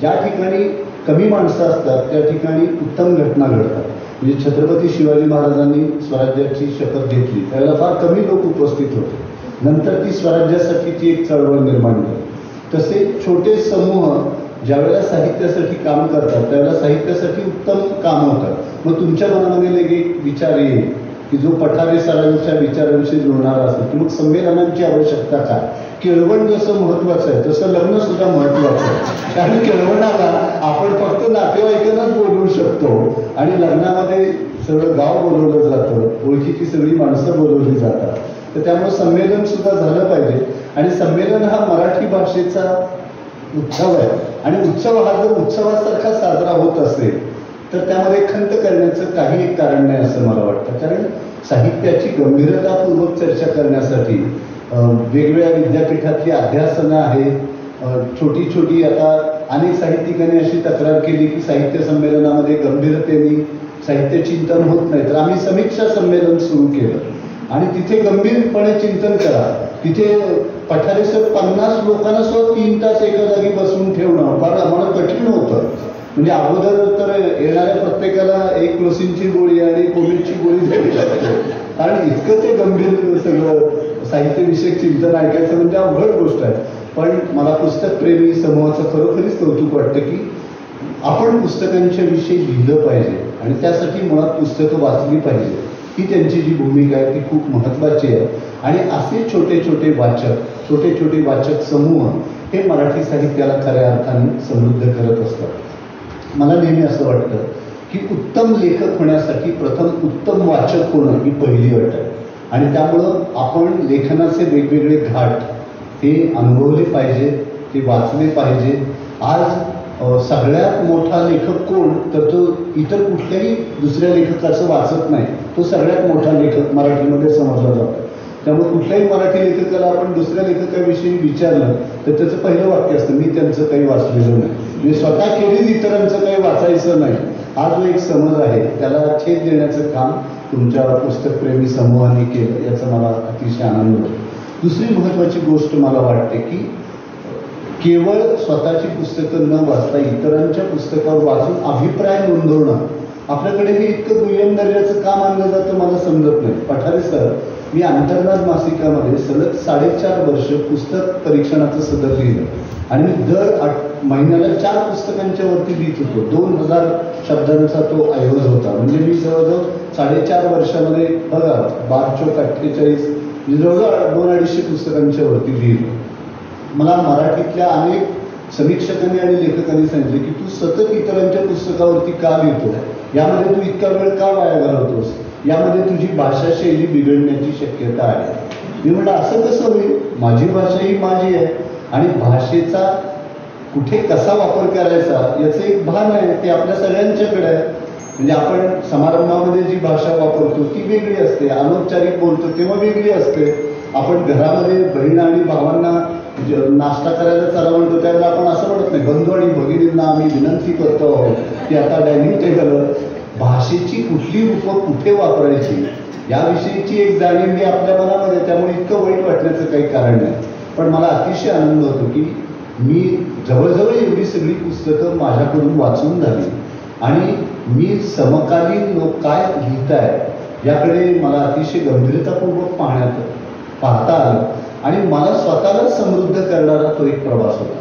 ज्या ठिकाणी कमी माणसं असतात त्या ठिकाणी उत्तम घटना घडतात. म्हणजे छत्रपती शिवाजी महाराजांनी स्वराज्याची शपथ घेतली त्यावेळेला फार कमी लोक उपस्थित होते. नंतर ती स्वराज्यासाठीची एक चळवळ निर्माण झाली. तसे छोटे समूह ज्यावेळेला साहित्यासाठी काम करतात त्यावेळेला साहित्यासाठी उत्तम काम होतं. मग तुमच्या मनामध्ये एक विचार येईल की जो पठारे सरांच्या विचारांशी जुळणारा असेल की मग संमेलनांची आवश्यकता काय. केळवण जसं महत्वाचं आहे तसं लग्न सुद्धा महत्वाचं आहे. कारण केळवणाला आपण फक्त नातेवाईकांनाच बोलवू शकतो आणि लग्नामध्ये सगळं गाव बोलवलं जातं, ओळखीची सगळी माणसं बोलवली जातात. तर त्यामुळे संमेलन सुद्धा झालं पाहिजे. आणि संमेलन हा मराठी भाषेचा उत्सव आहे आणि उत्सव हा जर उत्सवासारखा साजरा होत असेल तर त्यामध्ये खंत करण्याचं काही एक कारण नाही असं मला वाटतं. कारण साहित्याची गंभीरतापूर्वक चर्चा करण्यासाठी वेगवेगळ्या विद्यापीठातली अध्यासनं आहेत. छोटी छोटी आता अनेक साहित्यिकांनी अशी तक्रार केली की साहित्य संमेलनामध्ये गंभीरतेने साहित्य चिंतन होत नाही, तर आम्ही समीक्षा संमेलन सुरू केलं आणि तिथे गंभीरपणे चिंतन करा. तिथे पठारे सर 50 लोकांना 3 तास एका जागी बसवून ठेवणं फार आम्हाला कठीण होतं. म्हणजे अगोदर तर येणाऱ्या प्रत्येकाला एक क्लोसिनची गोळी आणि कोविडची गोळी द्यावी लागते, कारण इतकं ते गंभीर सगळं साहित्यविषयक चिंतन ऐकायचं म्हणजे अवघड गोष्ट आहे. पण मला पुस्तकप्रेमी समूहाचं खरोखरीच कौतुक वाटतं की आपण पुस्तकांच्या विषयी लिहिलं पाहिजे आणि त्यासाठी मुळात पुस्तकं वाचली पाहिजे. ही त्यांची जी भूमिका आहे ती खूप महत्त्वाची आहे. आणि असे छोटे छोटे वाचक समूह हे मराठी साहित्याला खऱ्या अर्थाने समृद्ध करत असतात. मला नेहमी असं वाटतं की उत्तम लेखक होण्यासाठी प्रथम उत्तम वाचक होणं ही पहिली अट आहे आणि त्यामुळं आपण लेखनाचे वेगवेगळे घाट हे अनुभवले पाहिजे, ते वाचले पाहिजे. आज सगळ्यात मोठा लेखक कोण, तर तो इतर कुठल्याही दुसऱ्या लेखकाचं वाचत नाही, तो सगळ्यात मोठा लेखक मराठीमध्ये समजला जातो. त्यामुळे कुठल्याही मराठी लेखकाला आपण दुसऱ्या लेखकाविषयी विचारलं तर त्याचं पहिलं वाक्य असतं, मी त्यांचं काही वाचलेलं नाही, मी स्वतः केलीच इतरांचं काही वाचायचं नाही. हा जो एक समज आहे त्याला छेद देण्याचं काम तुमच्या पुस्तकप्रेमी समूहाने केलं, याचा मला अतिशय आनंद होतो. दुसरी महत्त्वाची गोष्ट मला वाटते की केवळ स्वतःची पुस्तकं न वाचता इतरांच्या पुस्तकावर वाचून अभिप्राय नोंदवणं आपल्याकडे हे इतकं दुय्यम दर्जाचं काम आणलं जातं मला समजत नाही. पठारे सर, मी आंतरनाद मासिकामध्ये सलग 4.5 वर्ष पुस्तक परीक्षणाचं सदर लिहिलं आणि मी दर महिन्याला 4 पुस्तकांच्या वरती लिहित होतो. 2000 शब्दांचा तो आयोज होता. म्हणजे मी जवळजवळ 4.5 वर्षामध्ये बघा 12-48 जवळजवळ 200-250 पुस्तकांच्या वरती लिहिलं. मला मराठीतल्या अनेक समीक्षकांनी आणि लेखकांनी सांगितले की तू सतत इतरांच्या पुस्तकावरती का लिहितो, यामध्ये तू इतका वेळ का वाया घालवतोस, यामध्ये तुझी भाषा शैली बिघडण्याची शक्यता आहे. मी म्हटलं असं कसं होईल, माझी भाषा ही माझी आहे आणि भाषेचा कुठे कसा वापर करायचा याचं एक भान आहे, ते आपल्या सगळ्यांच्याकडे आहे. म्हणजे आपण समारंभामध्ये जी भाषा वापरतो ती वेगळी असते, अनौपचारिक बोलतो तेव्हा वेगळी असते. आपण घरामध्ये बहीण आणि भावांना नाश्ता करायला चला म्हणतो त्यावेळेला आपण असं म्हणत नाही, बंधू आणि भगिनींना आम्ही विनंती करतो की आता डायनिंग टेबल. भाषेची कुठली रूपं कुठे वापरायची याविषयीची एक जाणीव ही आपल्या मनामध्ये, त्यामुळे इतकं वाईट वाटण्याचं काही कारण नाही. पण मला अतिशय आनंद होतो की मी जवळजवळ एवढी सगळी पुस्तकं माझ्याकडून वाचून झाली आणि मी समकालीन लोक काय लिहित आहेत याकडे मला अतिशय गंभीरतापूर्वक पाहता आलं आणि मला स्वतःला समृद्ध करणारा तो एक प्रवास होता.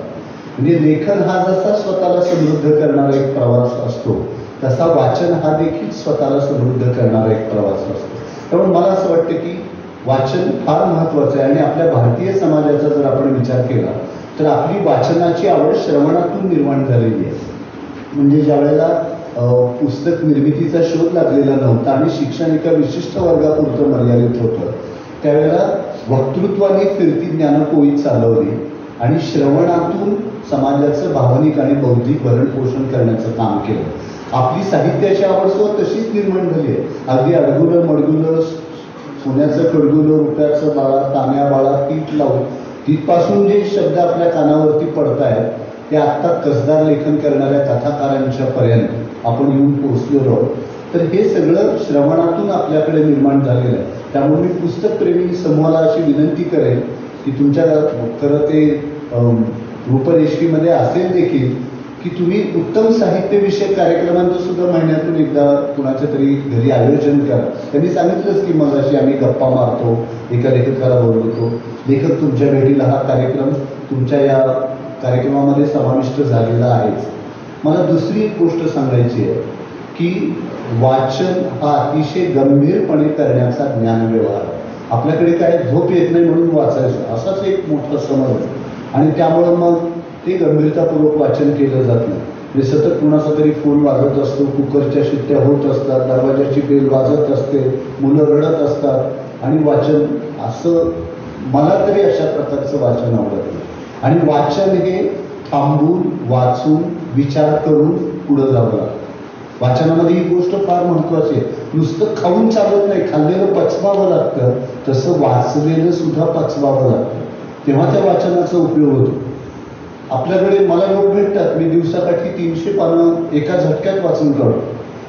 म्हणजे लेखन हा जसा स्वतःला समृद्ध करणारा एक प्रवास असतो तसा वाचन हा देखील स्वतःला समृद्ध करणारा एक प्रवास असतो. त्यामुळे मला असं वाटतं की वाचन फार महत्त्वाचं आहे आणि आपल्या भारतीय समाजाचा जर आपण विचार केला तर आपली वाचनाची आवड श्रवणातून निर्माण झालेली आहे. म्हणजे ज्या वेळेला पुस्तक निर्मितीचा शोध लागलेला नव्हता आणि शिक्षण एका विशिष्ट वर्गापुरतं मर्यादित होतं, त्यावेळेला वक्तृत्वाने फिरती ज्ञानपोळी चालवली आणि श्रवणातून समाजाचं भावनिक आणि बौद्धिक भरणपोषण करण्याचं काम केलं. आपली साहित्याची आवड स्वतः तशीच निर्माण झाली आहे. अगदी अडगुलं मडगुलं, सोन्याचं कडगुलं, रुपयाचं बाळा, तांब्या बाळा, पीठ लावून तिथपासून जे शब्द आपल्या कानावरती पडत आहेत ते आत्ता कसदार लेखन करणाऱ्या कथाकारांच्या पर्यंत आपण येऊन पोहोचलेलो आहोत. तर हे सगळं श्रवणातून आपल्याकडे निर्माण झालेलं आहे. त्यामुळे मी पुस्तकप्रेमी समूहाला अशी विनंती करेन की तुमच्या खरं ते रूपरेषेमध्ये असेल देखील की तुम्ही उत्तम साहित्यविषयक कार्यक्रमांचं सुद्धा महिन्यातून एकदा कुणाच्या तरी घरी आयोजन करा. त्यांनी सांगितलंच की मग अशी आम्ही गप्पा मारतो, एका लेखकाला बोलवतो, लेखक तुमच्या भेटीला हा कार्यक्रम तुमच्या या कार्यक्रमामध्ये समाविष्ट झालेला आहेच. मला दुसरी एक गोष्ट सांगायची आहे की वाचन हा अतिशय गंभीरपणे करण्याचा ज्ञानव्यवहार. आपल्याकडे काय झोप येत नाही म्हणून वाचायचं असाच एक मोठा समज आहे आणि त्यामुळं मग ते गंभीरतापूर्वक वाचन केलं जात नाही. म्हणजे सतत कुणाचा तरी फोन वाजत असतो, कुकरच्या शिट्ट्या होत असतात, दरवाजाची बेल वाजत असते, मुलं रडत असतात आणि वाचन असं मला तरी अशा प्रकारचं वाचन आवडत नाही. आणि वाचन हे थांबून वाचून विचार करून पुढं जावं लागतं. वाचनामध्ये ही गोष्ट फार महत्त्वाची आहे. नुसतं खाऊन चालत नाही, खाल्लेलं पचवावं लागतं, तसं वाचलेलं सुद्धा पचवावं लागतं, तेव्हा त्या वाचनाचा उपयोग होतो. आपल्याकडे मला लोक भेटतात, मी दिवसाकाठी 300 पानं एका झटक्यात वाचून काढतो.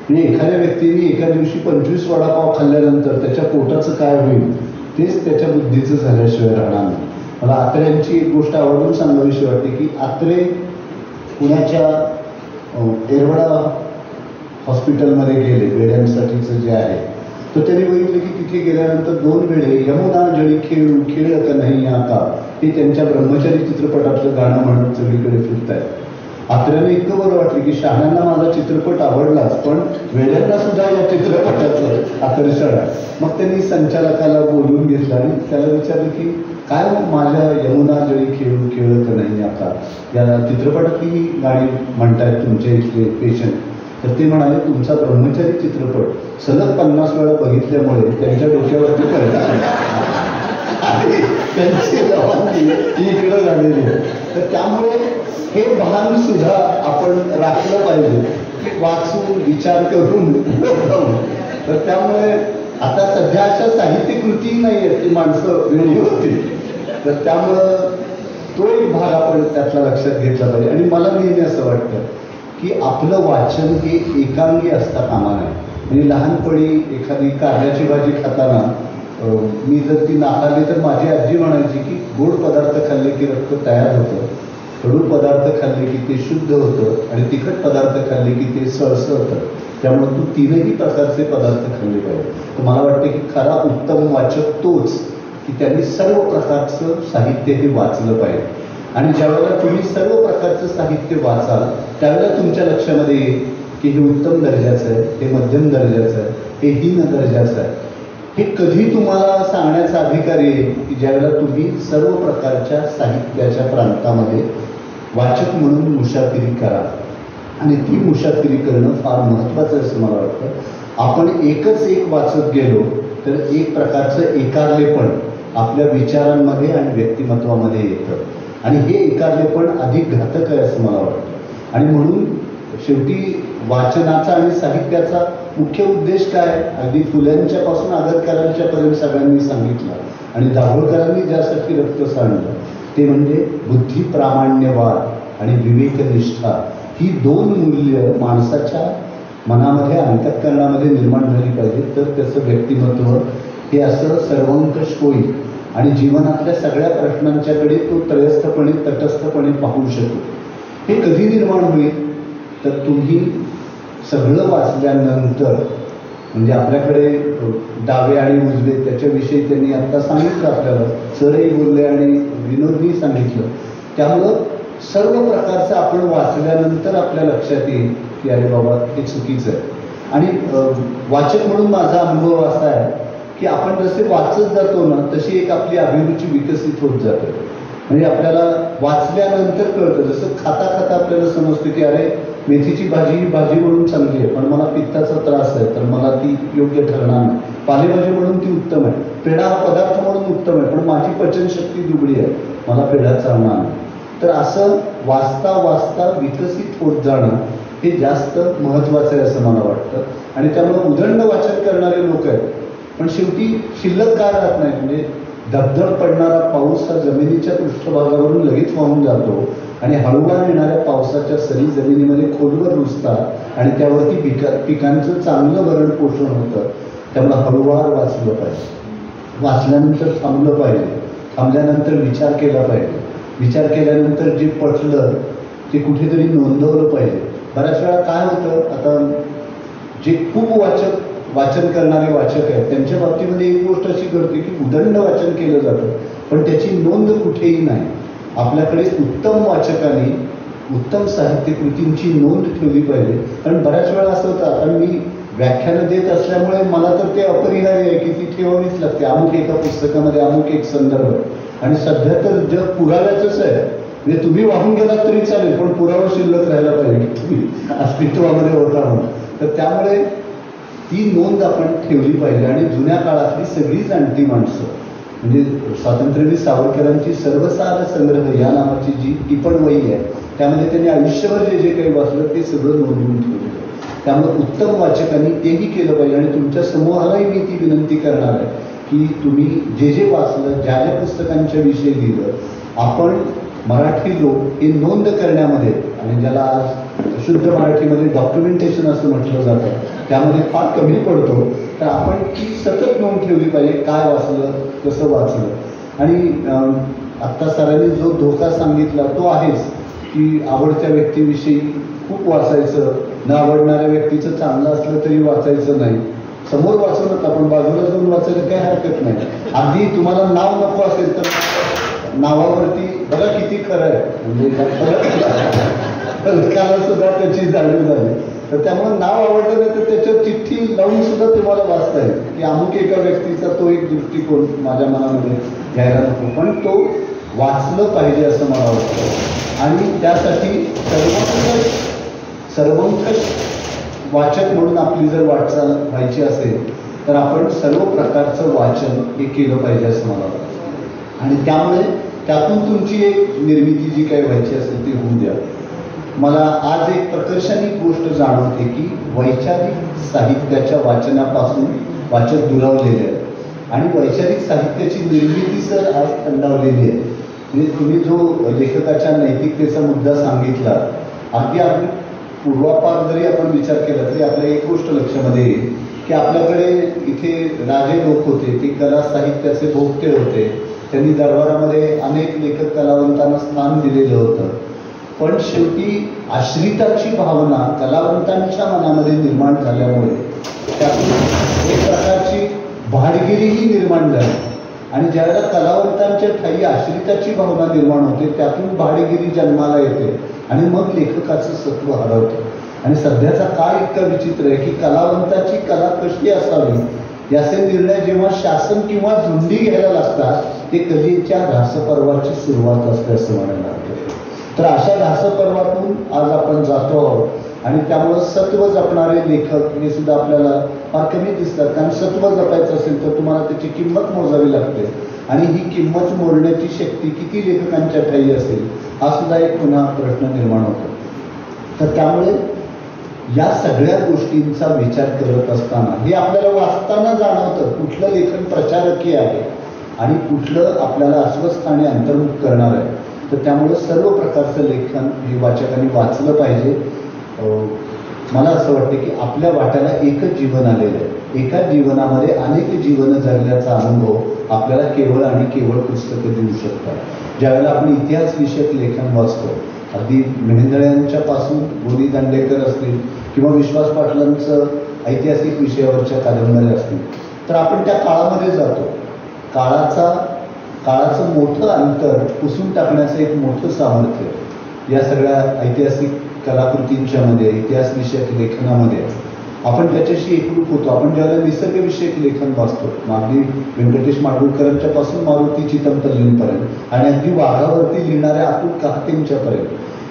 म्हणजे एखाद्या व्यक्तीने एका दिवशी 25 वडापाव खाल्ल्यानंतर त्याच्या पोटाचं काय होईल तेच त्याच्या बुद्धीचं झाल्याशिवाय राहणार नाही. मला आत्र्यांची एक गोष्ट आवडून सांगावीशी वाटते की आत्रे पुण्याच्या येरवडा हॉस्पिटलमध्ये गेले वेड्यांसाठीचं जे आहे, तर त्यांनी बघितलं की तिथे गेल्यानंतर 2 वेळे यमुना जळी खेळू खेळ का नाही का हे त्यांच्या ब्रह्मचारी चित्रपटातलं गाणं म्हणत सगळीकडे फिरत आहेत. आत्र्याने इतकं बरं वाटलं की शहाण्यांना माझा चित्रपट आवडलाच, पण वेड्यांना सुद्धा या चित्रपटाचं आकर्षण आहे. मग त्यांनी संचालकाला बोलवून घेतलं आणि त्याला विचारलं की काय माझ्या यमुना जळी खेळू खेळ का नाही आता या चित्रपटातली गाणी म्हणतायत तुमच्या इथले पेशंट. तर ते म्हणाले तुमचा ब्रह्मचारी चित्रपट सलग 50 वेळा बघितल्यामुळे त्यांच्या डोक्यावरती परिणाम आणि त्यांची रवानगी इकडं झालेली आहे. तर त्यामुळे हे भान सुद्धा आपण राखलं पाहिजे की वाचून विचार करून. तर त्यामुळे आता सध्या अशा साहित्यकृती नाही आहेत की माणसं वेळी होती, तर त्यामुळं तो एक भाग आपण त्यातला लक्षात घेतला पाहिजे. आणि मला नेहमी असं वाटतं की आपलं वाचन हे एकांगी असता कामा नये. म्हणजे लहानपणी एखादी कारल्याची भाजी खाताना मी जर ती नाकारली तर माझी आजी म्हणायची की गोड पदार्थ खाल्ले की रक्त तयार होतं, कडू पदार्थ खाल्ले की ते शुद्ध होतं आणि तिखट पदार्थ खाल्ले की ते सळसळ होतं. त्यामुळे तू 3ही प्रकारचे पदार्थ खाल्ले पाहिजे. तर मला वाटते की खरा उत्तम वाचक तोच की त्यांनी सर्व प्रकारचं साहित्य हे वाचलं पाहिजे. आणि ज्यावेळेला तुम्ही सर्व प्रकारचं साहित्य वाचाल त्यावेळेला तुमच्या लक्षामध्ये येईल की हे उत्तम दर्जाचं आहे, हे मध्यम दर्जाचं आहे, हे हीन दर्जाचं आहे. हे कधी तुम्हाला सांगण्याचा अधिकार येईल की ज्यावेळेला तुम्ही सर्व प्रकारच्या साहित्याच्या प्रांतामध्ये वाचक म्हणून मुसाफिरी करा. आणि ती मुसाफिरी करणं फार महत्त्वाचं आहे असं मला वाटतं. आपण एकच एक वाचत गेलो तर एक प्रकारचं एकारलेपण आपल्या विचारांमध्ये आणि व्यक्तिमत्वामध्ये येतं आणि हे एकारलेपण अधिक घातक आहे असं मला वाटतं. आणि म्हणून शेवटी वाचनाचा आणि साहित्याचा मुख्य उद्देश काय, अगदी फुल्यांच्या पासून आगरकरांच्या पर्यंत सगळ्यांनी सांगितलं आणि दाभोळकरांनी ज्यासाठी रक्त सांडलं ते म्हणजे बुद्धी प्रामाण्यवाद आणि विवेकनिष्ठा ही 2 मूल्य माणसाच्या मनामध्ये अंतःकरणामध्ये निर्माण झाली पाहिजे. तर त्याचं व्यक्तिमत्व हे असं सर्वंकष होईल आणि जीवनातल्या सगळ्या प्रश्नांच्याकडे तो त्रयस्थपणे तटस्थपणे पाहू शकतो. हे कधी निर्माण होईल तर तुम्ही सगळं वाचल्यानंतर, म्हणजे आपल्याकडे डावे आणि उजवे त्याच्याविषयी त्यांनी आत्ता सांगितलं, आपल्याला सरही बोलले आणि विनोदनी सांगितलं. त्यामुळं सर्व प्रकारचं आपण वाचल्यानंतर आपल्या लक्षात येईल की अरे बाबा हे चुकीचं आहे. आणि वाचक म्हणून माझा अनुभव असा आहे की आपण जसे वाचत जातो ना तशी एक आपली अभिरुची विकसित होत जाते. म्हणजे आपल्याला वाचल्यानंतर कळतं, जसं खाता खाता आपल्याला समजतं की अरे मेथीची भाजी ही भाजी म्हणून चांगली आहे पण मला पित्ताचा त्रास आहे तर मला ती योग्य ठरणार नाही. पालेभाजी म्हणून ती उत्तम आहे, पेढा हा पदार्थ म्हणून उत्तम आहे पण माझी पचनशक्ती दुबळी आहे, मला पेढा चालणार नाही. तर असं वाचता वाचता विकसित होत जाणं हे जास्त महत्त्वाचं आहे असं मला वाटतं. आणि त्यामुळे उदंड वाचन करणारे लोक आहेत पण शेवटी शिल्लक काय राहत नाही. म्हणजे धबधब पडणारा पाऊस हा जमिनीच्या पृष्ठभागावरून लगेच वाहून जातो आणि हळूवार येणाऱ्या पावसाच्या सरी जमिनीमध्ये खोलवर रुजतात आणि त्यावरती पिकांचं चांगलं भरण पोषण होतं. त्यामुळे हळूवार वाचलं पाहिजे, वाचल्यानंतर थांबलं पाहिजे, थांबल्यानंतर विचार केला पाहिजे, विचार केल्यानंतर जे पटलं ते कुठेतरी नोंदवलं पाहिजे. बऱ्याच वेळा काय होतं, आता जे खूप वाचन करणारे वाचक आहेत त्यांच्या बाबतीमध्ये एक गोष्ट अशी घडते की उदंड वाचन केलं जातं पण त्याची नोंद कुठेही नाही. आपल्याकडे उत्तम वाचकांनी उत्तम साहित्यकृतींची नोंद ठेवली पाहिजे. कारण बऱ्याच वेळा असं होतं, आता मी व्याख्यानं देत असल्यामुळे मला तर ते अपरिहार्य आहे की ती ठेवावीच लागते. अमुक एका पुस्तकामध्ये अमुक एक संदर्भ आणि सध्या तर जग पुराव्याचंच आहे. म्हणजे तुम्ही वाहून गेलात तरी चालेल पण पुरावा शिल्लक राहायला पाहिजे की तुम्ही अस्तित्वामध्ये होता म्हणून. तर त्यामुळे ती नोंद आपण ठेवली पाहिजे. आणि जुन्या काळातली सगळी जाणती माणसं, म्हणजे स्वातंत्र्यवीर सावरकरांची सर्वसार संग्रह या नावाची जी टिपणवही आहे त्यामध्ये त्यांनी आयुष्यभर जे जे काही वाचलं ते सगळं नोंदवून ठेवलेलं. त्यामुळे उत्तम वाचकांनी तेही केलं पाहिजे. आणि तुमच्या समूहालाही मी ती विनंती करणार आहे की तुम्ही जे जे वाचलं, ज्या ज्या पुस्तकांच्या विषयी लिहिलं, आपण मराठी लोक हे नोंद करण्यामध्ये, आणि ज्याला आज शुद्ध मराठीमध्ये डॉक्युमेंटेशन असं म्हटलं जातं, त्यामध्ये फार कमी पडतो. तर आपण ती सतत नोंद ठेवली पाहिजे, काय वाचलं, कसं वाचलं. आणि आत्ता सरांनी जो धोका सांगितला तो आहेच, की आवडत्या व्यक्तीविषयी खूप वाचायचं, न आवडणाऱ्या व्यक्तीचं चांगलं असलं तरी वाचायचं नाही. समोर वाचू नका, पण बाजूला जाऊन वाचायला काही हरकत नाही. अगदी तुम्हाला नाव नको असेल तर नावावरती बघा किती खरं आहे, म्हणजे फलकाला सुद्धा त्याची जाणीव झाली. तर त्यामुळे नाव आवडलं नाही तर त्याच्यावर चिठ्ठी लावून सुद्धा तुम्हाला वाचता येईल की अमुक एका व्यक्तीचा तो एक दृष्टिकोन माझ्या मनामध्ये घ्यायला नको, पण तो वाचलं पाहिजे असं मला वाटतं. आणि त्यासाठी सर्वंकष वाचक म्हणून आपली जर वाटचाल व्हायची असेल तर आपण सर्व प्रकारचं वाचन हे केलं पाहिजे असं मला वाटतं. आणि त्यामुळे त्यातून तुमची एक निर्मिती जी काही व्हायची असेल ती होऊन द्या. मला आज एक प्रकर्षाने गोष्ट जाणवते की वैचारिक साहित्याच्या वाचनापासून वाचक दुरावलेले आहेत आणि वैचारिक साहित्याची निर्मिती सर आज थंडावलेली आहे. म्हणजे तुम्ही जो लेखकाच्या नैतिकतेचा मुद्दा सांगितला, अगदी पूर्वापार जरी आपण विचार केला तरी आपल्या एक गोष्ट लक्षामध्ये येईल की आपल्याकडे इथे राजे लोक होते, ते कला साहित्याचे भोगते होते, त्यांनी दरबारामध्ये अनेक लेखक कलावंतांना स्थान दिलेलं होतं. पण शेवटी आश्रिताची भावना कलावंतांच्या मनामध्ये निर्माण झाल्यामुळे त्यातून एक प्रकारची भाडगिरीही निर्माण झाली. आणि ज्यावेळेला कलावंतांच्या ठायी आश्रिताची भावना निर्माण होते त्यातून भाडगिरी जन्माला येते आणि मग लेखकाचं सत्व हरवतं. आणि सध्याचा काळ इतका विचित्र आहे की कलावंताची कला कशी असावी याचे निर्णय जेव्हा शासन किंवा झुंडी घ्यायला लागतात ते कलेच्या घासपर्वाची सुरुवात असते असं म्हणायला लागतं. तर अशा घासपर्वातून आज आपण जातो आहोत आणि त्यामुळं सत्व जपणारे लेखक हे सुद्धा आपल्याला फार कमी दिसतात. कारण सत्व जपायचं असेल तर तुम्हाला त्याची किंमत मोजावी लागते आणि ही किंमत मोजण्याची शक्ती किती लेखकांच्या ठायी असेल हा सुद्धा एक पुन्हा प्रश्न निर्माण होतो. तर त्यामुळे या सगळ्या गोष्टींचा विचार करत असताना हे आपल्याला वाचताना जाणवतं कुठलं लेखन प्रचारकीय आहे आणि कुठलं आपल्याला अस्वस्थ आणि अंतर्मुख करणार आहे. तर त्यामुळे सर्व प्रकारचं लेखन हे वाचकांनी वाचलं पाहिजे. मला असं वाटतं की आपल्या वाट्याला एकच जीवन आलेलं आहे, एकाच जीवनामध्ये अनेक जीवनं जगल्याचा अनुभव आपल्याला केवळ आणि केवळ पुस्तकं देऊ शकतात. ज्यावेळेला आपण इतिहास विषयक लेखन वाचतो, अगदी मेहेंदळ्यांच्यापासून गोनी दांडेकर असतील किंवा विश्वास पाटलांचं ऐतिहासिक विषयावरच्या कादंबऱ्या असतील, तर आपण त्या काळामध्ये जातो. काळाचं मोठं अंतर पुसून टाकण्याचं एक मोठं सामर्थ्य या सगळ्या ऐतिहासिक कलाकृतींच्या मध्ये, इतिहास विषयक लेखनामध्ये आपण त्याच्याशी एकरूप होतो. आपण ज्यावेळेला निसर्गविषयक लेखन वाचतो, अगदी व्यंकटेश माडगूळकरांच्या पासून मारुती चितमपल्लींपर्यंत आणि अगदी वाघावरती लिहिणाऱ्या अतुल काहतेंच्यापर्यंत,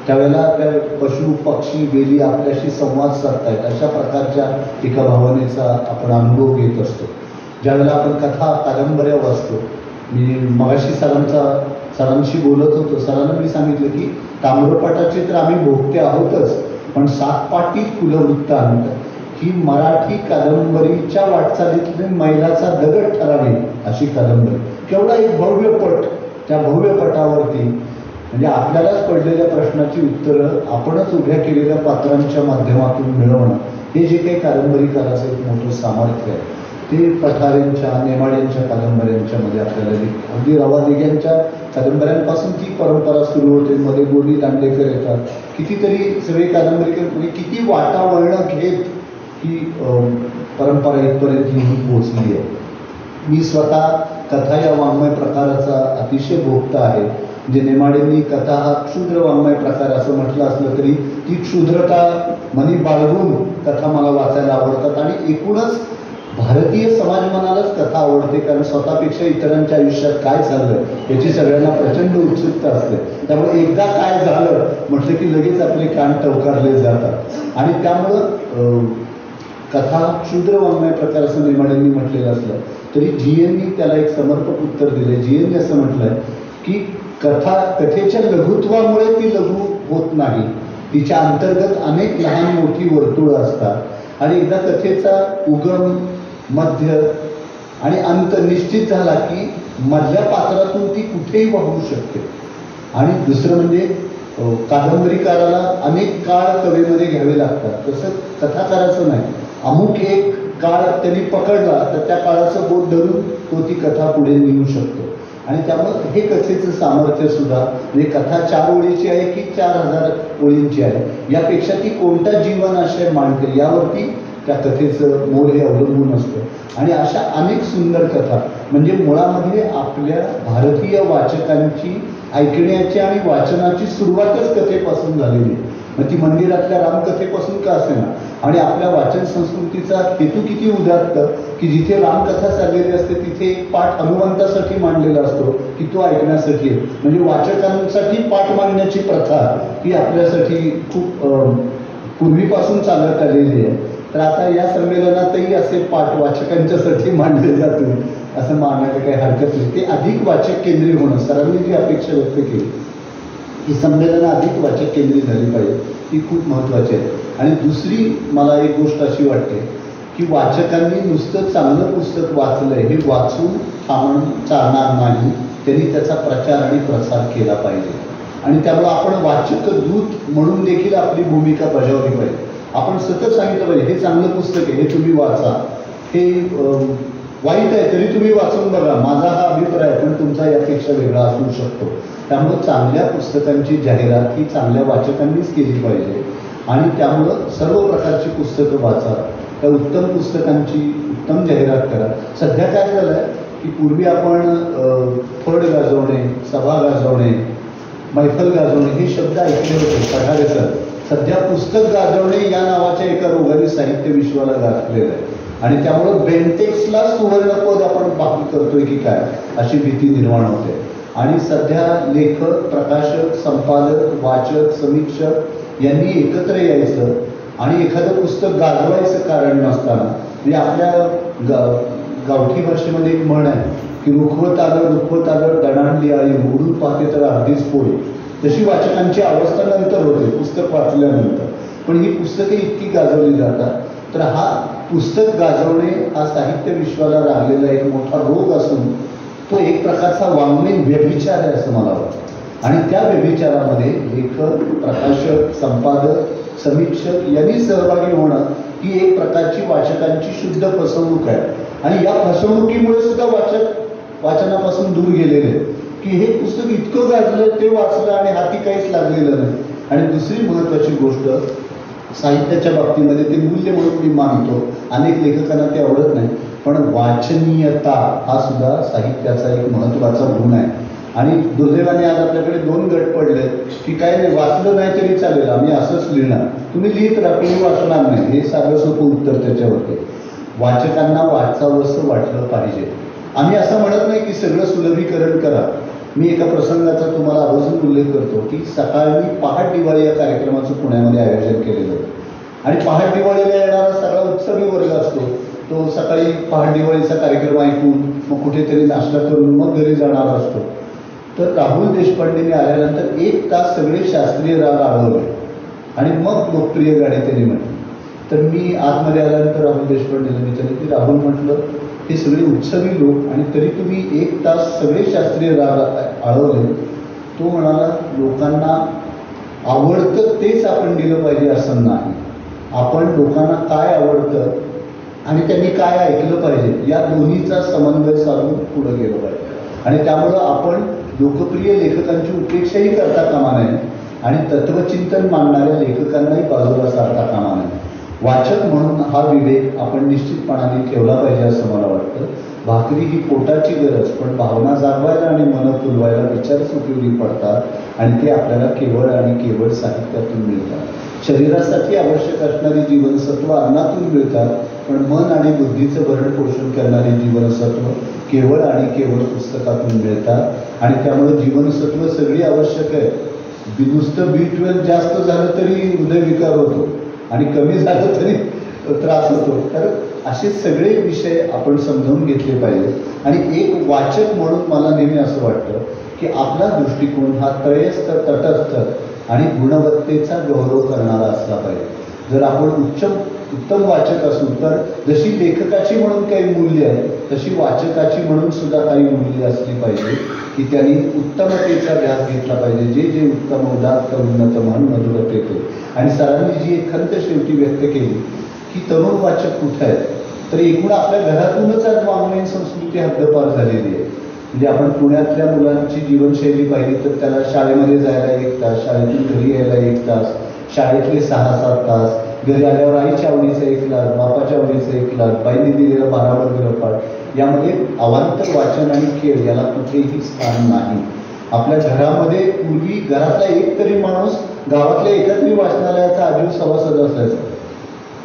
त्यावेळेला त्या पशु पक्षी वेली आपल्याशी संवाद साधतायत अशा प्रकारच्या एका भावनेचा आपण अनुभव घेत असतो. ज्यावेळेला आपण कथा कादंबऱ्या वाचतो, मी मगाशी सरांशी बोलत होतो, सरांना मी सांगितलं की ताम्रपटाचे तर आम्ही भोगते आहोतच, पण सातपाटी कुलवृत्तांत ही मराठी कादंबरीच्या वाटचालीतली मैलाचा दगड ठरावी अशी कादंबरी. केवढा एक भव्य पट, त्या भव्य पटावरती म्हणजे आपल्यालाच पडलेल्या प्रश्नाची उत्तरं आपणच उभ्या केलेल्या पात्रांच्या माध्यमातून मिळवणं हे जे काही कादंबरीकाराचं एक मोठं सामर्थ्य आहे ते पठारेंच्या, नेमाड्यांच्या कादंबऱ्यांच्या मध्ये आपल्याला अगदी रवा दिघ्यांच्या कादंबऱ्यांपासून ती परंपरा सुरू होते. मध्ये गोनी दांडेकर येतात, कितीतरी सगळे कादंबरीकर म्हणजे किती वाटावळणं घेत ही परंपरा इथपर्यंत येऊन पोहोचली आहे. मी स्वतः कथा या वाङ्मय प्रकाराचा अतिशय भोक्ता आहे. म्हणजे नेमाडेंनी कथा हा क्षुद्र वाङ्मय प्रकार असं म्हटलं असलं तरी ती क्षुद्रता मनी बाळगून कथा मला वाचायला आवडतात आणि एकूणच भारतीय समाज मनालाच कथा आवडते, कारण स्वतःपेक्षा इतरांच्या आयुष्यात काय चाललं याची सगळ्यांना प्रचंड उत्सुकता असते. त्यामुळे एकदा काय झालं म्हटलं की लगेच आपले कान टवकारले जातात आणि त्यामुळं कथा क्षुद्र वाङ्मय प्रकार असं नेमाडेंनी म्हटलेलं असलं तरी जीएननी त्याला एक समर्पक उत्तर दिले. जीएननी असं म्हटलंय की कथेच्या लघुत्वामुळे ती लघु होत नाही, तिच्या अंतर्गत अनेक लहान मोठी वर्तुळं असतात आणि एकदा कथेचा उगम, मध्य आणि अंत निश्चित झाला की मधल्या पात्रातून ती कुठेही वाहू शकते. आणि दुसरं म्हणजे कादंबरीकाराला अनेक काळ कवेमध्ये घ्यावे लागतात, तसं कथाकाराचं नाही. अमुक एक काळ त्यांनी पकडला तर त्या काळाचं बोध धरून तो ती कथा पुढे नेऊ शकतो. आणि त्यामुळे हे कथेचं सामर्थ्य सुद्धा म्हणजे कथा 4 ओळीची आहे की 4000 ओळींची आहे, यापेक्षा ती कोणता जीवनाशय मांडते यावरती त्या कथेचं मोल हे अवलंबून असतं. आणि अशा अनेक सुंदर कथा म्हणजे मुळामध्ये आपल्या भारतीय वाचकांची ऐकण्याची आणि वाचनाची सुरुवातच कथेपासून झालेली आहे. मग ती मंदिरातल्या रामकथेपासून का असेना. आणि आपल्या वाचन संस्कृतीचा हेतू किती उदात्त की जिथे रामकथा चाललेली असते तिथे एक पाठ हनुमंतासाठी मांडलेला असतो की तो ऐकण्यासाठी आहे. म्हणजे वाचकांसाठी पाठ मांडण्याची प्रथा ही आपल्यासाठी खूप पूर्वीपासून चालत आलेली आहे. तर आता या संमेलनातही असे पाठ वाचकांच्यासाठी मांडले जातील असं मानायला काही हरकत नाही. ते अधिक वाचक केंद्रीय होणं, सरांनी जी अपेक्षा व्यक्त केली ही संमेलनं अधिक वाचक केंद्रित झाली पाहिजे, ती खूप महत्त्वाची आहे. आणि दुसरी मला एक गोष्ट अशी वाटते की वाचकांनी नुसतं चांगलं पुस्तक वाचलंय हे वाचून थांबून चालणार नाही, त्यांनी त्याचा प्रचार आणि प्रसार केला पाहिजे. आणि त्यामुळे आपण वाचक दूत म्हणून देखील आपली भूमिका बजावली पाहिजे. आपण सतत सांगितलं पाहिजे हे चांगलं पुस्तक आहे, हे तुम्ही वाचा, हे वाईट आहे तरी तुम्ही वाचून बघा, माझा हा अभिप्राय पण तुमचा यापेक्षा वेगळा असू शकतो. त्यामुळं चांगल्या पुस्तकांची जाहिरात ही चांगल्या वाचकांनीच केली पाहिजे. आणि त्यामुळं सर्व प्रकारची पुस्तकं वाचा, त्या उत्तम पुस्तकांची उत्तम जाहिरात करा. सध्या काय झालं आहे की पूर्वी आपण फड गाजवणे, सभा गाजवणे, मैफल गाजवणे हे शब्द ऐकले होते पठारे सर. सध्या पुस्तक गाजवणे या नावाच्या एका रोगाने साहित्य विश्वाला गाजलेलं आहे. आणि त्यामुळं बेंटेक्सला सुवर्णपद आपण बाकी करतोय की काय अशी भीती निर्माण होते. आणि सध्या लेखक, प्रकाशक, संपादक, वाचक, समीक्षक यांनी एकत्र यायचं आणि एखादं पुस्तक गाजवायचं कारण नसताना म्हणजे आपल्या गावठी भाषेमध्ये एक म्हण आहे की रुखवत आलं दणाणली आली उडून पाहते तर अर्धीच पोळी. तशी वाचकांची अवस्था नंतर होते पुस्तक वाचल्यानंतर. पण ही पुस्तके इतकी गाजवली जातात तर हा पुस्तक गाजवणे हा साहित्य विश्वाला लागलेला एक मोठा रोग असून तो एक प्रकारचा वाङ्मयीन व्यभिचार आहे असं मला वाटतं. आणि त्या व्यभिचारामध्ये लेखक, प्रकाशक, संपादक, समीक्षक यांनी सहभागी होणं ही एक प्रकारची वाचकांची शुद्ध फसवणूक आहे. आणि या फसवणुकीमुळे सुद्धा वाचक वाचनापासून दूर गेलेले की हे पुस्तक इतकं गाजलं ते वाचलं आणि हाती काहीच लागलेलं नाही. आणि दुसरी महत्त्वाची गोष्ट साहित्याच्या बाबतीमध्ये ते मूल्य म्हणून मी मानतो, अनेक लेखकांना ते आवडत नाही, पण वाचनीयता हा सुद्धा साहित्याचा एक महत्त्वाचा गुण आहे. आणि दुर्दैवाने आज आपल्याकडे 2 गट पडले की काय नाही वाचलं नाही तरी चालेल, आम्ही असंच लिहिणार, तुम्ही लिहित राहा, तुम्ही वाचणार नाही, हे साधं सोपं उत्तर त्याच्यावरती. वाचकांना वाचावंसं वाटलं पाहिजे. आम्ही असं म्हणत नाही की सगळं सुलभीकरण करा. मी एका प्रसंगाचा तुम्हाला आवर्जून उल्लेख करतो की सकाळी पहाट दिवाळी या कार्यक्रमाचं पुण्यामध्ये आयोजन केलेलं होतं. आणि पहाट दिवाळीला येणारा सगळा उत्सवी वर्ग असतो तो सकाळी पहाट दिवाळीचा कार्यक्रम ऐकून मग कुठेतरी नाश्ता करून मग घरी जाणार असतो. तर राहुल देशपांडेंनी आल्यानंतर 1 तास सगळे शास्त्रीय राग आढळले आणि मग लोकप्रिय गाणी त्यांनी म्हटली. तर मी आतमध्ये आल्यानंतर राहुल देशपांडेला विचारलं की राहुल म्हटलं हे सगळे उत्सवी लोक आणि तरी तुम्ही 1 तास सगळे शास्त्रीय राग आढळले. तो म्हणाला लोकांना आवडतं तेच आपण दिलं पाहिजे असं नाही, आपण लोकांना काय आवडतं आणि त्यांनी काय ऐकलं पाहिजे या दोन्हीचा समन्वय साधून पुढे गेलं पाहिजे. आणि त्यामुळं आपण लोकप्रिय लेखकांची उपेक्षाही करता कामा नये आणि तत्वचिंतन मांडणाऱ्या लेखकांनाही बाजूला सारता कामा नये. वाचक म्हणून हा विवेक आपण निश्चितपणाने ठेवला पाहिजे असं मला वाटतं. भाकरी ही पोटाची गरज, पण भावना जागवायला आणि मन फुलवायला विचारच उपयोगी पडतात आणि ते आपल्याला केवळ आणि केवळ साहित्यातून मिळतात. शरीरासाठी आवश्यक असणारी जीवनसत्व अन्नातून मिळतात, पण मन आणि बुद्धीचं भरण पोषण करणारी जीवनसत्व केवळ आणि केवळ पुस्तकातून मिळतात. आणि त्यामुळे जीवनसत्व सगळी आवश्यक आहे. नुसतं B12 जास्त झालं तरी हृदयविकार होतो आणि कमी झालं तरी त्रास होतो. तर असे सगळे विषय आपण समजावून घेतले पाहिजे. आणि एक वाचक म्हणून मला नेहमी असं वाटतं की आपला दृष्टिकोन हा त्रयस्थ, तटस्थ आणि गुणवत्तेचा गौरव करणारा असला पाहिजे. जर आपण उत्तम वाचक असू तर जशी लेखकाची म्हणून काही मूल्य आहे तशी वाचकाची म्हणून सुद्धा काही मूल्य असली पाहिजे. की त्यांनी उत्तमतेचा ध्यास घेतला पाहिजे. जे जे उत्तम उदात्त उन्नत म्हण मधुरत येते. आणि सरांनी जी एक खंत शेवटी व्यक्त केली की तरुण वाचक कुठे आहेत, तर एकूण आपल्या घरातूनच आज ऑनलाईन संस्कृती हद्दपार झालेली आहे. म्हणजे आपण पुण्यातल्या मुलांची जीवनशैली पाहिली तर त्याला शाळेमध्ये जायला 1 तास, शाळेतून घरी यायला 1 तास, शाळेतले 6-7 तास, घरी आल्यावर आईच्या आवडीचं 1 तास, बापाच्या आवडीचं 1 तास, बाईंनी दिलेलं 12 वर्गपाठ, यामध्ये अवांतर वाचन आणि खेळ याला कुठेही स्थान नाही. आपल्या घरामध्ये पूर्वी घरातला एक तरी माणूस गावातल्या एका तरी वाचनालयाचा आजीव सभासद असायचा.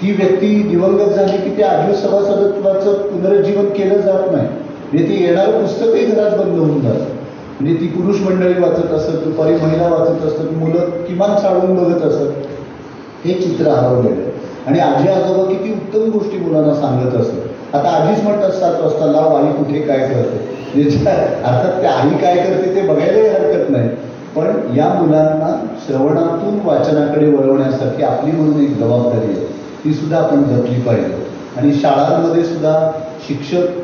ती व्यक्ती दिवंगत झाली की त्या आजीव सभासदत्वाचं पुनरुज्जीवन केलं जात नाही. म्हणजे ते येणारं पुस्तकही घरात बंद होऊन जातं. म्हणजे ती पुरुष मंडळी वाचत असत, दुपारी महिला वाचत असत, मुलं किमान चाळून बघत असत. हे चित्र हरवलेलं आहे. आणि आजी आजोबा किती उत्तम गोष्टी मुलांना सांगत असत. आता आजीच म्हणतात 7 वाजता लाव आई कुठे काय करते. अर्थात त्या आई काय करते ते बघायलाही हरकत नाही, पण या मुलांना श्रवणातून वाचनाकडे वळवण्यासाठी आपली म्हणून एक जबाबदारी आहे, ती सुद्धा आपण जपली पाहिजे. आणि शाळांमध्ये सुद्धा शिक्षक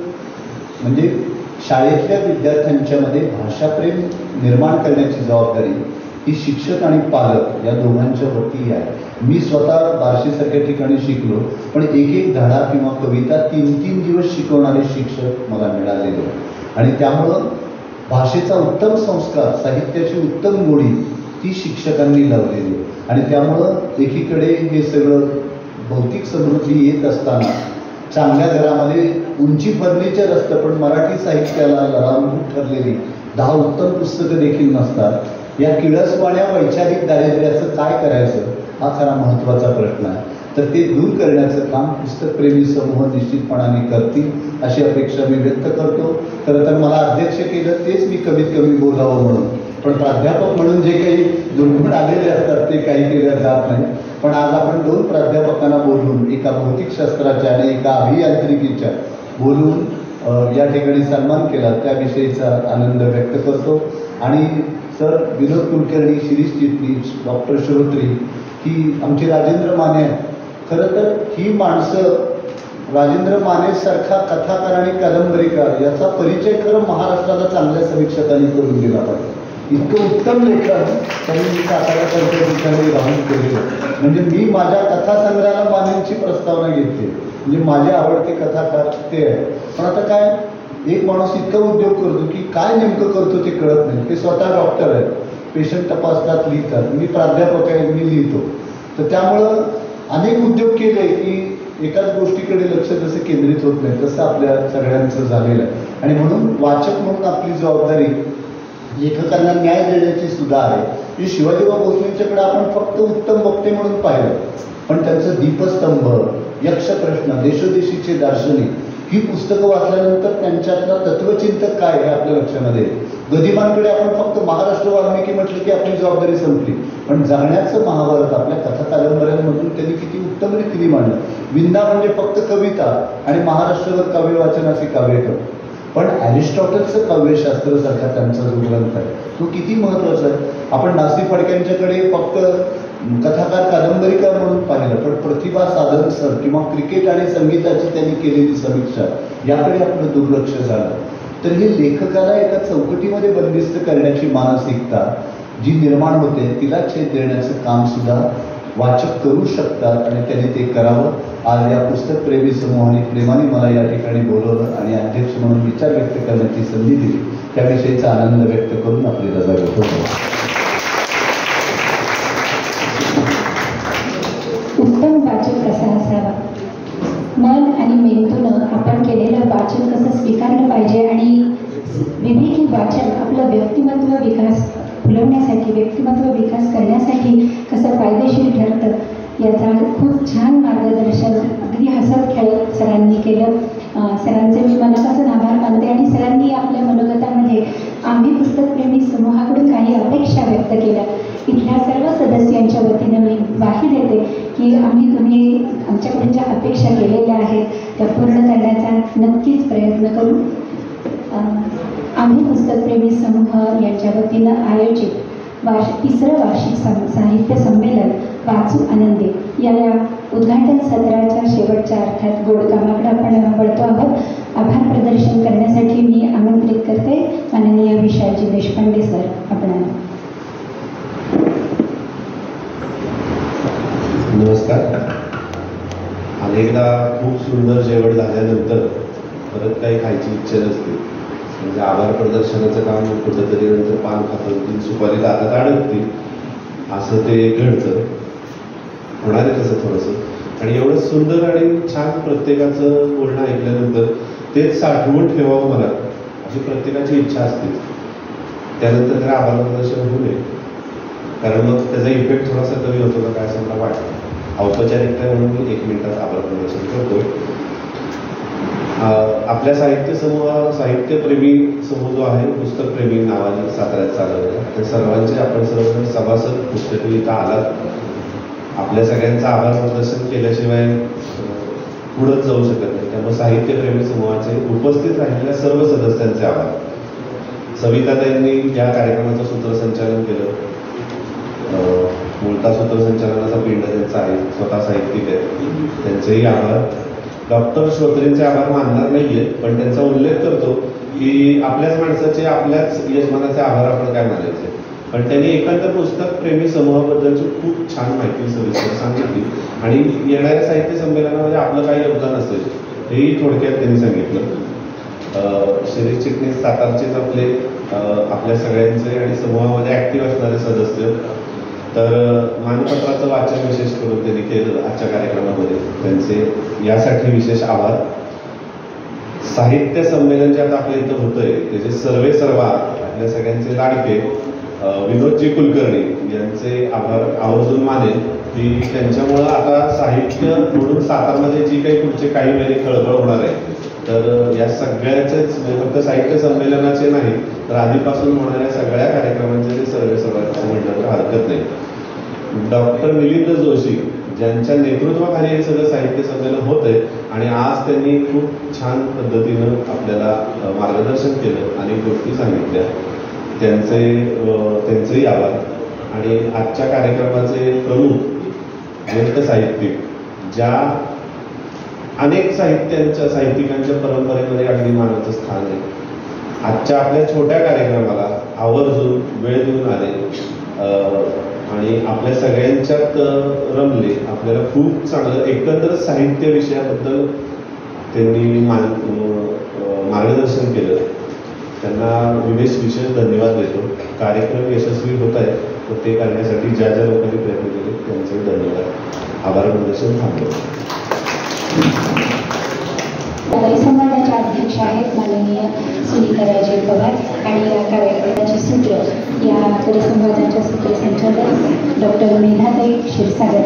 म्हणजे शाळेतल्या विद्यार्थ्यांच्यामध्ये भाषाप्रेम निर्माण करण्याची जबाबदारी ही शिक्षक आणि पालक या दोघांच्या वतीही आहे. मी स्वतः बार्शीसारख्या ठिकाणी शिकलो, पण एक धडा किंवा कविता 3-3 दिवस शिकवणारे शिक्षक मला मिळालेले. आणि त्यामुळं भाषेचा उत्तम संस्कार, साहित्याची उत्तम गोडी ती शिक्षकांनी लावलेली. आणि त्यामुळं एकीकडे हे सगळं भौतिक समृद्धी येत असताना चांगल्या घरामध्ये उंची फर्निचर असतं, पण मराठी साहित्याला लहानभूत ठरलेली 10 उत्तम पुस्तकं देखील नसतात. या किळसवाण्या वैचारिक दारिद्र्याचं काय करायचं हा खरा महत्त्वाचा प्रश्न आहे. तर ते दूर करण्याचं काम पुस्तकप्रेमी समूह निश्चितपणाने करतील अशी अपेक्षा मी व्यक्त करतो. खरं तर मला अध्यक्ष केलं तेच मी कमीत कमी बोलावं म्हणून, पण प्राध्यापक म्हणून जे काही दुर्गुण आलेले असतात ते काही केल्या जात नाही. पण आज आपण 2 प्राध्यापकांना बोलवून, एका भौतिकशास्त्राच्या आणि एका अभियांत्रिकीच्या बोलून या ठिकाणी सन्मान केला, त्याविषयीचा आनंद व्यक्त करतो. आणि सर विनोद कुलकर्णी, शिरीष चिटणीस, डॉक्टर श्रोत्री ही आमची राजेंद्र माने आहेत. खरं तर ही माणसं राजेंद्र मानेसारखा कथाकार आणि कादंबरीकार याचा परिचय खरं महाराष्ट्राला चांगल्या समीक्षकांनी करून दिला पाहिजे. इतकं उत्तम लेखन त्यांनी साताऱ्यासारख्या ठिकाणी राहून केलेलं. म्हणजे मी माझ्या कथासंग्रहाला मानेंची प्रस्तावना घेतली. म्हणजे माझे आवडते कथाकार ते आहे. पण आता काय, एक माणूस इतका उद्योग करतो की काय नेमकं करतो ते कळत नाही. ते स्वतः डॉक्टर आहेत, पेशंट तपासतात, लिहितात. मी प्राध्यापक आहे, मी लिहितो. तर त्यामुळं अनेक उद्योग केले की एकाच गोष्टीकडे लक्ष जसं केंद्रित होत नाही, तसं आपल्या सगळ्यांचं झालेलं आहे. आणि म्हणून वाचक म्हणून आपली जबाबदारी लेखकांना न्याय देण्याची सुद्धा आहे. की शिवाजीराव भोसलेंच्याकडे आपण फक्त उत्तम वक्ते म्हणून पाहिलं, पण त्यांचं दीपस्तंभ, यक्षप्रश्न, देशोदेशीचे दार्शनिक ही पुस्तकं वाचल्यानंतर त्यांच्यातला तत्वचिंतक काय हे आपल्या लक्षामध्ये येईल. गदिमांकडे आपण फक्त महाराष्ट्र वाल्मिकी म्हटलं की आपली जबाबदारी संपली, पण जगण्याचं महाभारत आपल्या कथा कादंबऱ्यांमधून त्यांनी किती उत्तम रीतीने मांडलं. विंदा म्हणजे फक्त कविता आणि महाराष्ट्रावर काव्य वाचन असे काव्यक्रम, पण ॲरिस्टॉटलचं काव्यशास्त्र सारखा त्यांचा जो ग्रंथ आहे तो किती महत्त्वाचा आहे. आपण नासी फडक्यांच्याकडे फक्त कथाकार कादंबरीकार म्हणून पाहिलं, पण प्रतिभा साधन सर किंवा क्रिकेट आणि संगीताची त्यांनी केलेली समीक्षा याकडे आपलं दुर्लक्ष झालं. तर हे लेखकाला एका चौकटीमध्ये बंदिस्त करण्याची मानसिकता जी निर्माण होते तिला छेद देण्याचं काम सुद्धा वाचक करू शकतात आणि त्यांनी ते करावं. आज या पुस्तकप्रेमी समूहाने प्रेमाने मला या ठिकाणी बोलवलं आणि अध्यक्ष म्हणून विचार व्यक्त करण्याची संधी दिली, त्याविषयीचा आनंद व्यक्त करून आपली रजा घेतो. उत्तम वाचक कसा असावा, मन आणि मेंदूनं आपण केलेलं वाचन कसं स्वीकारलं पाहिजे आणि विवेकी वाचन आपलं व्यक्तिमत्व विकास फुलवण्यासाठी, व्यक्तिमत्व विकास करण्यासाठी कसं फायदेशीर ठरतं याचा खूप छान मार्गदर्शन अगदी हसत खेळत सरांनी केलं. सरांचे मी मनापासून आभार मानते. आणि सरांनी आपल्या मनोगतामध्ये आम्ही पुस्तकप्रेमी समूहाकडून काही अपेक्षा व्यक्त केल्या. इथल्या सर्व सदस्यांच्या वतीनं मी ग्वाही देते की तुम्ही आमच्याकडून ज्या अपेक्षा केलेल्या आहेत त्या पूर्ण करण्याचा नक्कीच प्रयत्न करू. आम्ही पुस्तकप्रेमी समूह यांच्या वतीनं आयोजित 3रं वार्षिक साहित्य संमेलन वाचू आनंदे या उद्घाटन सत्राच्या शेवटच्या अर्थात गोड कामाकडे आपण वळतो आहोत. आभार प्रदर्शन करण्यासाठी मी आमंत्रित करते माननीय विशालजी देशपांडे सर आपणाला. नमस्कार. अनेकदा खूप सुंदर जेवण झाल्यानंतर परत काही खायची इच्छा नसते. म्हणजे आभार प्रदर्शनाचं काम कुठंतरी नंतर पान खातं सुपारी दातात अडकते, असं ते घडतं. होणार आहे तसं थोडंसं. आणि एवढं सुंदर आणि छान प्रत्येकाचं बोलणं ऐकल्यानंतर तेच साठवून ठेवावं मला अशी प्रत्येकाची इच्छा असते. त्यानंतर जरा आभार प्रदर्शन होऊ नये, कारण मग त्याचा इफेक्ट थोडासा कमी होतो का काय असं मला वाटतं. औपचारिकता म्हणून मी 1 मिनिटात आभार प्रदर्शन करतोय. आपल्या साहित्यप्रेमी समूह जो आहे, पुस्तकप्रेमी नावाने साताऱ्यात चालवलेला, त्या सर्वांचे आपण सर्वजण सभासद पुस्तकी इथं आलात. आपल्या सगळ्यांचं आभार प्रदर्शन केल्याशिवाय पुढंच जाऊ शकत नाही. त्यामुळे साहित्यप्रेमी समूहाचे उपस्थित राहिलेल्या सर्व सदस्यांचे आभार. सविताताईंनी या कार्यक्रमाचं सूत्रसंचालन केलं. मूळता सूत्रसंचालनाचा पिंड त्यांचा आहे, स्वतः साहित्यिक आहेत, त्यांचेही आभार. डॉक्टर श्रोत्रींचे आभार मानणार नाहीये, पण त्यांचा उल्लेख करतो की आपल्याच माणसाचे, आपल्याच यजमानाचे आभार आपण काय मानायचे. पण त्यांनी एकंदर पुस्तक प्रेमी समूहाबद्दलची खूप छान माहिती सविस्तर सांगितली आणि येणाऱ्या साहित्य संमेलनामध्ये आपलं काय योगदान असेल हेही थोडक्यात त्यांनी सांगितलं. शिरीष चिटणीस सातारचेच आपल्या सगळ्यांचे आणि समूहामध्ये ऍक्टिव्ह असणारे सदस्य. तर मानपत्राचं वाचन विशेष करून त्यांनी केलं आजच्या कार्यक्रमामध्ये, त्यांचे यासाठी विशेष आभार. साहित्य संमेलन जे आता आपल्या इथं होतंय त्याचे सर्वे सर्वा आपल्या सगळ्यांचे लाडके विनोदजी कुलकर्णी यांचे आभार आवर्जून मानेल की त्यांच्यामुळं आता साहित्य म्हणून सातारमध्ये जी काही पुढचे काही महिने खळबळ होणार आहे, तर या सगळ्याचेच फक्त साहित्य संमेलनाचे नाही तर आधीपासून होणाऱ्या सगळ्या कार्यक्रमांचे ते सर्वे सर्व म्हणण्यात हरकत नाही. डॉक्टर मिलिंद जोशी ज्यांच्या नेतृत्वाखाली हे सगळं साहित्य संमेलन होत आहे आणि आज त्यांनी खूप छान पद्धतीनं आपल्याला मार्गदर्शन केलं, अनेक गोष्टी सांगितल्या, त्यांचेही आभार. आणि आजच्या कार्यक्रमाचे प्रमुख ज्येष्ठ साहित्यिक, ज्या अनेक साहित्यिकांच्या परंपरेमध्ये अगदी मानाचं स्थान आहे, आजच्या आपल्या छोट्या कार्यक्रमाला आवर्जून वेळ देऊन आले आणि आपल्या सगळ्यांच्यात रमले. आपल्याला खूप चांगलं एकंदर साहित्य विषयाबद्दल त्यांनी मार्गदर्शन केलं. त्यांना विशेष धन्यवाद देतो. कार्यक्रम यशस्वी होत आहे तर ते करण्यासाठी ज्या ज्या लोकांनी प्रयत्न केले त्यांचे धन्यवाद. आभार प्रदर्शन थांबवतो. परिसंवादाच्या अध्यक्ष आहेत माननीय सुनीताराजे पवार आणि या कार्यक्रमाचे सूत्र, या परिसंवादाच्या सूत्रसंचालक डॉक्टर मेधाताई क्षीरसागर.